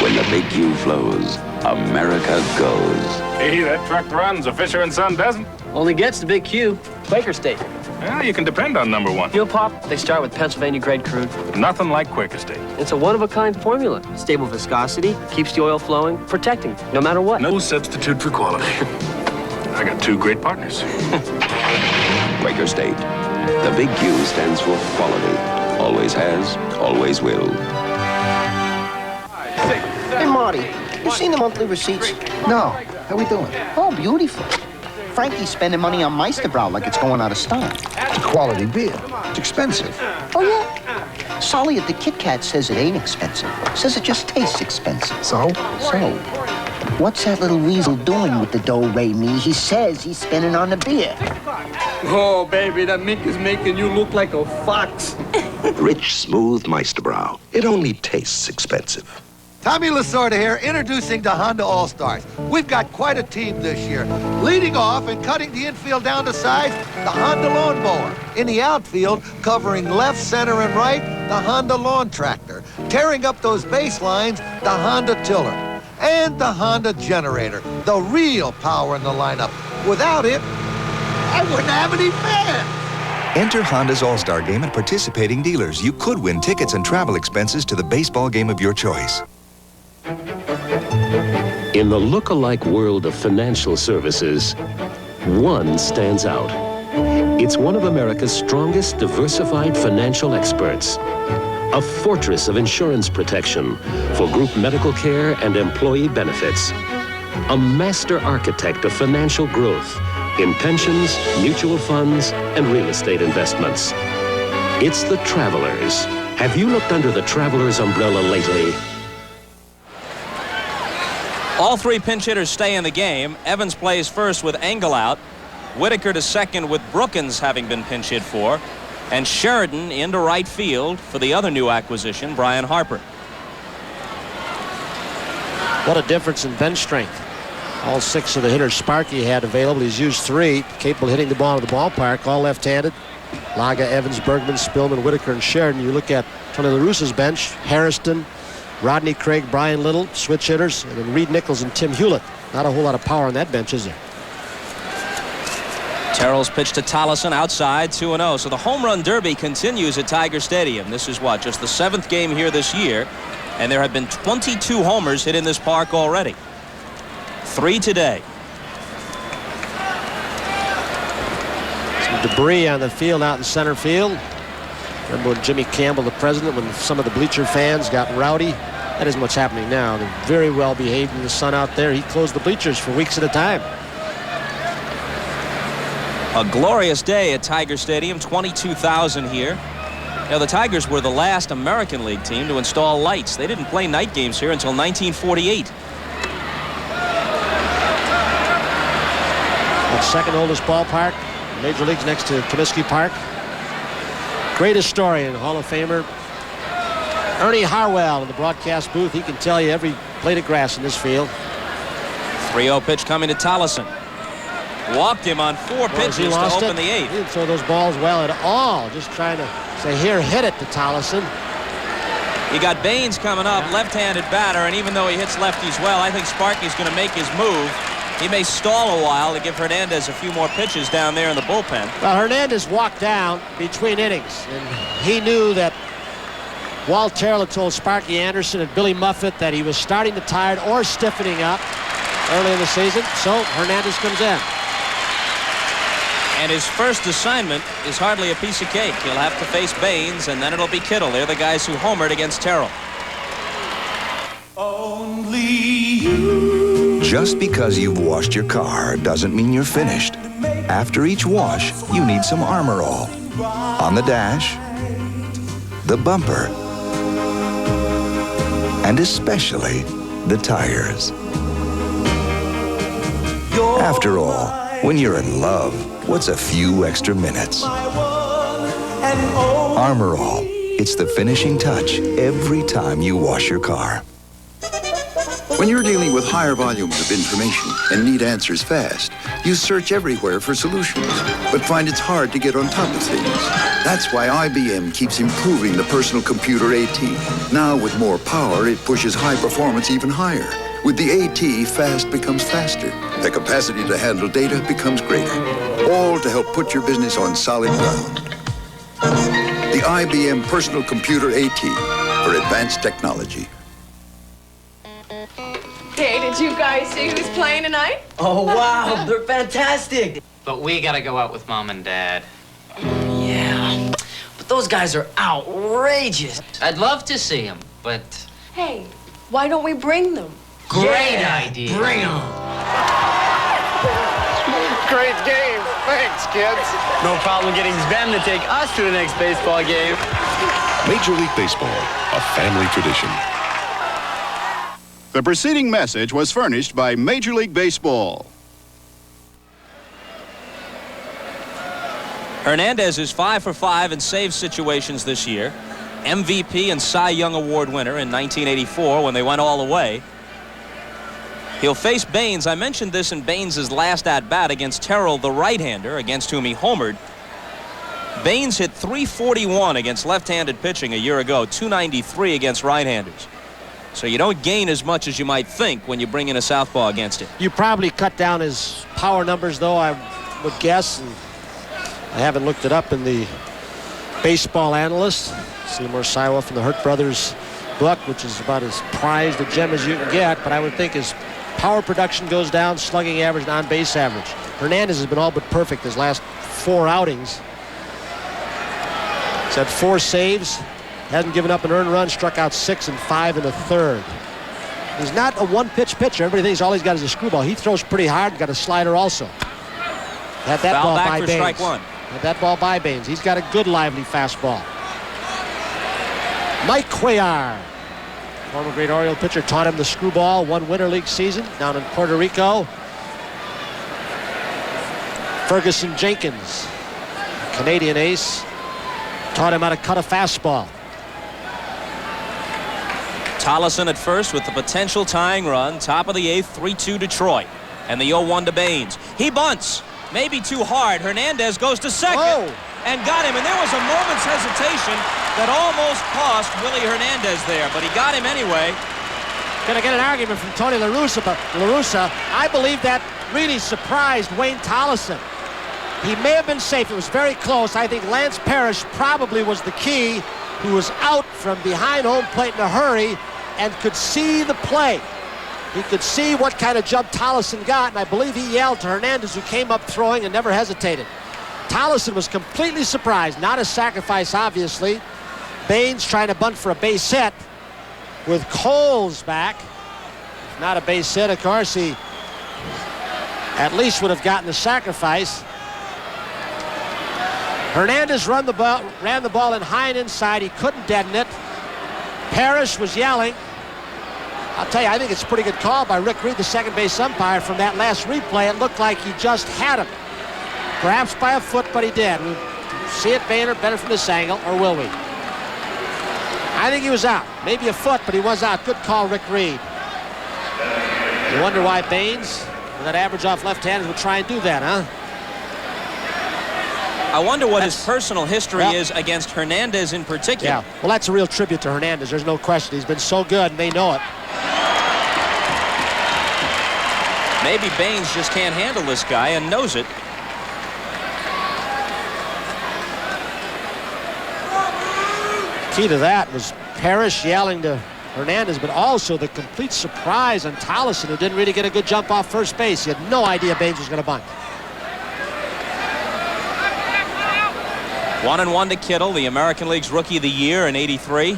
When the big Q flows, America goes. Hey, that truck runs, a Fisher & Son doesn't. Only gets the big Q. Quaker State. Well, you can depend on number one. Fuel pop, they start with Pennsylvania grade crude. Nothing like Quaker State. It's a one-of-a-kind formula. Stable viscosity, keeps the oil flowing, protecting, no matter what. No substitute for quality. I got 2 great partners. Quaker State. The big Q stands for quality. Always has, always will. Hey, Marty, you seen the monthly receipts? No. How we doing? Oh, beautiful. Frankie's spending money on Meisterbrow like it's going out of style. Quality beer. It's expensive. Oh, yeah? Solly at the Kit Kat says it ain't expensive. Says it just tastes expensive. So? So, what's that little weasel doing with the do-re-mi? He says he's spending on the beer. Oh, baby, that mink is making you look like a fox. Rich, smooth Meisterbrow. It only tastes expensive. Tommy Lasorda here, introducing the Honda All-Stars. We've got quite a team this year. Leading off and cutting the infield down to size, the Honda Lawn Mower. In the outfield, covering left, center, and right, the Honda Lawn Tractor. Tearing up those base lines, the Honda Tiller. And the Honda Generator, the real power in the lineup. Without it, I wouldn't have any fans. Enter Honda's All-Star Game at participating dealers. You could win tickets and travel expenses to the baseball game of your choice. In the look-alike world of financial services, one stands out. It's one of America's strongest diversified financial experts. A fortress of insurance protection for group medical care and employee benefits. A master architect of financial growth in pensions, mutual funds, and real estate investments. It's the Travelers. Have you looked under the Travelers umbrella lately? All three pinch hitters stay in the game. Evans plays first with Engel out. Whitaker to second with Brookins having been pinch hit for. And Sheridan into right field for the other new acquisition, Brian Harper. What a difference in bench strength. All 6 of the hitters Sparky had available. He's used 3, capable of hitting the ball to the ballpark, all left-handed. Laga, Evans, Bergman, Spillman, Whitaker, and Sheridan. You look at Tony La Russa's bench, Harrison, Rodney Craig, Brian Little, switch hitters, and then Reed Nichols and Tim Hewlett. Not a whole lot of power on that bench, is there? Terrell's pitch to Tollison outside, 2-0. So the home run derby continues at Tiger Stadium. This is what, just the 7th game here this year, and there have been 22 homers hit in this park already. 3 today. Some debris on the field out in center field. Remember when Jimmy Campbell, the president, when some of the bleacher fans got rowdy? That isn't what's happening now. They're very well behaved in the sun out there. He closed the bleachers for weeks at a time. A glorious day at Tiger Stadium, 22,000 here. You know, the Tigers were the last American League team to install lights. They didn't play night games here until 1948. The second oldest ballpark, Major Leagues, next to Comiskey Park. Great historian, Hall of Famer Ernie Harwell in the broadcast booth. He can tell you every blade of grass in this field. 3-0 pitch coming to Tollison. Walked him on 4 pitches to open the 8th. He didn't throw those balls well at all. Just trying to say, here, hit it to Tollison. You got Baines coming up, left-handed batter, and even though he hits lefties well, I think Sparky's going to make his move. He may stall a while to give Hernandez a few more pitches down there in the bullpen. Well, Hernandez walked down between innings, and he knew that Walt Terrell had told Sparky Anderson and Billy Muffet that he was starting to tired or stiffening up early in the season, so Hernandez comes in. And his first assignment is hardly a piece of cake. He'll have to face Baines, and then it'll be Kittle. They're the guys who homered against Terrell. Only you. Just because you've washed your car doesn't mean you're finished. After each wash, you need some Armor All. On the dash, the bumper, and especially the tires. After all, when you're in love, what's a few extra minutes? Armor All. It's the finishing touch every time you wash your car. When you're dealing with higher volumes of information and need answers fast, you search everywhere for solutions, but find it's hard to get on top of things. That's why IBM keeps improving the personal computer AT. Now with more power, it pushes high performance even higher. With the AT, fast becomes faster. The capacity to handle data becomes greater. All to help put your business on solid ground. The IBM Personal Computer AT for advanced technology. Hey, did you guys see who's playing tonight? Oh, wow, they're fantastic. But we gotta go out with Mom and Dad. Yeah, but those guys are outrageous. I'd love to see them, but... Hey, why don't we bring them? Great idea. Bring them. Great game. Thanks, kids. No problem getting them to take us to the next baseball game. Major League Baseball, a family tradition. The preceding message was furnished by Major League Baseball. Hernandez is 5 for 5 in save situations this year. MVP and Cy Young Award winner in 1984 when they went all the way. He'll face Baines. I mentioned this in Baines' last at-bat against Terrell, the right-hander, against whom he homered. Baines hit .341 against left-handed pitching a year ago, .293 against right-handers. So you don't gain as much as you might think when you bring in a southpaw against it. You probably cut down his power numbers, though, I would guess. And I haven't looked it up in the Baseball Analyst. Seymour Siwa from the Hurt Brothers book, which is about as prized a gem as you can get. But I would think his power production goes down, slugging average, and on-base average. Hernandez has been all but perfect his last 4 outings. He's had 4 saves. Hasn't given up an earned run, struck out 6 and 5 in the 3rd. He's not a one-pitch pitcher. Everybody thinks all he's got is a screwball. He throws pretty hard, got a slider also. Had that Foul ball back by for Baines. strike 1. Had that ball by Baines. He's got a good lively fastball. Mike Cuellar former great Oriole pitcher, taught him the screwball, one Winter League season down in Puerto Rico. Ferguson Jenkins, Canadian ace, taught him how to cut a fastball. Tollison at first with the potential tying run. Top of the 8th, 3-2 Detroit. And the 0-1 to Baines. He bunts. Maybe too hard. Hernandez goes to second and got him. And there was a moment's hesitation that almost cost Willie Hernandez there, but he got him anyway. Gonna get an argument from Tony La Russa, but La Russa, I believe that really surprised Wayne Tollison. He may have been safe. It was very close. I think Lance Parrish probably was the key, who was out from behind home plate in a hurry and could see the play. He could see what kind of jump Tollison got, and I believe he yelled to Hernandez, who came up throwing and never hesitated. Tollison was completely surprised. Not a sacrifice, obviously. Baines trying to bunt for a base hit with Coles back. Not a base hit, of course. He at least would have gotten the sacrifice. Hernandez ran the ball in high and inside. He couldn't deaden it. Parrish was yelling. I'll tell you, I think it's a pretty good call by Rick Reed, the second base umpire. From that last replay, it looked like he just had him. Perhaps by a foot, but he did. We'll see it better from this angle, or will we? I think he was out. Maybe a foot, but he was out. Good call, Rick Reed. You wonder why Baines, with that average off left-handers, would try and do that, huh? I wonder what his personal history is against Hernandez in particular. Yeah, well, that's a real tribute to Hernandez. There's no question. He's been so good, and they know it. Maybe Baines just can't handle this guy and knows it. Key to that was Parrish yelling to Hernandez, but also the complete surprise on Tollison, who didn't really get a good jump off first base. He had no idea Baines was going to bunt. 1-1 to Kittle, the American League's Rookie of the Year in '83.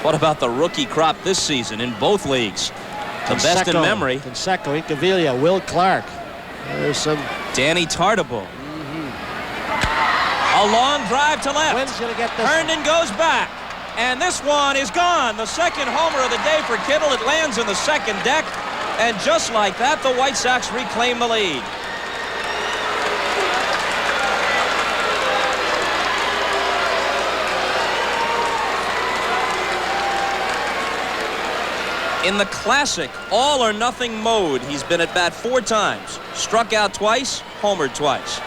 What about the rookie crop this season in both leagues? The best in memory. Canseco, Incaviglia, Will Clark. There's some Danny Tartabull. A long drive to left. Wynn's gonna get this. Herndon goes back. And this one is gone. The second homer of the day for Kittle. It lands in the second deck. And just like that, the White Sox reclaim the lead. In the classic all-or-nothing mode, he's been at bat 4 times. Struck out twice, homered twice.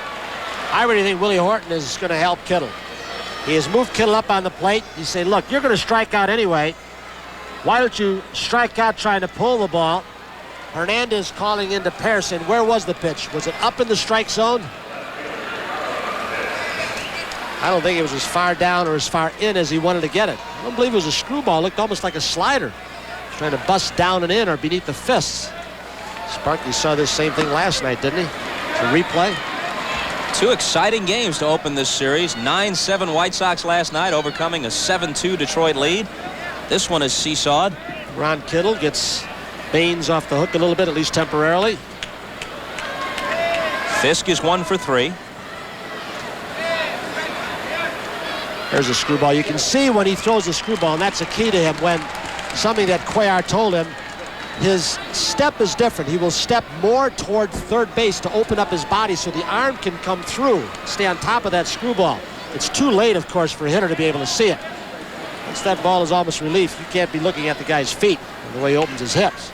I really think Willie Horton is going to help Kittle. He has moved Kittle up on the plate. He's saying, look, you're going to strike out anyway. Why don't you strike out trying to pull the ball? Hernandez calling into Parrish, saying, where was the pitch? Was it up in the strike zone? I don't think it was as far down or as far in as he wanted to get it. I don't believe it was a screwball. It looked almost like a slider. Trying to bust down and in or beneath the fists. Sparky saw this same thing last night, didn't he? The replay. 2 exciting games to open this series. 9-7 White Sox last night, overcoming a 7-2 Detroit lead. This one is seesawed. Ron Kittle gets Baines off the hook a little bit, at least temporarily. Fisk is 1 for 3. There's a screwball. You can see when he throws a screwball, and that's a key to him, when something that Cuellar told him, his step is different. He will step more toward third base to open up his body so the arm can come through, stay on top of that screwball. It's too late, of course, for a hitter to be able to see it. Once that ball is almost relief, you can't be looking at the guy's feet and the way he opens his hips.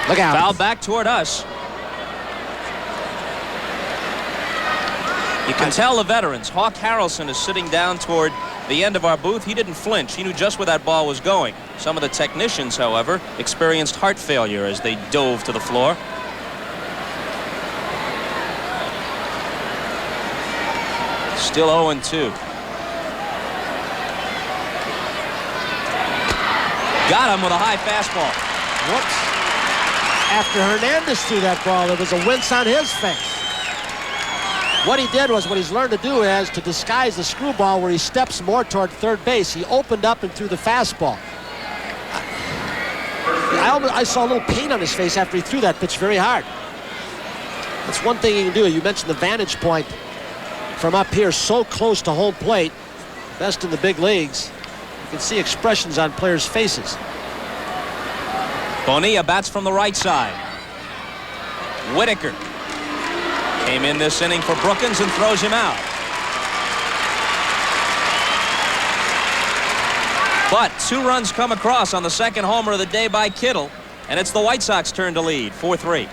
Look out. Foul back toward us. You can tell the veterans. Hawk Harrelson is sitting down toward the end of our booth. He didn't flinch. He knew just where that ball was going. Some of the technicians, however, experienced heart failure as they dove to the floor. Still 0-2. Got him with a high fastball. Whoops. After Hernandez threw that ball, there was a wince on his face. What he did was, what he's learned to do is to disguise the screwball where he steps more toward third base. He opened up and threw the fastball. I saw a little pain on his face after he threw that pitch very hard. That's one thing he can do. You mentioned the vantage point from up here, so close to home plate. Best in the big leagues. can see expressions on players' faces. Bonilla bats from the right side. Whitaker came in this inning for Brookins and throws him out. But 2 runs come across on the second homer of the day by Kittle, and it's the White Sox turn to lead, 4-3.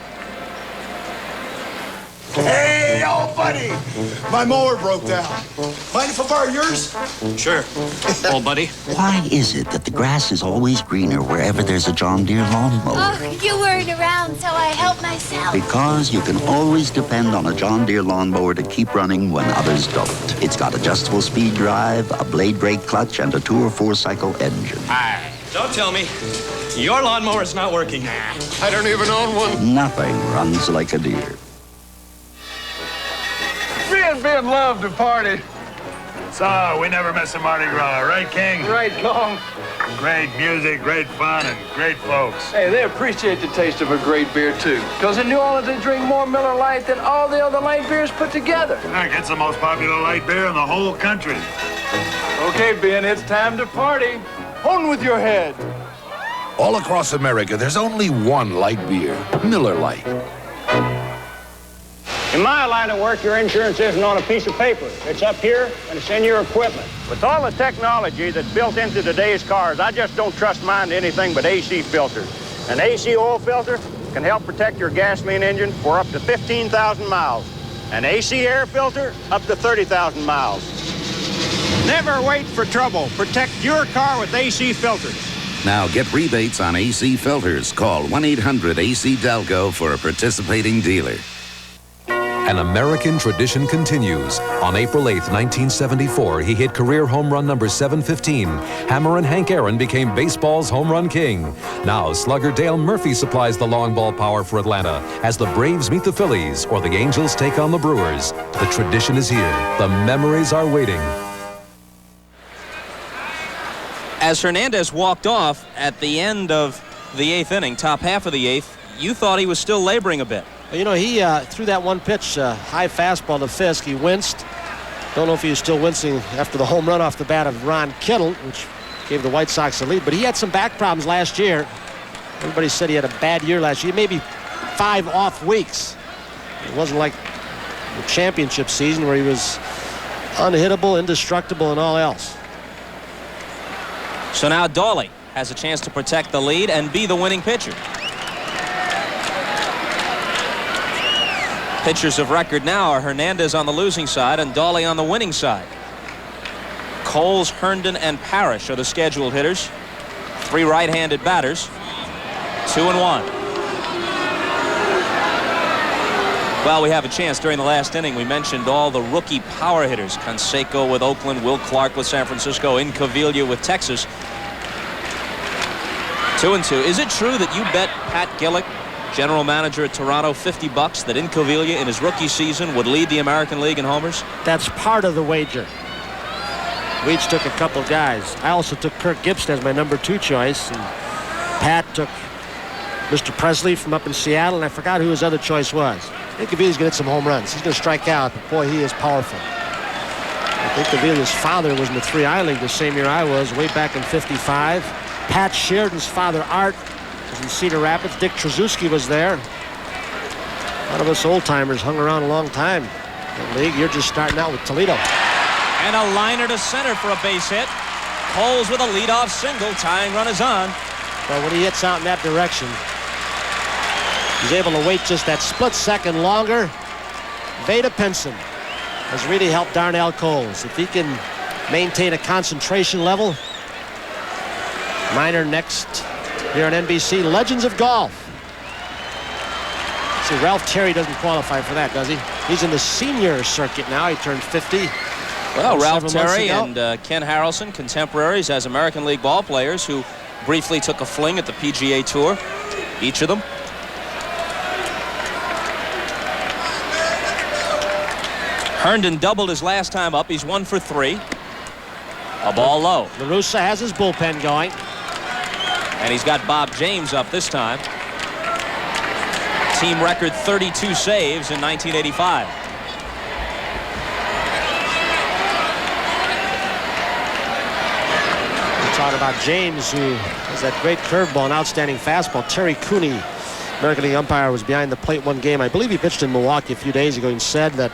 Hey, old buddy! My mower broke down. Mind if I borrow yours? Sure. Old buddy. Why is it that the grass is always greener wherever there's a John Deere lawnmower? Oh, you weren't around, so I helped myself. Because you can always depend on a John Deere lawnmower to keep running when others don't. It's got adjustable speed drive, a blade brake clutch, and a 2- or 4-cycle engine. Don't tell me. Your lawnmower's not working. I don't even own one. Nothing runs like a Deere. Being loved to party. So, we never miss a Mardi Gras, right, King? Right, Kong. Great music, great fun, and great folks. Hey, they appreciate the taste of a great beer, too. Because in New Orleans, they drink more Miller Lite than all the other light beers put together. Heck, it's the most popular light beer in the whole country. Okay, Ben, it's time to party. On with your head. All across America, there's only one light beer, Miller Lite. In my line of work, your insurance isn't on a piece of paper. It's up here, and it's in your equipment. With all the technology that's built into today's cars, I just don't trust mine to anything but AC filters. An AC oil filter can help protect your gasoline engine for up to 15,000 miles. An AC air filter, up to 30,000 miles. Never wait for trouble. Protect your car with AC filters. Now get rebates on AC filters. Call 1-800-AC-DELCO for a participating dealer. An American tradition continues. On April 8, 1974, he hit career home run number 715. Hammerin' Hank Aaron became baseball's home run king. Now, slugger Dale Murphy supplies the long ball power for Atlanta as the Braves meet the Phillies or the Angels take on the Brewers. The tradition is here. The memories are waiting. As Hernandez walked off at the end of the 8th inning, top half of the 8th, you thought he was still laboring a bit. You know, he threw that one pitch, high fastball to Fisk. He winced. Don't know if he was still wincing after the home run off the bat of Ron Kittle, which gave the White Sox the lead. But he had some back problems last year. Everybody said he had a bad year last year, maybe 5 off weeks. It wasn't like the championship season where he was unhittable, indestructible, and all else. So now Dawley has a chance to protect the lead and be the winning pitcher. Pitchers of record now are Hernandez on the losing side and Dawley on the winning side. Coles, Herndon, and Parrish are the scheduled hitters. 3 right-handed batters. 2-1. Well, we have a chance during the last inning. We mentioned all the rookie power hitters. Canseco with Oakland, Will Clark with San Francisco, Incaviglia with Texas. 2-2. Is it true that you bet Pat Gillick, general manager at Toronto, $50 that Incaviglia in his rookie season would lead the American League in homers? That's part of the wager. We each took a couple guys. I also took Kirk Gibson as my number 2 choice. And Pat took Mr. Presley from up in Seattle, and I forgot who his other choice was. Incaviglia's going to hit some home runs. He's going to strike out, but boy, he is powerful. I think Incaviglia's father was in the 3I League the same year I was, way back in '55. Pat Sheridan's father, Art, was in Cedar Rapids. Dick Trzaskowski was there. A lot of us old-timers hung around a long time in the league. You're just starting out with Toledo. And a liner to center for a base hit. Coles with a leadoff single. Tying run is on. But when he hits out in that direction, he's able to wait just that split second longer. Veda Pinson has really helped Darnell Coles. If he can maintain a concentration level. Minor next here on NBC. Legends of Golf. See, Ralph Terry doesn't qualify for that, does he? He's in the senior circuit now. He turned 50. Well, Ralph Terry and Ken Harrelson, contemporaries as American League ball players who briefly took a fling at the PGA Tour, each of them. Herndon doubled his last time up. He's 1 for 3. A ball low. La Russa has his bullpen going. And he's got Bob James up this time. Team record 32 saves in 1985. Talking about James, who has that great curveball and outstanding fastball. Terry Cooney, American League umpire, was behind the plate one game. I believe he pitched in Milwaukee a few days ago and said that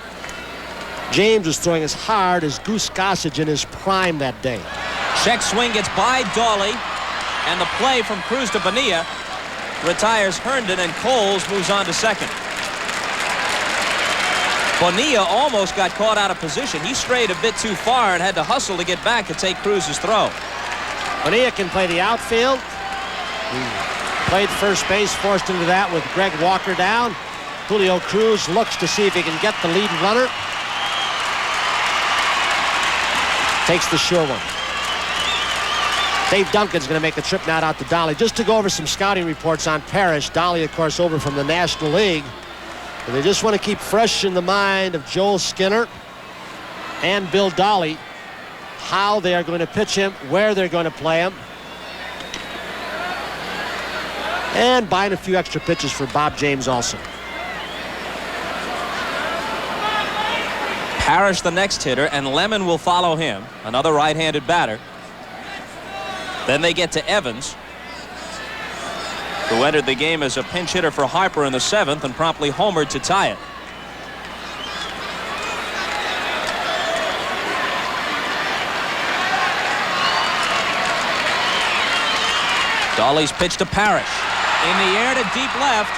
James was throwing as hard as Goose Gossage in his prime that day. Check swing gets by Dawley, and the play from Cruz to Bonilla retires Herndon, and Coles moves on to second. Bonilla almost got caught out of position. He strayed a bit too far and had to hustle to get back to take Cruz's throw. Bonilla can play the outfield. He played first base, forced into that with Greg Walker down. Julio Cruz looks to see if he can get the lead runner. Takes the sure one. Dave Duncan's going to make the trip now out to Dolly. Just to go over some scouting reports on Parrish. Dolly, of course, over from the National League. And they just want to keep fresh in the mind of Joel Skinner and Bill Dolly how they are going to pitch him, where they're going to play him. And buying a few extra pitches for Bob James also. Parrish the next hitter, and Lemon will follow him, another right-handed batter. Then they get to Evans, who entered the game as a pinch hitter for Harper in the 7th and promptly homered to tie it. Dolly's pitch to Parrish. In the air to deep left.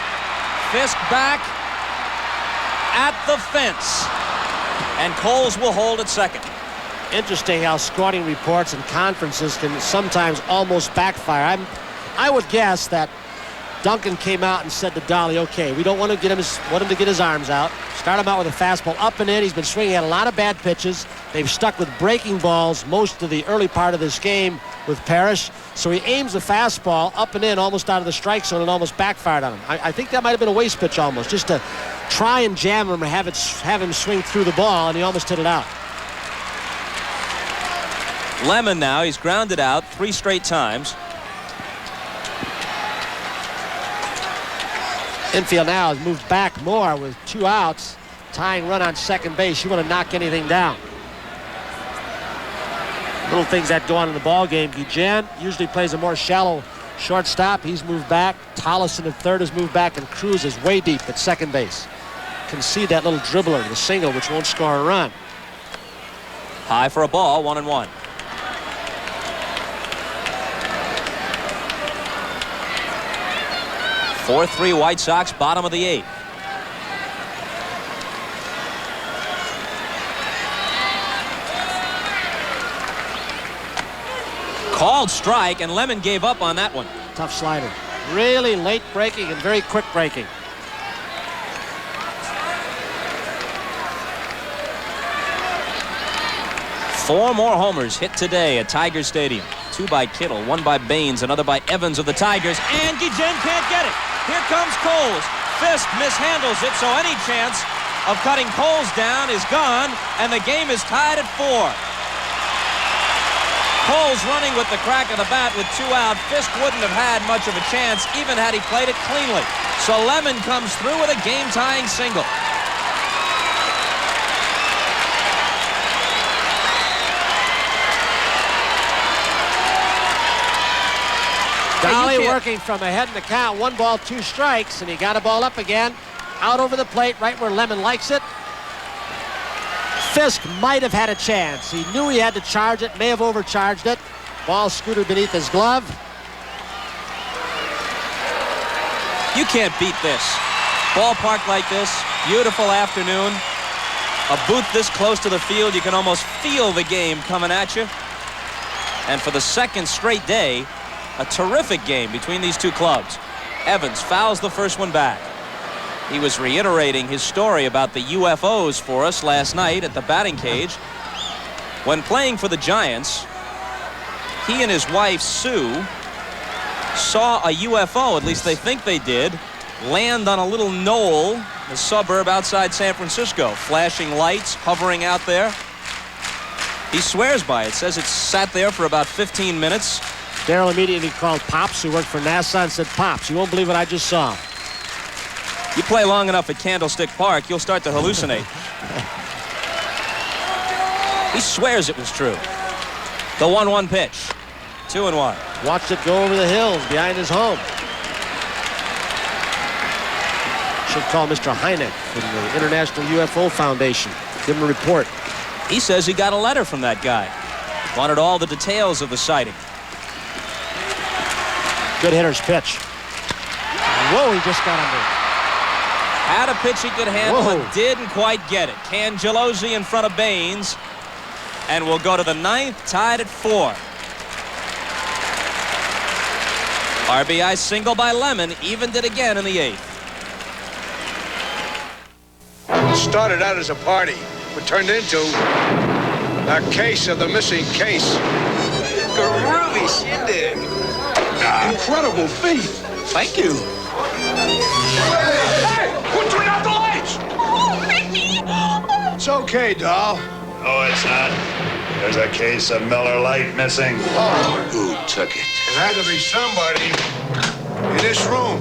Fisk back at the fence. And Coles will hold at second. Interesting how scouting reports and conferences can sometimes almost backfire. I would guess that Duncan came out and said to Dolly, okay, we don't want to want him to get his arms out. Start him out with a fastball up and in. He's been swinging at a lot of bad pitches. They've stuck with breaking balls most of the early part of this game with Parrish. So he aims the fastball up and in, almost out of the strike zone, and almost backfired on him. I think that might have been a waste pitch almost, just to try and jam him or have him swing through the ball, and he almost hit it out. Lemon now, he's grounded out 3 straight times. Infield now has moved back more with 2 outs, tying run on second base. You want to knock anything down. Little things that go on in the ball game. Gujan usually plays a more shallow shortstop. He's moved back. Tollison at third has moved back, and Cruz is way deep at second base. Concede that little dribbler, the single, which won't score a run. High for a ball, 1-1. Four-3 White Sox, bottom of the 8th. Called strike, and Lemon gave up on that one. Tough slider. Really late breaking and very quick breaking. Four more homers hit today at Tiger Stadium. 2 by Kittle, 1 by Baines, another by Evans of the Tigers, and Gujan can't get it. Here comes Coles. Fisk mishandles it, so any chance of cutting Coles down is gone, and the game is tied at 4. Coles running with the crack of the bat with 2 out. Fisk wouldn't have had much of a chance, even had he played it cleanly. So Lemon comes through with a game-tying single. Dolly working from ahead in the count. 1 ball, 2 strikes, and he got a ball up again. Out over the plate, right where Lemon likes it. Fisk might have had a chance. He knew he had to charge it, may have overcharged it. Ball scooted beneath his glove. You can't beat this. Ballpark like this, beautiful afternoon. A booth this close to the field, you can almost feel the game coming at you. And for the second straight day, a terrific game between these two clubs. Evans fouls the first one back. He was reiterating his story about the UFOs for us last night at the batting cage. When playing for the Giants, he and his wife, Sue, saw a UFO, at least they think they did, land on a little knoll, a suburb outside San Francisco. Flashing lights, hovering out there. He swears by it, says it sat there for about 15 minutes. Terrell immediately called Pops, who worked for NASA, and said, Pops, you won't believe what I just saw. You play long enough at Candlestick Park, you'll start to hallucinate. He swears it was true. The 1-1 pitch. 2-1. Watched it go over the hills behind his home. Should call Mr. Hynek from the International UFO Foundation. Give him a report. He says he got a letter from that guy. Wanted all the details of the sighting. Good hitter's pitch. Whoa, he just got under. Had a pitch he could handle Whoa. and didn't quite get it. Cangelosi in front of Baines. And we'll go to the 9th, tied at 4. RBI single by Lemon, evened it again in the 8th. Started out as a party, but turned into a case of the missing case. Groovy shindig. Incredible feat. Thank you. Hey, quit turning out the lights! Oh, Mickey! It's okay, doll. Oh, it's not. There's a case of Miller Lite missing. Who took it? It had to be somebody in this room.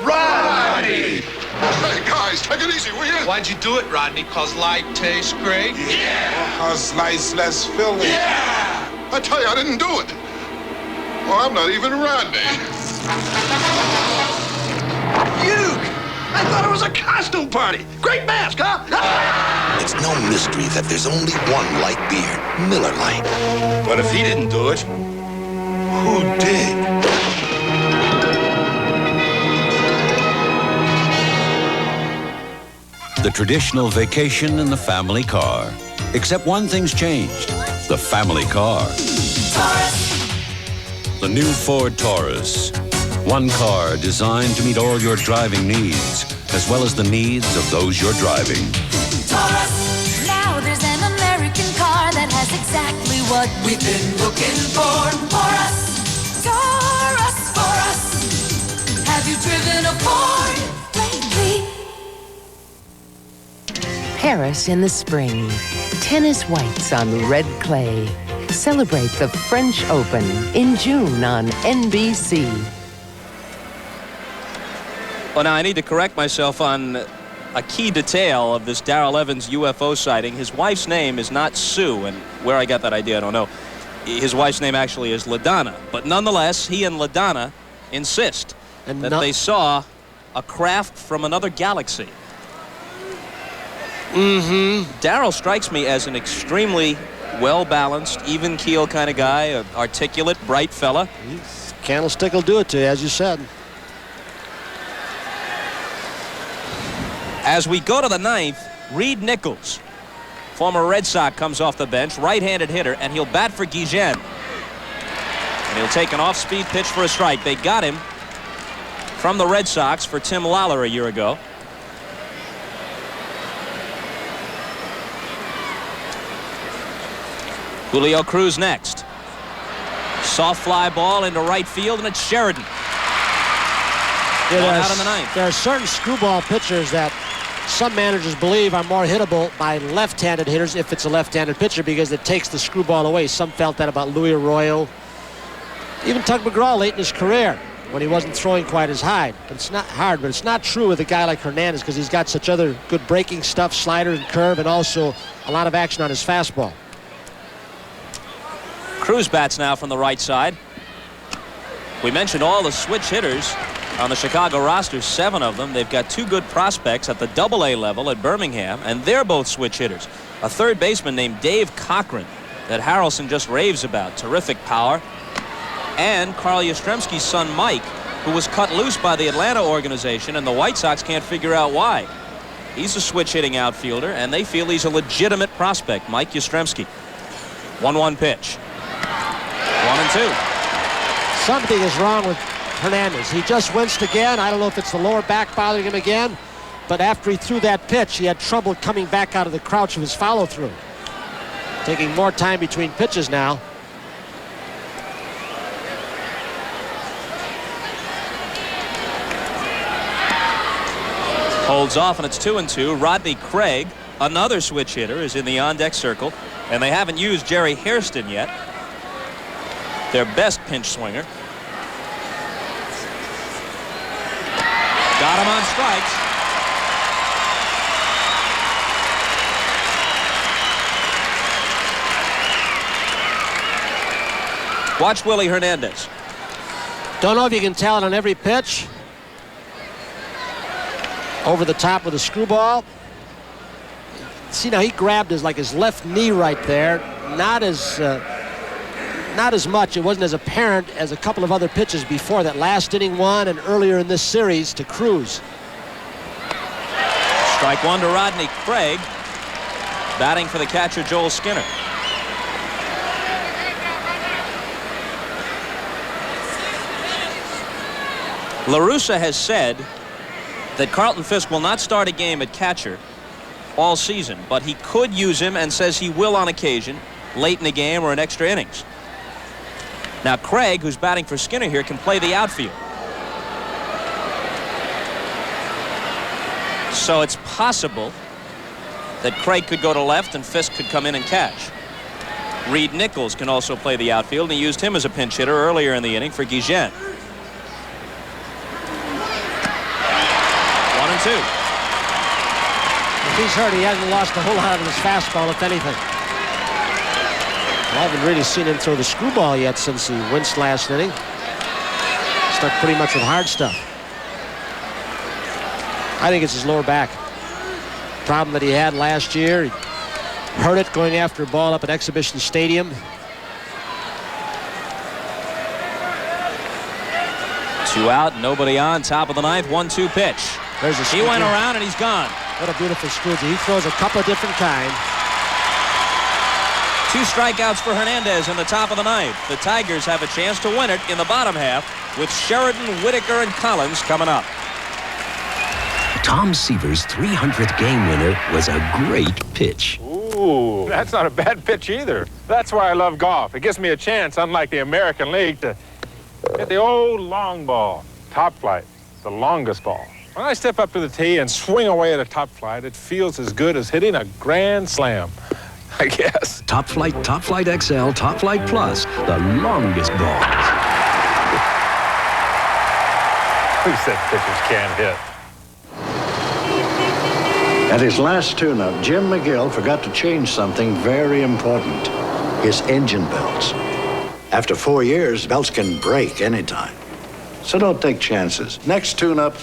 Rodney! Hey, guys, take it easy, will you? Why'd you do it, Rodney? 'Cause life tastes great? Yeah! 'Cause life's less filling. Yeah! I tell you, I didn't do it. Oh, I'm not even Rodney. You! I thought it was a costume party. Great mask, huh? It's no mystery that there's only one light beer, Miller Lite. But if he didn't do it, who did? The traditional vacation in the family car. Except one thing's changed. The family car. The new Ford Taurus. One car designed to meet all your driving needs, as well as the needs of those you're driving. Taurus. Now there's an American car that has exactly what we've been looking for. Taurus. Taurus for us. Have you driven a Ford lately? Paris in the spring. Tennis whites on red clay. Celebrate the French Open in June on NBC. Well, now I need to correct myself on a key detail of this Darrell Evans UFO sighting. His wife's name is not Sue, and where I got that idea, I don't know. His wife's name actually is LaDonna, but nonetheless, he and LaDonna insist that they saw a craft from another galaxy. Darrell strikes me as an extremely well-balanced, even-keel kind of guy, an articulate, bright fella. Candlestick will do it to you, as you said. As we go to the 9th, Reed Nichols, former Red Sox, comes off the bench, right-handed hitter, and he'll bat for Guillen. And he'll take an off-speed pitch for a strike. They got him from the Red Sox for Tim Lawler a year ago. Julio Cruz next. Soft fly ball into right field, and it's Sheridan. One out in the 9th. There are certain screwball pitchers that some managers believe are more hittable by left-handed hitters if it's a left-handed pitcher because it takes the screwball away. Some felt that about Louis Arroyo. Even Tug McGraw late in his career when he wasn't throwing quite as high. But it's not hard, but it's not true with a guy like Hernandez because he's got such other good breaking stuff, slider and curve, and also a lot of action on his fastball. Cruz bats now from the right side. We mentioned all the switch hitters on the Chicago roster, 7 of them. They've got 2 good prospects at the AA level at Birmingham, and they're both switch hitters. A third baseman named Dave Cochran that Harrelson just raves about. Terrific power. And Carl Yastrzemski's son Mike, who was cut loose by the Atlanta organization, and the White Sox can't figure out why. He's a switch hitting outfielder, and they feel he's a legitimate prospect, Mike Yastrzemski. 1-1 pitch. 1-2. Something is wrong with Hernandez. He just winced again. I don't know if it's the lower back bothering him again, but after he threw that pitch, he had trouble coming back out of the crouch of his follow-through. Taking more time between pitches now. Holds off, and it's 2-2. Rodney Craig, another switch hitter, is in the on-deck circle, and they haven't used Jerry Hairston yet, their best pinch swinger. Got him on strikes. Watch Willie Hernandez. Don't know if you can tell it on every pitch. Over the top with a screwball. See, now he grabbed his left knee right there. Not as much. It wasn't as apparent as a couple of other pitches before that. Last inning one and earlier in this series to Cruz. Strike one to Rodney Craig. Batting for the catcher, Joel Skinner. La Russa has said that Carlton Fisk will not start a game at catcher all season, but he could use him and says he will on occasion late in the game or in extra innings. Now Craig, who's batting for Skinner here, can play the outfield. So it's possible that Craig could go to left and Fisk could come in and catch. Reed Nichols can also play the outfield, and he used him as a pinch hitter earlier in the inning for Guillen. 1-2. If he's hurt, he hasn't lost a whole lot of his fastball, if anything. I haven't really seen him throw the screwball yet since he winced last inning. Stuck pretty much with hard stuff. I think it's his lower back. Problem that he had last year. He hurt it going after a ball up at Exhibition Stadium. Two out, nobody on. Top of the ninth, 1-2 pitch. There's a he went around and he's gone. What a beautiful squeegee. He throws a couple of different kinds. 2 strikeouts for Hernandez in the top of the ninth. The Tigers have a chance to win it in the bottom half with Sheridan, Whitaker, and Collins coming up. Tom Seaver's 300th game winner was a great pitch. Ooh, that's not a bad pitch either. That's why I love golf. It gives me a chance, unlike the American League, to hit the old long ball, top flight, the longest ball. When I step up to the tee and swing away at a top flight, it feels as good as hitting a grand slam, I guess. Top Flight XL, Top Flight Plus, the longest balls. Who said pitchers can't hit? At his last tune-up, Jim McGill forgot to change something very important, his engine belts. After 4 years, belts can break anytime. So don't take chances. Next tune-up,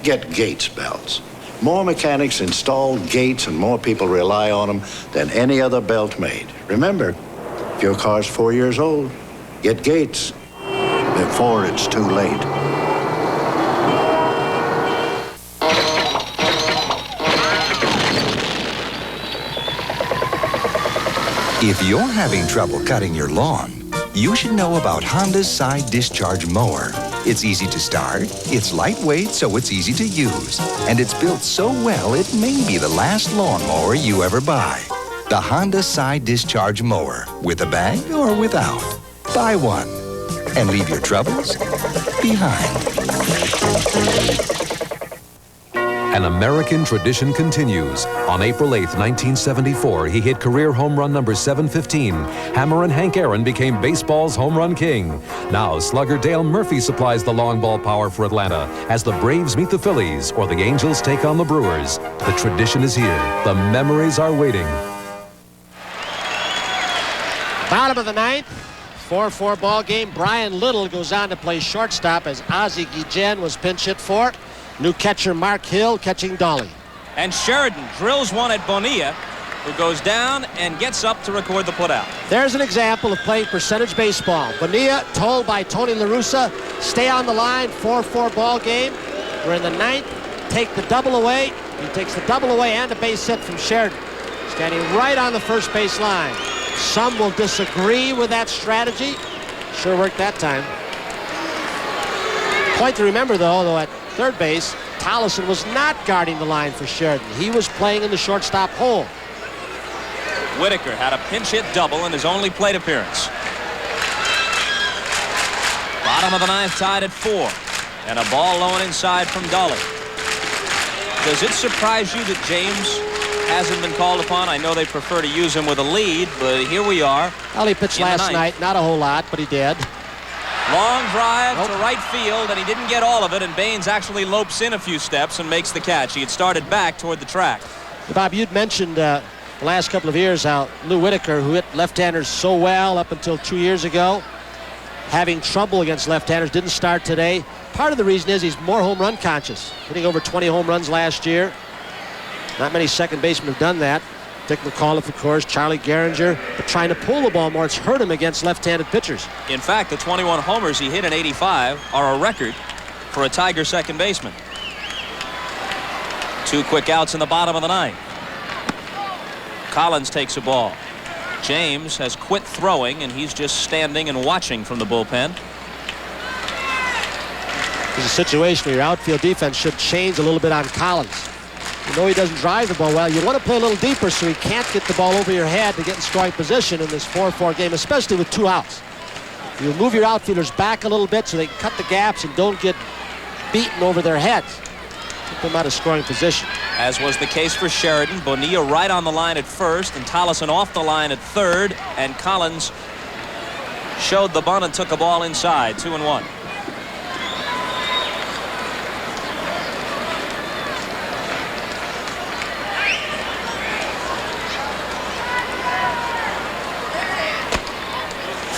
get Gates belts. More mechanics install Gates and more people rely on them than any other belt made. Remember, if your car's 4 years old, get Gates before it's too late. If you're having trouble cutting your lawn, you should know about Honda's side discharge mower. It's easy to start, it's lightweight, so it's easy to use, and it's built so well it may be the last lawnmower you ever buy. The Honda side discharge mower, with a bag or without. Buy one and leave your troubles behind. An American tradition continues. On April 8, 1974, he hit career home run number 715. Hammerin' Hank Aaron became baseball's home run king. Now, slugger Dale Murphy supplies the long ball power for Atlanta as the Braves meet the Phillies or the Angels take on the Brewers. The tradition is here. The memories are waiting. Bottom of the ninth, 4-4 ball game. Brian Little goes on to play shortstop as Ozzie Guillen was pinch hit for. New catcher Mark Hill catching Dolly. And Sheridan drills one at Bonilla, who goes down and gets up to record the putout. There's an example of playing percentage baseball. Bonilla told by Tony La Russa, stay on the line, 4-4 ball game. We're in the ninth, take the double away. He takes the double away and a base hit from Sheridan. Standing right on the first base line. Some will disagree with that strategy. Sure worked that time. Point to remember, though at third base, Tollison was not guarding the line for Sheridan. He was playing in the shortstop hole. Whitaker had a pinch hit double in his only plate appearance. Bottom of the ninth, tied at 4. And a ball low and inside from Dolly. Does it surprise you that James hasn't been called upon? I know they prefer to use him with a lead, but here we are. Well, he pitched last night. Not a whole lot, but he did. Long drive to right field, and he didn't get all of it, and Baines actually lopes in a few steps and makes the catch. He had started back toward the track. Bob, you'd mentioned the last couple of years how Lou Whitaker, who hit left-handers so well up until 2 years ago, having trouble against left-handers. Didn't start today. Part of the reason is he's more home run conscious. Hitting over 20 home runs last year. Not many second basemen have done that. Dick McAuliffe, of course, Charlie Gehringer, but trying to pull the ball more. It's hurt him against left-handed pitchers. In fact, the 21 homers he hit in '85 are a record for a Tiger second baseman. 2 quick outs in the bottom of the 9th. Collins takes a ball. James has quit throwing, and he's just standing and watching from the bullpen. There's a situation where your outfield defense should change a little bit on Collins. You know he doesn't drive the ball well. You want to play a little deeper so he can't get the ball over your head to get in scoring position in this 4-4 game, especially with 2 outs. You move your outfielders back a little bit so they can cut the gaps and don't get beaten over their heads. Keep them out of scoring position. As was the case for Sheridan. Bonilla right on the line at first, and Tollison off the line at third, and Collins showed the bunt and took a ball inside. 2-1.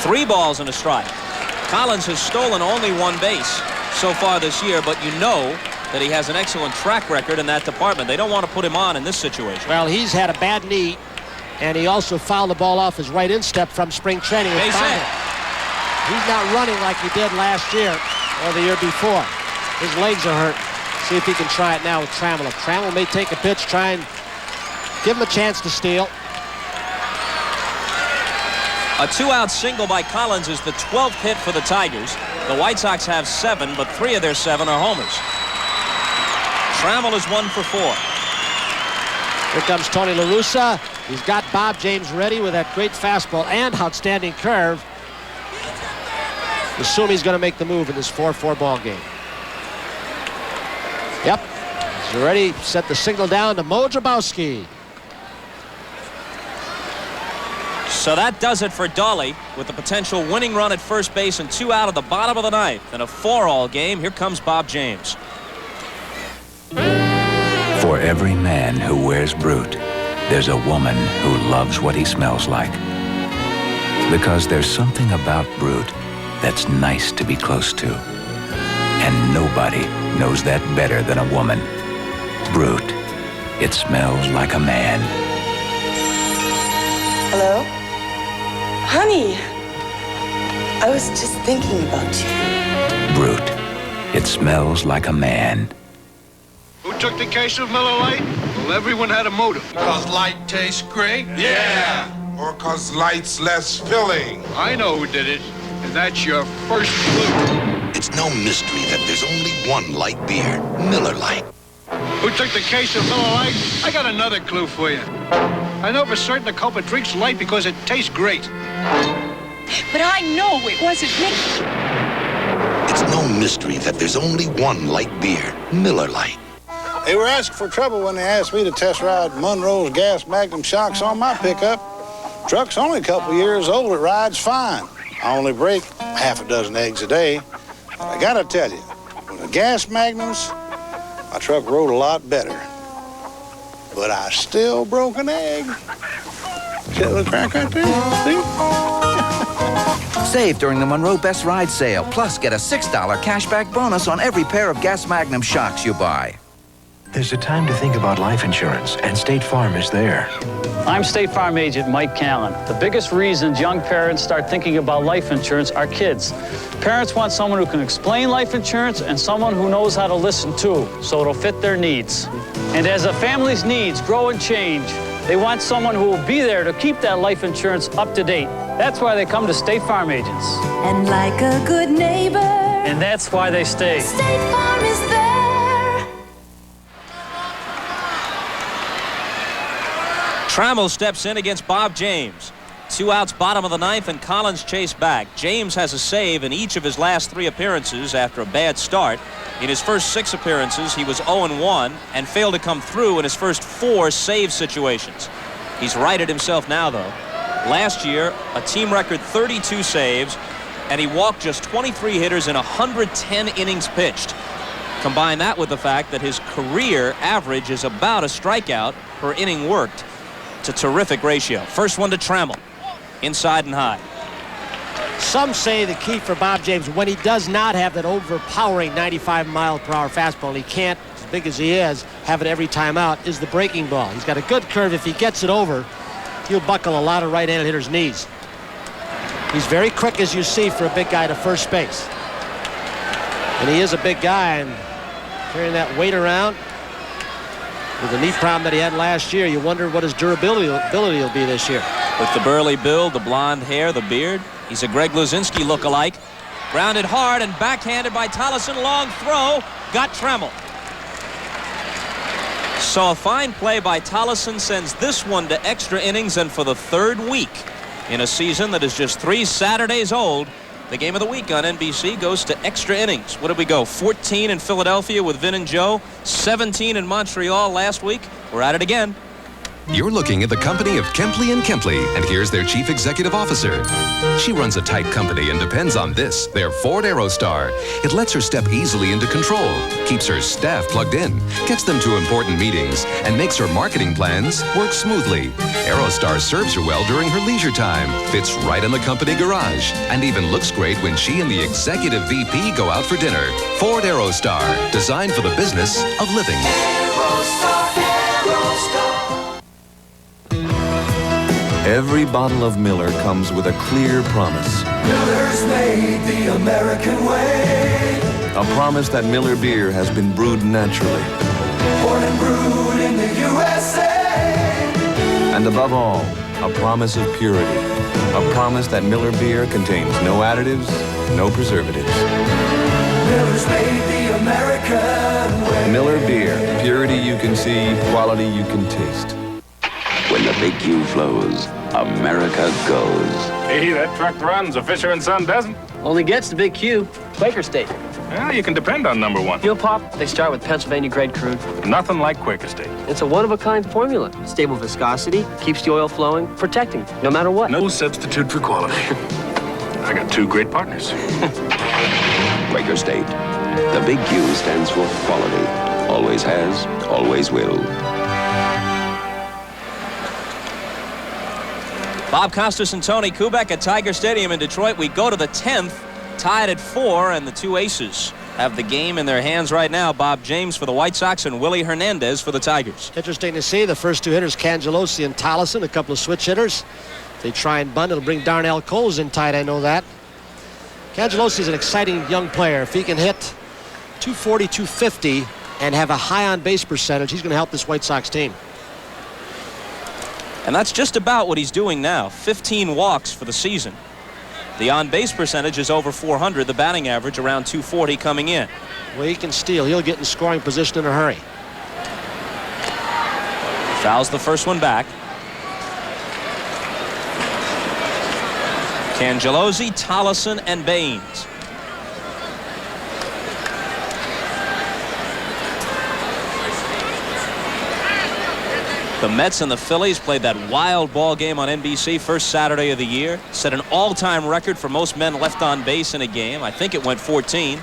Three balls and a strike. Collins has stolen only 1 base so far this year, but you know that he has an excellent track record in that department. They don't want to put him on in this situation. Well, he's had a bad knee, and he also fouled the ball off his right instep from spring training. Base hit. He's not running like he did last year or the year before. His legs are hurt. See if he can try it now with Trammell. If Trammell may take a pitch, try and give him a chance to steal. A 2-out single by Collins is the 12th hit for the Tigers. The White Sox have 7, but 3 of their 7 are homers. Trammell is 1 for 4. Here comes Tony La Russa. He's got Bob James ready with that great fastball and outstanding curve. Assume he's going to make the move in this 4-4 ball game. Yep. He's already set the signal down to Mo Grabowski. So that does it for Dolly with the potential winning run at first base and 2 out of the bottom of the 9th. In a 4-all game, here comes Bob James. For every man who wears Brute, there's a woman who loves what he smells like. Because there's something about Brute that's nice to be close to. And nobody knows that better than a woman. Brute. It smells like a man. Hello? Honey, I was just thinking about you. Brute. It smells like a man. Who took the case of Miller Lite? Well, everyone had a motive. Because light tastes great? Yeah. Or because light's less filling. I know who did it, and that's your first clue. It's no mystery that there's only one light beer, Miller Lite. Who took the case of Miller Lite? I got another clue for you. I know for certain the culprit drinks light because it tastes great. But I know it wasn't me. It's no mystery that there's only one light beer, Miller Lite. They were asking for trouble when they asked me to test ride Monroe's gas Magnum shocks on my pickup. Truck's only a couple years old, it rides fine. I only break half a dozen eggs a day. But I gotta tell you, with the gas Magnums, my truck rode a lot better. But I still broke an egg. See that little crack right there? See? Save during the Monroe Best Ride sale. Plus, get a $6 cashback bonus on every pair of Gas Magnum shocks you buy. There's a time to think about life insurance, and State Farm is there. I'm State Farm agent Mike Callen. The biggest reasons young parents start thinking about life insurance are kids. Parents want someone who can explain life insurance and someone who knows how to listen too, so it'll fit their needs. And as a family's needs grow and change, they want someone who will be there to keep that life insurance up to date. That's why they come to State Farm agents. And like a good neighbor, And that's why they stay. State Farm is there. Trammell steps in against Bob James. 2 outs, bottom of the 9th, and Collins chased back. James has a save in each of his last 3 appearances after a bad start. In his first 6 appearances, he was 0-1 and failed to come through in his first 4 save situations. He's righted himself now, though. Last year, a team record 32 saves, and he walked just 23 hitters in 110 innings pitched. Combine that with the fact that his career average is about a strikeout per inning worked. It's a terrific ratio. First one to Trammell. Inside and high. Some say the key for Bob James, when he does not have that overpowering 95-mile-per-hour fastball, and he can't, as big as he is, have it every time out, is the breaking ball. He's got a good curve. If he gets it over, he'll buckle a lot of right-handed hitters' knees. He's very quick, as you see, for a big guy to first base. And he is a big guy, and carrying that weight around with the knee problem that he had last year, you wonder what his durability will be this year. With the burly build, the blonde hair, the beard, he's a Greg Luzinski look-alike. Grounded hard and backhanded by Tollison. Long throw, got Tremmel. So a fine play by Tollison sends this one to extra innings, and for the third week in a season that is just 3 Saturdays old, the game of the week on NBC goes to extra innings. What did we go? 14 in Philadelphia with Vin and Joe, 17 in Montreal last week. We're at it again. You're looking at the company of Kempley & Kempley, and here's their Chief Executive Officer. She runs a tight company and depends on this, their Ford Aerostar. It lets her step easily into control, keeps her staff plugged in, gets them to important meetings, and makes her marketing plans work smoothly. Aerostar serves her well during her leisure time, fits right in the company garage, and even looks great when she and the Executive VP go out for dinner. Ford Aerostar, designed for the business of living. Aerostar, Aerostar. Every bottle of Miller comes with a clear promise. Miller's made the American way. A promise that Miller beer has been brewed naturally. Born and brewed in the USA. And above all, a promise of purity. A promise that Miller beer contains no additives, no preservatives. Miller's made the American way. Miller beer. Purity you can see, quality you can taste. When the big Q flows, America goes. Hey, that truck runs, a Fisher & Son doesn't. Only gets the big Q. Quaker State. Well, you can depend on number one. Fuel pop, they start with Pennsylvania grade crude. Nothing like Quaker State. It's a one-of-a-kind formula. Stable viscosity, keeps the oil flowing, protecting, no matter what. No substitute for quality. I got 2 great partners. Quaker State. The big Q stands for quality. Always has, always will. Bob Costas and Tony Kubek at Tiger Stadium in Detroit. We go to the 10th, tied at 4, and the 2 aces have the game in their hands right now. Bob James for the White Sox and Willie Hernandez for the Tigers. Interesting to see the first 2 hitters, Cangelosi and Tollison, a couple of switch hitters. They try and bunt. It'll bring Darnell Coles in tight, I know that. Cangelosi is an exciting young player. If he can hit 240, 250 and have a high on-base percentage, he's going to help this White Sox team. And that's just about what he's doing now. 15 walks for the season. The on-base percentage is over 400. The batting average around 240 coming in. Well, he can steal. He'll get in scoring position in a hurry. Fouls the first one back. Cangelosi, Tollison, and Baines. The Mets and the Phillies played that wild ball game on NBC first Saturday of the year. Set an all-time record for most men left on base in a game. I think it went 14.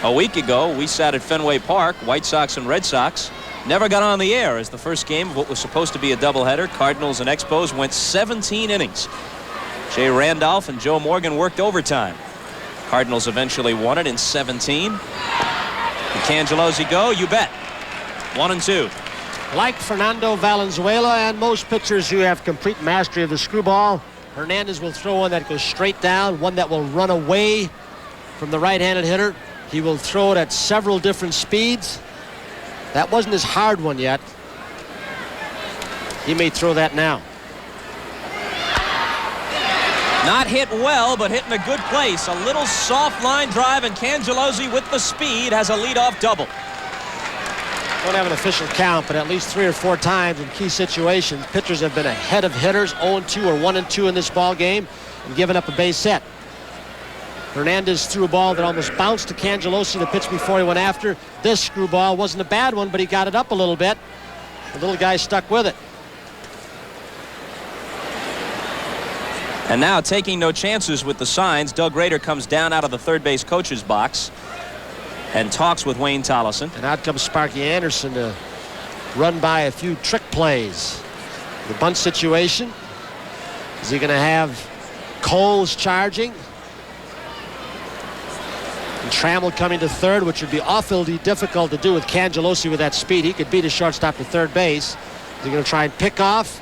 A week ago, we sat at Fenway Park, White Sox and Red Sox. Never got on the air as the first game of what was supposed to be a doubleheader. Cardinals and Expos went 17 innings. Jay Randolph and Joe Morgan worked overtime. Cardinals eventually won it in 17. Can Cangelosi go? You bet. 1-2. Like Fernando Valenzuela and most pitchers who have complete mastery of the screwball, Hernandez will throw one that goes straight down, one that will run away from the right-handed hitter. He will throw it at several different speeds. That wasn't his hard one yet. He may throw that now. Not hit well, but hit in a good place. A little soft line drive, and Cangelosi with the speed has a leadoff double. Don't have an official count, but at least 3 or 4 times in key situations, pitchers have been ahead of hitters, 0-2 or 1-2 in this ball game, and given up a base hit. Hernandez threw a ball that almost bounced to Cangelosi the pitch before he went after. This screwball wasn't a bad one, but he got it up a little bit. The little guy stuck with it. And now taking no chances with the signs, Doug Rader comes down out of the third base coach's box and talks with Wayne Tollison. And out comes Sparky Anderson to run by a few trick plays. The bunt situation. Is he going to have Coles charging? And Trammell coming to third, which would be awfully difficult to do with Cangelosi with that speed. He could beat his shortstop to third base. Is he going to try and pick off?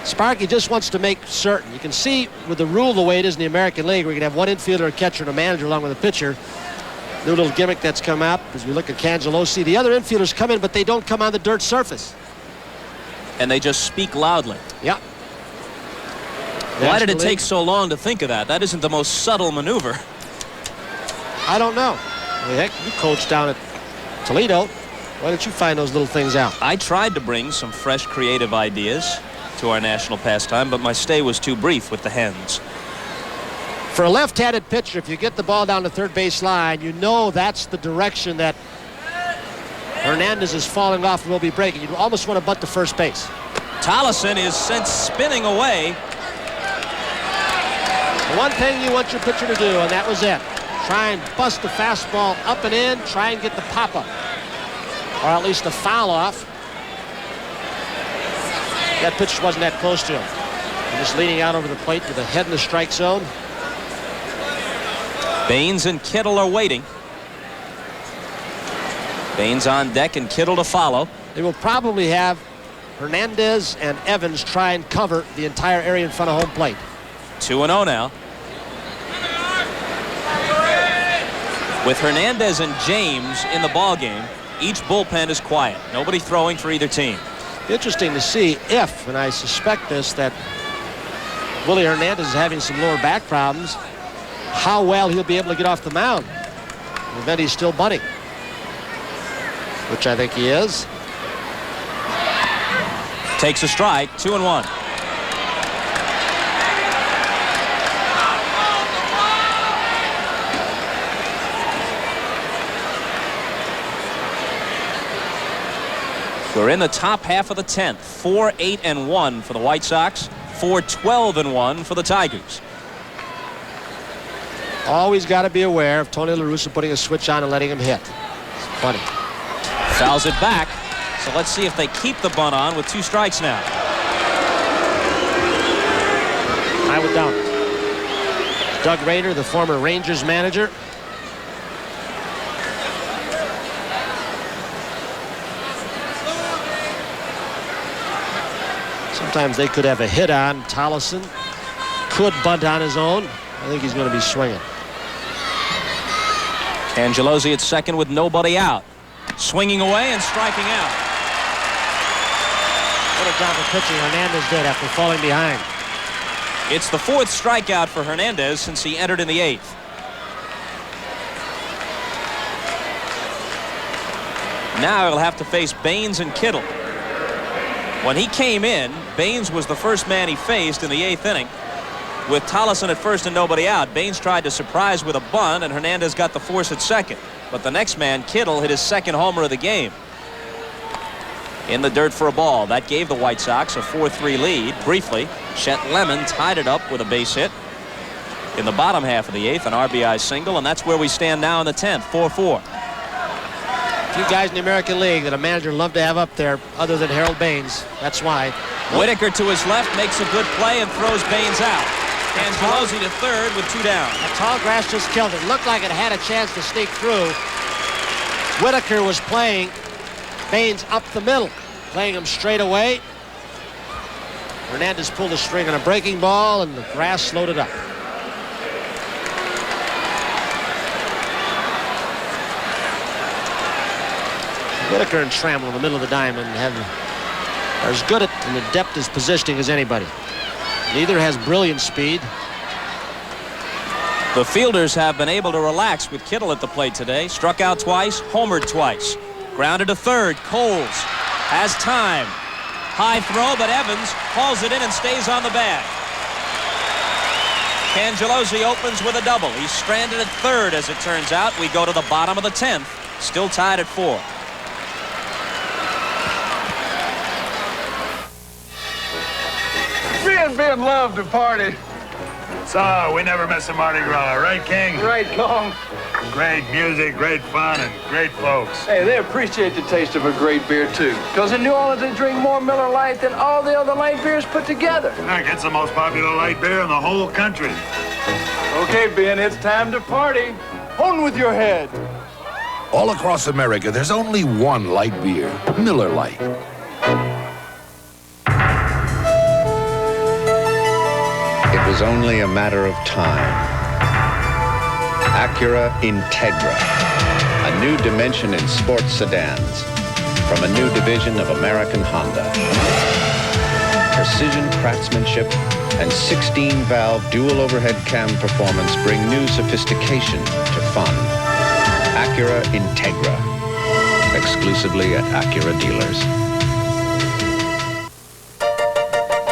Sparky just wants to make certain. You can see with the rule the way it is in the American League, where you can have one infielder, a catcher, and a manager along with a pitcher. New little gimmick that's come out as we look at Cangelosi. The other infielders come in, but they don't come on the dirt surface. And they just speak loudly. Yeah. Why did it take so long to think of that? That isn't the most subtle maneuver. I don't know. I mean, heck, you coached down at Toledo. Why don't you find those little things out? I tried to bring some fresh, creative ideas to our national pastime, but my stay was too brief with the Hens. For a left-handed pitcher, if you get the ball down the third base line, you know that's the direction that Hernandez is falling off and will be breaking. You almost want to bunt to first base. Tollison is sent spinning away. The one thing you want your pitcher to do, and that was it. Try and bust the fastball up and in. Try and get the pop-up, or at least the foul off. That pitch wasn't that close to him. And just leaning out over the plate with a head in the strike zone. Baines and Kittle are waiting. Baines on deck and Kittle to follow. They will probably have Hernandez and Evans try and cover the entire area in front of home plate. 2-0 now. With Hernandez and James in the ballgame, each bullpen is quiet. Nobody throwing for either team. Interesting to see if, and I suspect this, that Willie Hernandez is having some lower back problems, how well he'll be able to get off the mound. In the event he's still bunting, which I think he is. Takes a strike, 2-1. We're in the top half of the 10th. 4-8-1 for the White Sox. 4-12-1 for the Tigers. Always got to be aware of Tony La Russa putting a switch on and letting him hit. It's funny. Fouls it back. So let's see if they keep the bunt on with 2 strikes now. I would doubt it. Doug Rader, the former Rangers manager. Sometimes they could have a hit on. Tollison could bunt on his own. I think he's going to be swinging. Cangelosi at second with nobody out. Swinging away and striking out. What a job of pitching Hernandez did after falling behind. It's the 4th strikeout for Hernandez since he entered in the 8th. Now he'll have to face Baines and Kittle. When he came in, Baines was the first man he faced in the 8th inning. With Tollison at first and nobody out, Baines tried to surprise with a bunt, and Hernandez got the force at second. But the next man, Kittle, hit his 2nd homer of the game. In the dirt for a ball. That gave the White Sox a 4-3 lead. Briefly, Chet Lemon tied it up with a base hit in the bottom half of the 8th, an RBI single, and that's where we stand now in the 10th, 4-4. Few guys in the American League that a manager would love to have up there other than Harold Baines. That's why. Whitaker to his left makes a good play and throws Baines out. Cangelosi to third with 2 down. A tall grass just killed it. Looked like it had a chance to sneak through. Whitaker was playing Baines up the middle, playing him straight away. Hernandez pulled a string on a breaking ball, and the grass slowed it up. Whitaker and Trammell in the middle of the diamond are as good at and adept as positioning as anybody. Neither has brilliant speed. The fielders have been able to relax with Kittle at the plate today. Struck out twice, homered twice. Grounded to third. Coles has time. High throw, but Evans hauls it in and stays on the bag. Cangelosi opens with a double. He's stranded at third, as it turns out. We go to the bottom of the 10th. Still tied at 4. Ben loved to party. So, we never miss a Mardi Gras, right, King? Right, Kong. Great music, great fun, and great folks. Hey, they appreciate the taste of a great beer, too. Because in New Orleans, they drink more Miller Lite than all the other light beers put together. It's the most popular light beer in the whole country. Okay, Ben, it's time to party. On with your head. All across America, there's only one light beer, Miller Lite. It was only a matter of time. Acura Integra, a new dimension in sports sedans from a new division of American Honda. Precision craftsmanship and 16-valve dual overhead cam performance bring new sophistication to fun. Acura Integra, exclusively at Acura dealers.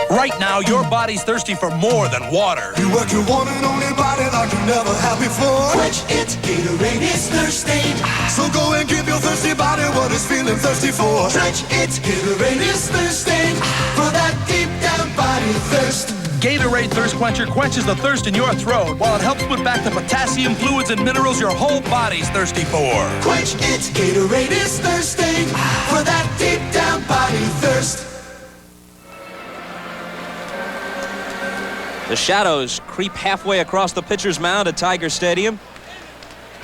Right now, your body's thirsty for more than water. You work your one and only body like you never have before. Quench it, Gatorade is thirsty. So go and give your thirsty body what it's feeling thirsty for. Quench it, Gatorade is thirsty. For that deep down body thirst. Gatorade Thirst Quencher quenches the thirst in your throat while it helps put back the potassium, fluids, and minerals your whole body's thirsty for. Quench it, Gatorade is thirsty. For that deep down body thirst. The shadows creep halfway across the pitcher's mound at Tiger Stadium.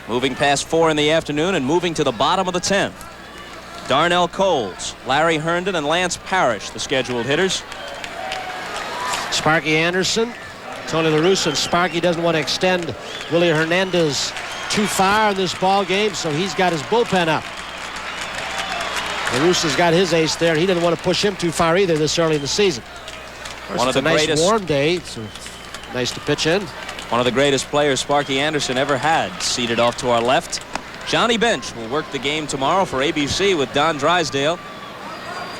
Moving past 4 in the afternoon and moving to the bottom of the 10th. Darnell Coles, Larry Herndon, and Lance Parrish, the scheduled hitters. Sparky Anderson, Tony La Russa, and Sparky doesn't want to extend Willie Hernandez too far in this ball game, so he's got his bullpen up. La Russa's got his ace there. He didn't want to push him too far either this early in the season. One of the nice greatest, warm day, so nice to pitch in. One of the greatest players Sparky Anderson ever had, seated off to our left. Johnny Bench will work the game tomorrow for ABC with Don Drysdale.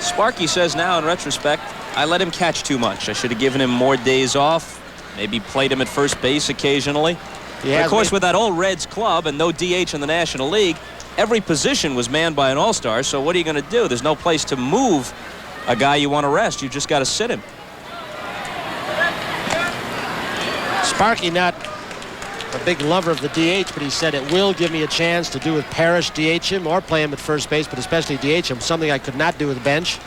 Sparky says now in retrospect, I let him catch too much. I should have given him more days off, maybe played him at first base occasionally. But of course, with that old Reds club and no DH in the National League, every position was manned by an all-star, so what are you going to do? There's no place to move a guy you want to rest. You just got to sit him. Sparky not a big lover of the DH, but he said it will give me a chance to do with Parrish, DH him, or play him at first base, but especially DH him, something I could not do with the bench.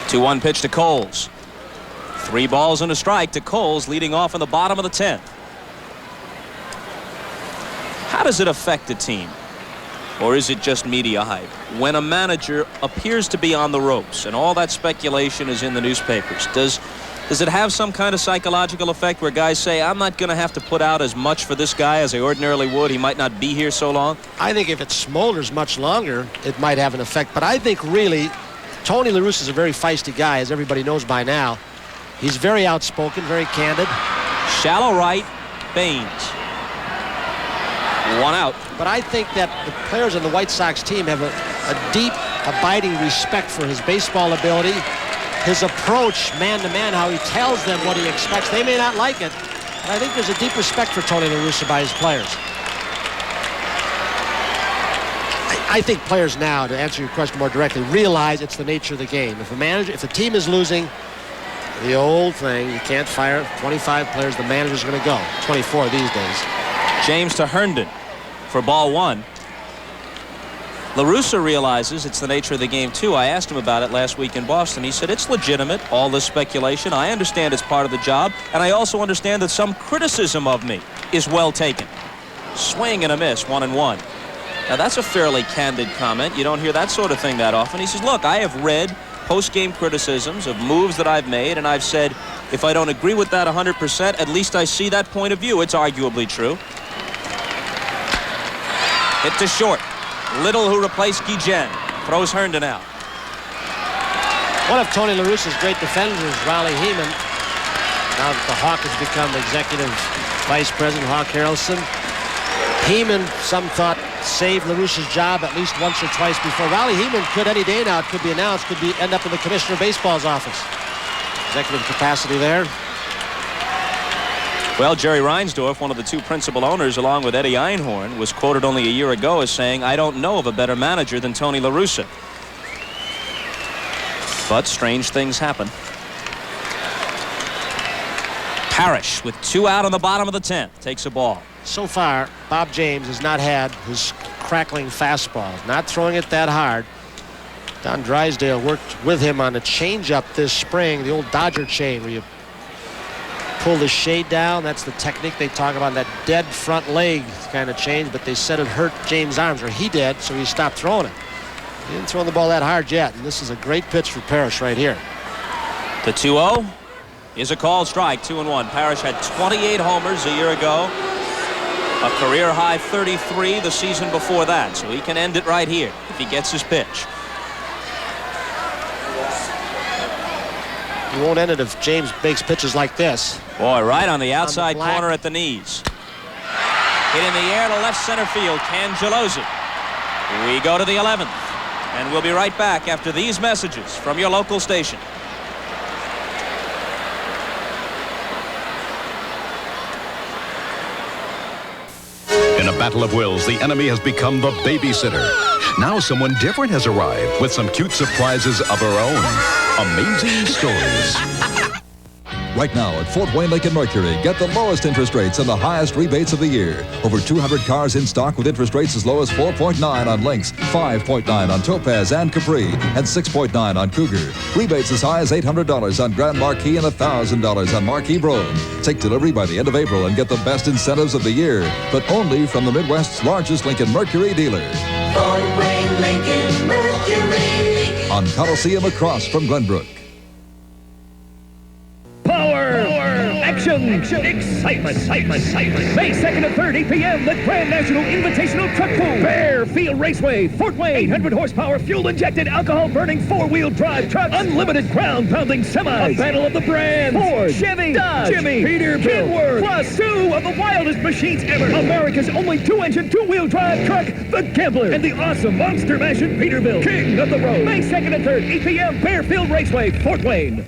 2-1 pitch to Coles. 3 balls and a strike to Coles, leading off in the bottom of the 10th. How does it affect a team? Or is it just media hype? When a manager appears to be on the ropes and all that speculation is in the newspapers, does it have some kind of psychological effect where guys say, I'm not going to have to put out as much for this guy as I ordinarily would. He might not be here so long. I think if it smolders much longer, it might have an effect. But I think really, Tony La Russa is a very feisty guy, as everybody knows by now. He's very outspoken, very candid. Shallow right, Baines. 1 out. But I think that the players on the White Sox team have a deep, abiding respect for his baseball ability, his approach man-to-man, how he tells them what he expects. They may not like it, but I think there's a deep respect for Tony La Russa by his players. I think players now, to answer your question more directly, realize it's the nature of the game. If the team is losing, the old thing, you can't fire 25 players, the manager's going to go. 24 these days. James to Herndon for ball 1. La Russa realizes it's the nature of the game, too. I asked him about it last week in Boston. He said, it's legitimate, all this speculation. I understand it's part of the job, and I also understand that some criticism of me is well taken. Swing and a miss, 1-1. Now, that's a fairly candid comment. You don't hear that sort of thing that often. He says, look, I have read post-game criticisms of moves that I've made, and I've said, if I don't agree with that 100%, at least I see that point of view. It's arguably true. Hit to short. Little, who replaced Guillen, throws Herndon out. One of Tony La Russa's great defenders, Raleigh Heeman. Now that the Hawk has become executive vice president, Hawk Harrelson. Heeman, some thought, saved La Russa's job at least once or twice before. Raleigh Heeman could any day now, it could be announced, end up in the Commissioner of Baseball's office. Executive capacity there. Well, Jerry Reinsdorf, one of the 2 principal owners, along with Eddie Einhorn, was quoted only a year ago as saying, I don't know of a better manager than Tony La Russa. But strange things happen. Parrish with 2 out on the bottom of the 10th takes a ball. So far, Bob James has not had his crackling fastball, not throwing it that hard. Don Drysdale worked with him on a changeup this spring, the old Dodger chain, where you pull the shade down. That's the technique they talk about. That dead front leg kind of changed, but they said it hurt James' arms, or he did, so he stopped throwing it. He didn't throw the ball that hard yet, and this is a great pitch for Parrish right here. The 2-0 is a called strike, 2-1. Parrish had 28 homers a year ago. A career high 33 the season before that, so he can end it right here if he gets his pitch. He won't end it if James makes pitches like this. Boy, right on the outside corner at the knees. Hit in the air to left center field, Cangelosi. We go to the 11th, and we'll be right back after these messages from your local station. In a battle of wills, the enemy has become the babysitter. Now someone different has arrived with some cute surprises of her own. Amazing stories. Right now at Fort Wayne Lincoln Mercury, get the lowest interest rates and the highest rebates of the year. Over 200 cars in stock with interest rates as low as 4.9 on Lynx, 5.9 on Topaz and Capri, and 6.9 on Cougar. Rebates as high as $800 on Grand Marquis and $1,000 on Marquis Brome. Take delivery by the end of April and get the best incentives of the year, but only from the Midwest's largest Lincoln Mercury dealer. Fort Wayne Lincoln Mercury. On Coliseum across from Glenbrook. Action! Excitement! May 2nd and 3rd, 8 p.m. the Grand National Invitational Truck Pull. Fairfield Raceway, Fort Wayne. 800 horsepower, fuel-injected, alcohol-burning, four-wheel drive trucks. Unlimited ground-pounding semis. A battle of the brands. Ford, Chevy, Dodge, Jimmy, Peterbilt. Kenworth. Plus 2 of the wildest machines ever. America's only 2-engine, two-wheel drive truck, the Gambler. And the awesome Monster Mashing Peterbilt. King of the road. May 2nd and 3rd, 8 p.m. Fairfield Raceway, Fort Wayne.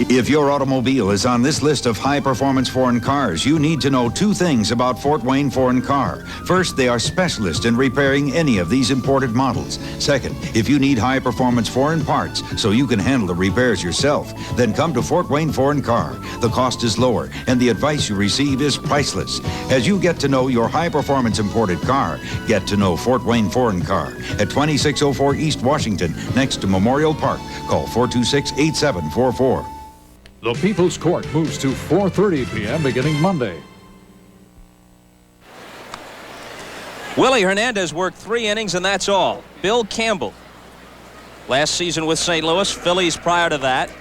If your automobile is on this list of high-performance foreign cars, you need to know 2 things about Fort Wayne Foreign Car. First, they are specialists in repairing any of these imported models. Second, if you need high-performance foreign parts so you can handle the repairs yourself, then come to Fort Wayne Foreign Car. The cost is lower, and the advice you receive is priceless. As you get to know your high-performance imported car, get to know Fort Wayne Foreign Car at 2604 East Washington, next to Memorial Park. Call 426-8744. The People's Court moves to 4:30 p.m. beginning Monday. Willie Hernandez worked 3 innings, and that's all. Bill Campbell, last season with St. Louis, Phillies prior to that.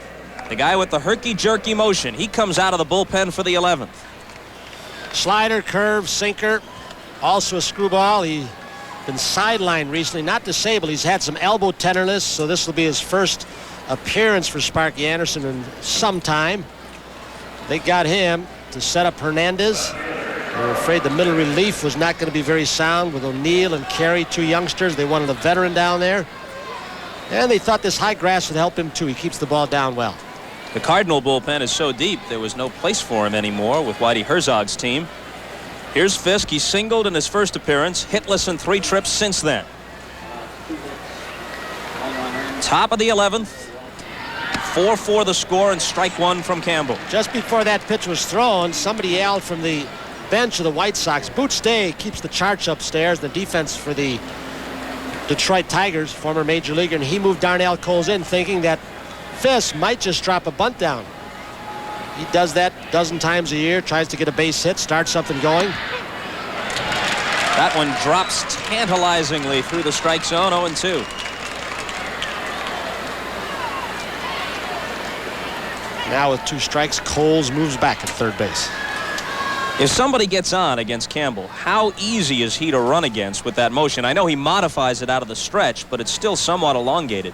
The guy with the herky-jerky motion, he comes out of the bullpen for the 11th. Slider, curve, sinker, also a screwball. He's been sidelined recently, not disabled. He's had some elbow tenderness, so this will be his first appearance for Sparky Anderson in some time. They got him to set up Hernandez. They were afraid the middle relief was not going to be very sound with O'Neill and Carey, 2 youngsters. They wanted a veteran down there. And they thought this high grass would help him too. He keeps the ball down well. The Cardinal bullpen is so deep there was no place for him anymore with Whitey Herzog's team. Here's Fisk. He singled in his first appearance, hitless in 3 trips since then. Top of the 11th. 4-4 the score, and strike 1 from Campbell. Just before that pitch was thrown, somebody yelled from the bench of the White Sox. Boots Day keeps the charts upstairs, the defense for the Detroit Tigers, former major leaguer, and he moved Darnell Coles in thinking that Fisk might just drop a bunt down. He does that a dozen times a year, tries to get a base hit, start something going. That one drops tantalizingly through the strike zone, 0-2. Now with 2 strikes, Coles moves back at third base. If somebody gets on against Campbell, how easy is he to run against with that motion? I know he modifies it out of the stretch, but it's still somewhat elongated.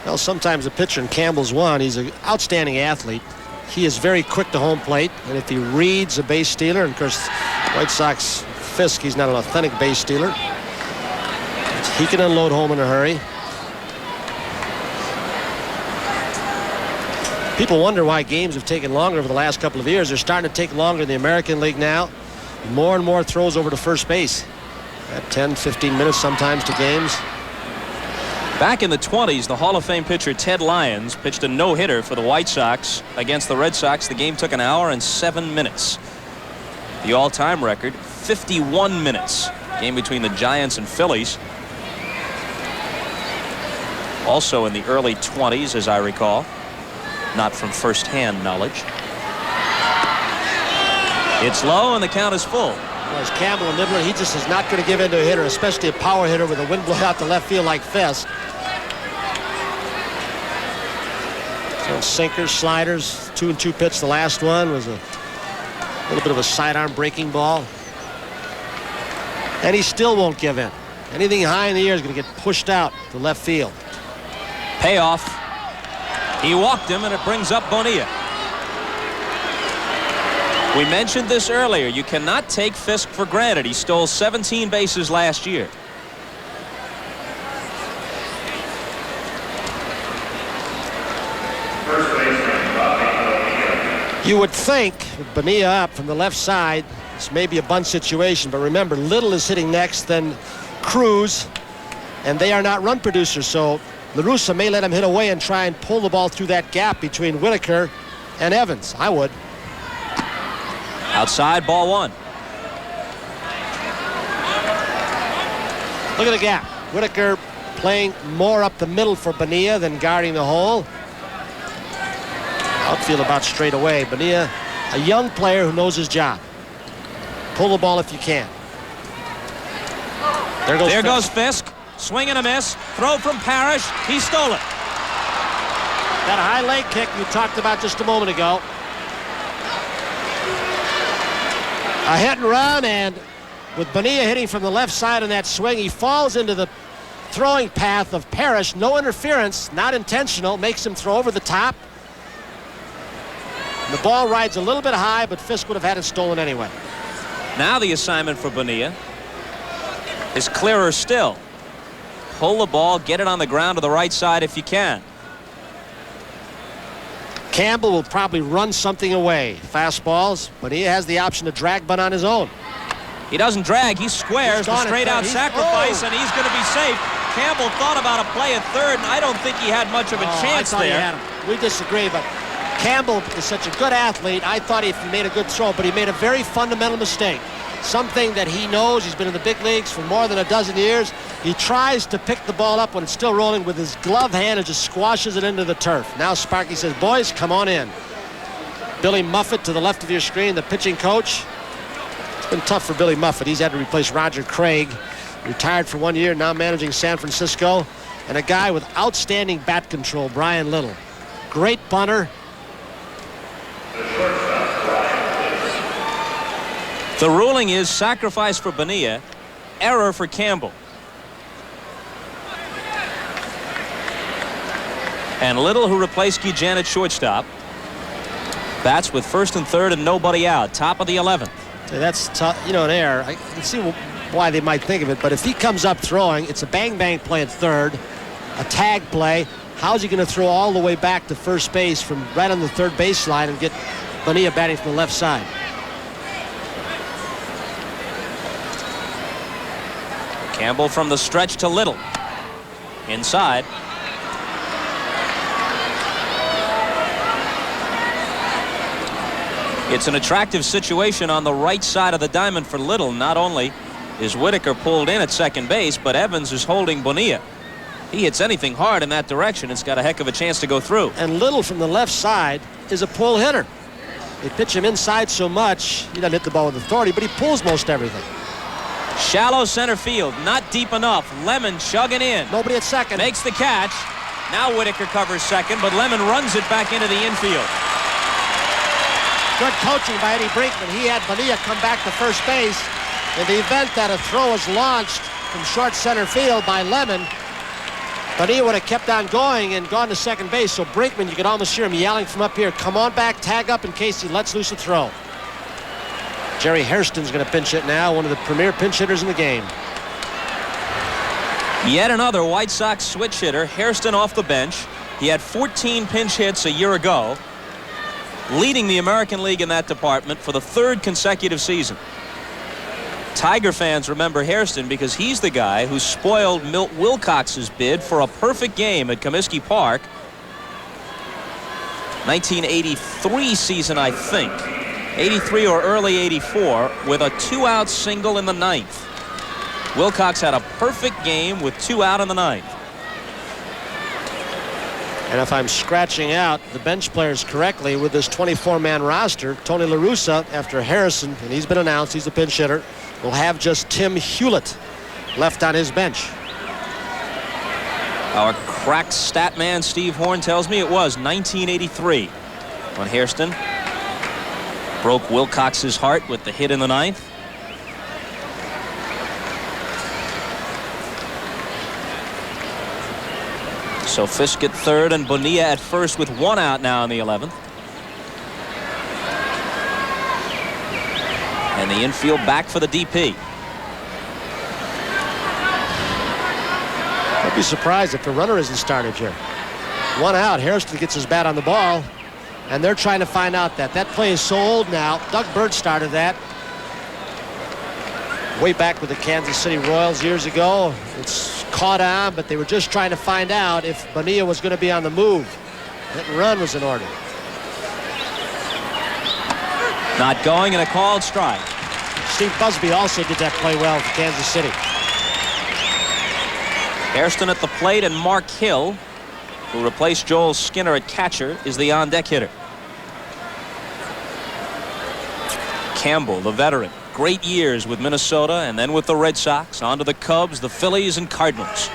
Well, sometimes the pitcher in Campbell's one. He's an outstanding athlete. He is very quick to home plate, and if he reads a base stealer, and of course, White Sox Fisk, he's not an authentic base stealer. He can unload home in a hurry. People wonder why games have taken longer over the last couple of years. They're starting to take longer in the American League now. More and more throws over to first base. At 10, 15 minutes sometimes to games. Back in the 20s, the Hall of Fame pitcher Ted Lyons pitched a no-hitter for the White Sox against the Red Sox. The game took 1 hour and 7 minutes. The all-time record, 51 minutes. Game between the Giants and Phillies. Also in the early 20s, as I recall. Not from first-hand knowledge. It's low, and the count is full. As Campbell and Nibbler, he just is not going to give in to a hitter, especially a power hitter with a wind blow out to left field like Fisk. So sinkers, sliders, 2-2 pitch. The last one was a little bit of a sidearm breaking ball. And he still won't give in. Anything high in the air is going to get pushed out to left field. Payoff. He walked him, and it brings up Bonilla. We mentioned this earlier. You cannot take Fisk for granted. He stole 17 bases last year. You would think with Bonilla up from the left side, this may be a bunt situation, but remember, Little is hitting next, then Cruz, and they are not run producers, so La Russa may let him hit away and try and pull the ball through that gap between Whitaker and Evans. I would. Outside, ball one. Look at the gap. Whitaker playing more up the middle for Bonilla than guarding the hole. Outfield about straight away. Bonilla, a young player who knows his job. Pull the ball if you can. There goes Fisk. Swing and a miss. Throw from Parrish. He stole it. That high leg kick you talked about just a moment ago. A hit and run, and with Bonilla hitting from the left side on that swing, he falls into the throwing path of Parrish. No interference, not intentional, makes him throw over the top. And the ball rides a little bit high, but Fisk would have had it stolen anyway. Now the assignment for Bonilla is clearer still. Pull the ball, get it on the ground to the right side if you can. Campbell will probably run something away. Fastballs, but he has the option to drag bunt on his own. He doesn't drag. He squares the straight-out sacrifice, and he's going to be safe. Campbell thought about a play at third, and I don't think he had much of a chance there. He had him. We disagree, but Campbell is such a good athlete. I thought he made a good throw, but he made a very fundamental mistake. Something that he knows. He's been in the big leagues for more than a dozen years. He tries to pick the ball up when it's still rolling with his glove hand and just squashes it into the turf. Now Sparky says, boys, come on in. Billy Muffett to the left of your screen, the pitching coach. It's been tough for Billy Muffett. He's had to replace Roger Craig, retired for 1 year, now managing San Francisco. And a guy with outstanding bat control, Brian Little. Great punter. The ruling is sacrifice for Bonilla, error for Campbell. And Little, who replaced Gujan at shortstop, bats with first and third and nobody out. Top of the 11th. That's tough. You know, an error. I can see why they might think of it, but if he comes up throwing, it's a bang-bang play at third, a tag play. How's he going to throw all the way back to first base from right on the third base line and get Bonilla batting from the left side? Campbell from the stretch to Little. Inside. It's an attractive situation on the right side of the diamond for Little. Not only is Whitaker pulled in at second base, but Evans is holding Bonilla. He hits anything hard in that direction, it's got a heck of a chance to go through. And Little from the left side is a pull hitter. They pitch him inside so much, he doesn't hit the ball with authority, but he pulls most everything. Shallow center field, not deep enough. Lemon chugging in. Nobody at second. Makes the catch. Now Whitaker covers second, but Lemon runs it back into the infield. Good coaching by Eddie Brinkman. He had Bonilla come back to first base. In the event that a throw is launched from short center field by Lemon, Bonilla would have kept on going and gone to second base. So Brinkman, you could almost hear him yelling from up here, come on back, tag up in case he lets loose a throw. Jerry Hairston's going to pinch hit now, one of the premier pinch hitters in the game. Yet another White Sox switch hitter, Hairston off the bench. He had 14 pinch hits a year ago, leading the American League in that department for the third consecutive season. Tiger fans remember Hairston because he's the guy who spoiled Milt Wilcox's bid for a perfect game at Comiskey Park. 1983 season, I think. 83 or early 84 with a 2-out single in the ninth. Wilcox had a perfect game with 2 out in the ninth. And if I'm scratching out the bench players correctly with this 24-man roster, Tony La Russa, after Harrison, and he's been announced, he's the pinch hitter, will have just Tim Hewlett left on his bench. Our crack stat man Steve Horn tells me it was 1983 when Hairston broke Wilcox's heart with the hit in the ninth. So Fisk at third and Bonilla at first with one out now in the 11th. And the infield back for the DP. I'd be surprised if the runner isn't started here. One out, Hairston gets his bat on the ball, and they're trying to find out that. That play is so old now. Doug Bird started that way back with the Kansas City Royals years ago. It's caught on, but they were just trying to find out if Bonilla was going to be on the move. Hit and run was in order. Not going, and a called strike. Steve Busby also did that play well for Kansas City. Hairston at the plate, and Mark Hill, who replaced Joel Skinner at catcher, is the on-deck hitter. Campbell, the veteran, great years with Minnesota and then with the Red Sox, on to the Cubs, the Phillies, and Cardinals.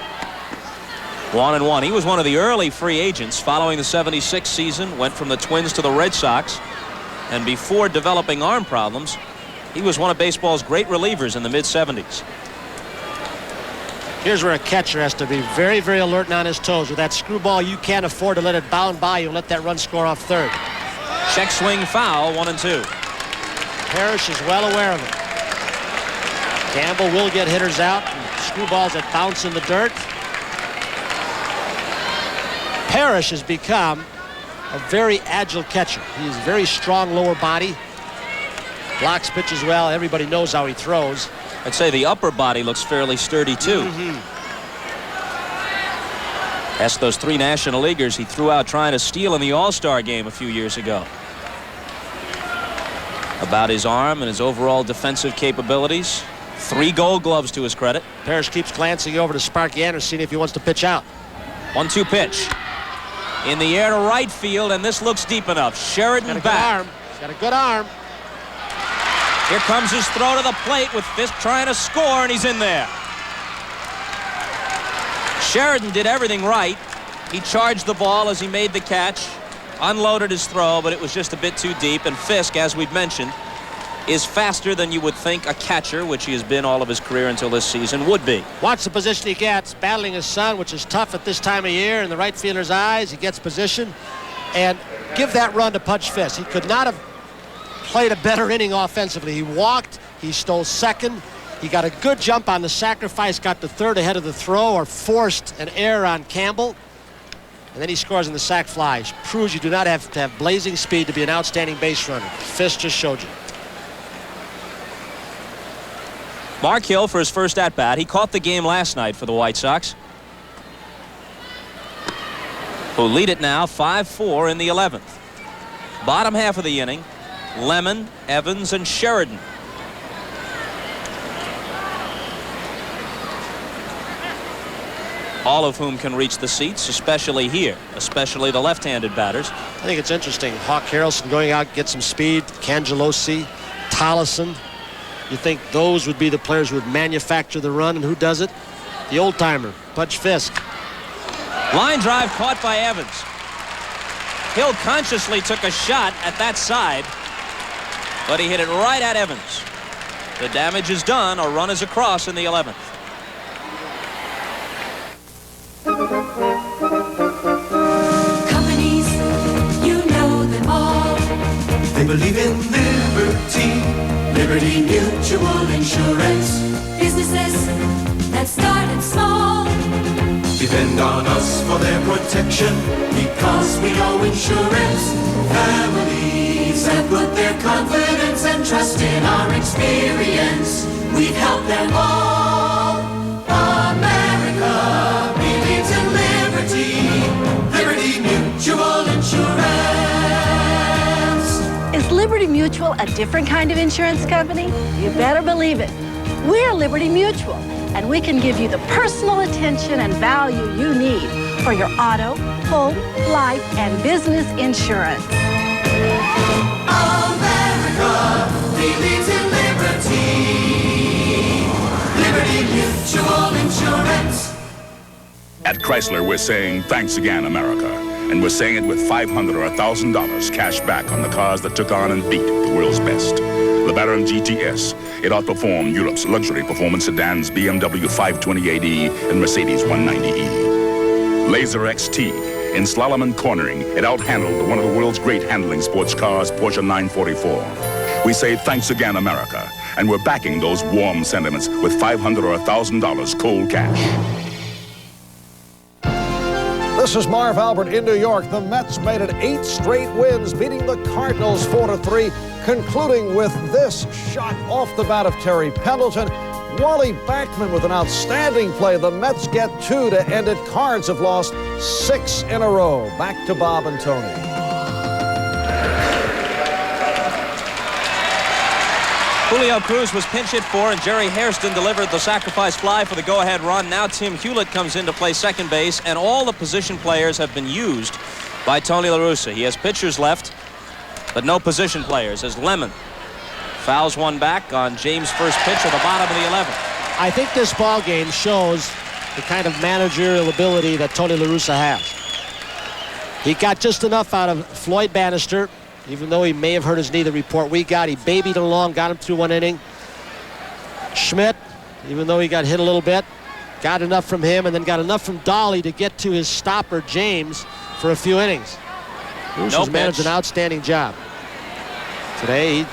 1-1. He was one of the early free agents following the '76 season, went from the Twins to the Red Sox, and before developing arm problems, he was one of baseball's great relievers in the mid-'70s. Here's where a catcher has to be very, very alert and on his toes. With that screwball, you can't afford to let it bound by you and let that run score off third. Check swing foul, 1-2. Parrish is well aware of it. Campbell will get hitters out. Screwballs that bounce in the dirt. Parrish has become a very agile catcher. He is very strong lower body. Blocks pitches well. Everybody knows how he throws. I'd say the upper body looks fairly sturdy, too. Ask those three National Leaguers he threw out trying to steal in the All-Star game a few years ago about his arm and his overall defensive capabilities. 3 Gold Gloves to his credit. Parrish keeps glancing over to Sparky Anderson if he wants to pitch out. 1-2 pitch. In the air to right field, and this looks deep enough. Sheridan back. He's got a good arm. Here comes his throw to the plate with Fisk trying to score, and he's in there. Sheridan did everything right. He charged the ball as he made the catch, unloaded his throw, but it was just a bit too deep. And Fisk, as we've mentioned, is faster than you would think a catcher, which he has been all of his career until this season, would be. Watch the position he gets, battling his son, which is tough at this time of year. In the right fielder's eyes, he gets position. And give that run to Punch Fisk. He could not have played a better inning offensively. He walked, he stole second, he got a good jump on the sacrifice, got to third ahead of the throw, or forced an error on Campbell, and then he scores in the sac fly. Proves you do not have to have blazing speed to be an outstanding base runner. Fisk just showed you. Mark Hill for his first at-bat. He caught the game last night for the White Sox, who lead it now 5-4 in the 11th. Bottom half of the inning, Lemon, Evans, and Sheridan. All of whom can reach the seats, especially here, especially the left-handed batters. I think it's interesting. Hawk Harrelson going out, get some speed. Cangelosi, Tollison. You think those would be the players who would manufacture the run, and who does it? The old-timer, Punch Fisk. Line drive caught by Evans. Hill consciously took a shot at that side, but he hit it right at Evans. The damage is done. A run is across in the 11th. Companies, you know them all. They believe in liberty, Liberty Mutual Insurance. Businesses that started small Depend on us for their protection, because we know insurance. Families that put their confidence and trust in our experience, we've helped them all. America believes in liberty, Liberty Mutual Insurance. Is Liberty Mutual a different kind of insurance company? You better believe it. We're Liberty Mutual, and we can give you the personal attention and value you need for your auto, home, life, and business insurance. America believes in liberty. Liberty Mutual Insurance. At Chrysler, we're saying thanks again, America. And we're saying it with $500 or $1,000 cash back on the cars that took on and beat the world's best. The Baron GTS. It outperformed Europe's luxury performance sedans BMW 528e and Mercedes 190e. Laser XT. In slalom and cornering, it outhandled one of the world's great handling sports cars, Porsche 944. We say thanks again, America. And we're backing those warm sentiments with $500 or $1,000 cold cash. This is Marv Albert in New York. The Mets made it 8 straight wins, beating the Cardinals 4-3, concluding with this shot off the bat of Terry Pendleton. Wally Backman with an outstanding play. The Mets get 2 to end it. Cards have lost 6 in a row. Back to Bob and Tony. Julio Cruz was pinch hit for, and Jerry Hairston delivered the sacrifice fly for the go-ahead run. Now Tim Hewlett comes in to play second base, and all the position players have been used by Tony La Russa. He has pitchers left, but no position players, as Lemon fouls one back on James' first pitch at the bottom of the 11th. I think this ball game shows the kind of managerial ability that Tony La Russa has. He got just enough out of Floyd Bannister, even though he may have hurt his knee, the report we got. He babied it along, got him through 1 inning. Schmidt, even though he got hit a little bit, got enough from him, and then got enough from Dolly to get to his stopper, James, for a few innings. Russa's managed an outstanding job. Today,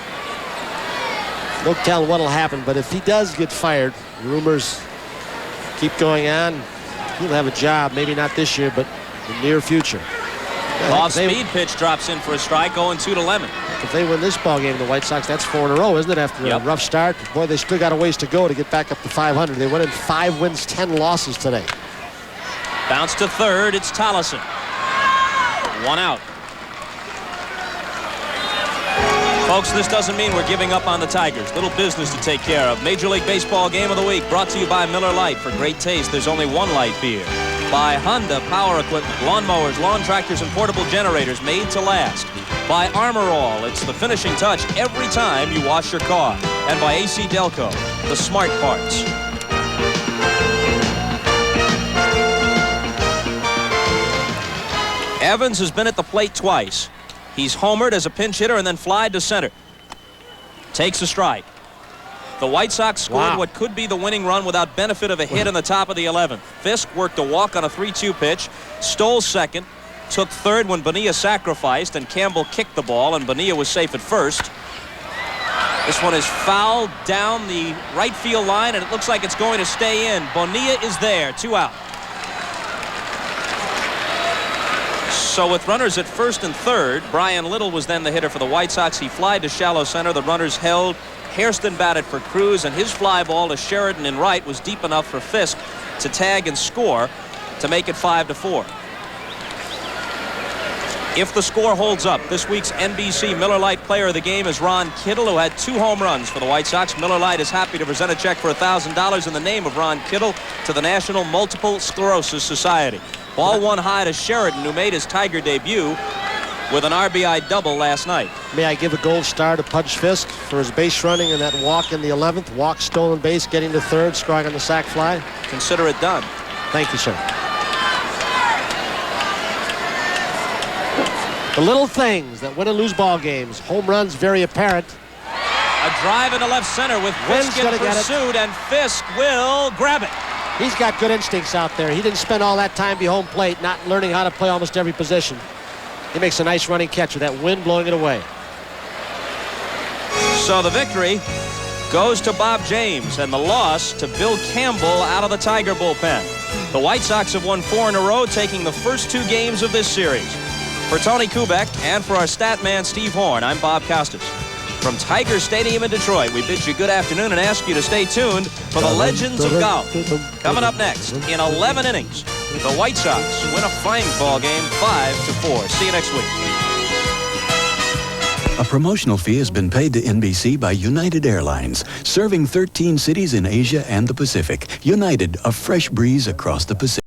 no telling what'll happen, but if he does get fired, rumors keep going on, he'll have a job, maybe not this year, but in the near future. Off-speed pitch drops in for a strike, going 2 to Lemon. If they win this ball game, the White Sox, that's 4 in a row, isn't it, after a rough start? Boy, they still got a ways to go to get back up to 500. They went in 5 wins, 10 losses today. Bounce to third, it's Tollison. 1 out. Folks, this doesn't mean we're giving up on the Tigers. Little business to take care of. Major League Baseball Game of the Week brought to you by Miller Lite. For great taste, there's only one light beer. By Honda Power Equipment, lawnmowers, lawn tractors, and portable generators made to last. By Armor All, it's the finishing touch every time you wash your car. And by AC Delco, the smart parts. Evans has been at the plate twice. He's homered as a pinch hitter and then flied to center. Takes a strike. The White Sox scored what could be the winning run without benefit of a hit in the top of the 11th. Fisk worked a walk on a 3-2 pitch, stole second, took third when Bonilla sacrificed, and Campbell kicked the ball, and Bonilla was safe at first. This one is fouled down the right field line, and it looks like it's going to stay in. Bonilla is there, 2 out. So with runners at first and third, Brian Little was then the hitter for the White Sox. He flied to shallow center. The runners held. Hairston batted for Cruz, and his fly ball to Sheridan in right was deep enough for Fisk to tag and score to make it 5-4. If the score holds up, this week's NBC Miller Lite Player of the Game is Ron Kittle, who had 2 home runs for the White Sox. Miller Lite is happy to present a check for $1,000 in the name of Ron Kittle to the National Multiple Sclerosis Society. Ball one high to Sheridan, who made his Tiger debut with an RBI double last night. May I give a gold star to Pudge Fisk for his base running and that walk in the 11th? Walk, stolen base, getting to third, scoring on the sac fly. Consider it done. Thank you, sir. The little things that win and lose ball games. Home runs, very apparent. A drive into left center with Fisk in pursuit, and Fisk will grab it. He's got good instincts out there. He didn't spend all that time behind home plate, not learning how to play almost every position. He makes a nice running catch with that wind blowing it away. So the victory goes to Bob James, and the loss to Bill Campbell out of the Tiger bullpen. The White Sox have won 4 in a row, taking the first 2 games of this series. For Tony Kubek and for our stat man Steve Horn, I'm Bob Costas. From Tiger Stadium in Detroit, we bid you good afternoon and ask you to stay tuned for the Legends of Golf. Coming up next, in 11 innings, the White Sox win a fine ball game 5-4. See you next week. A promotional fee has been paid to NBC by United Airlines, serving 13 cities in Asia and the Pacific. United, a fresh breeze across the Pacific.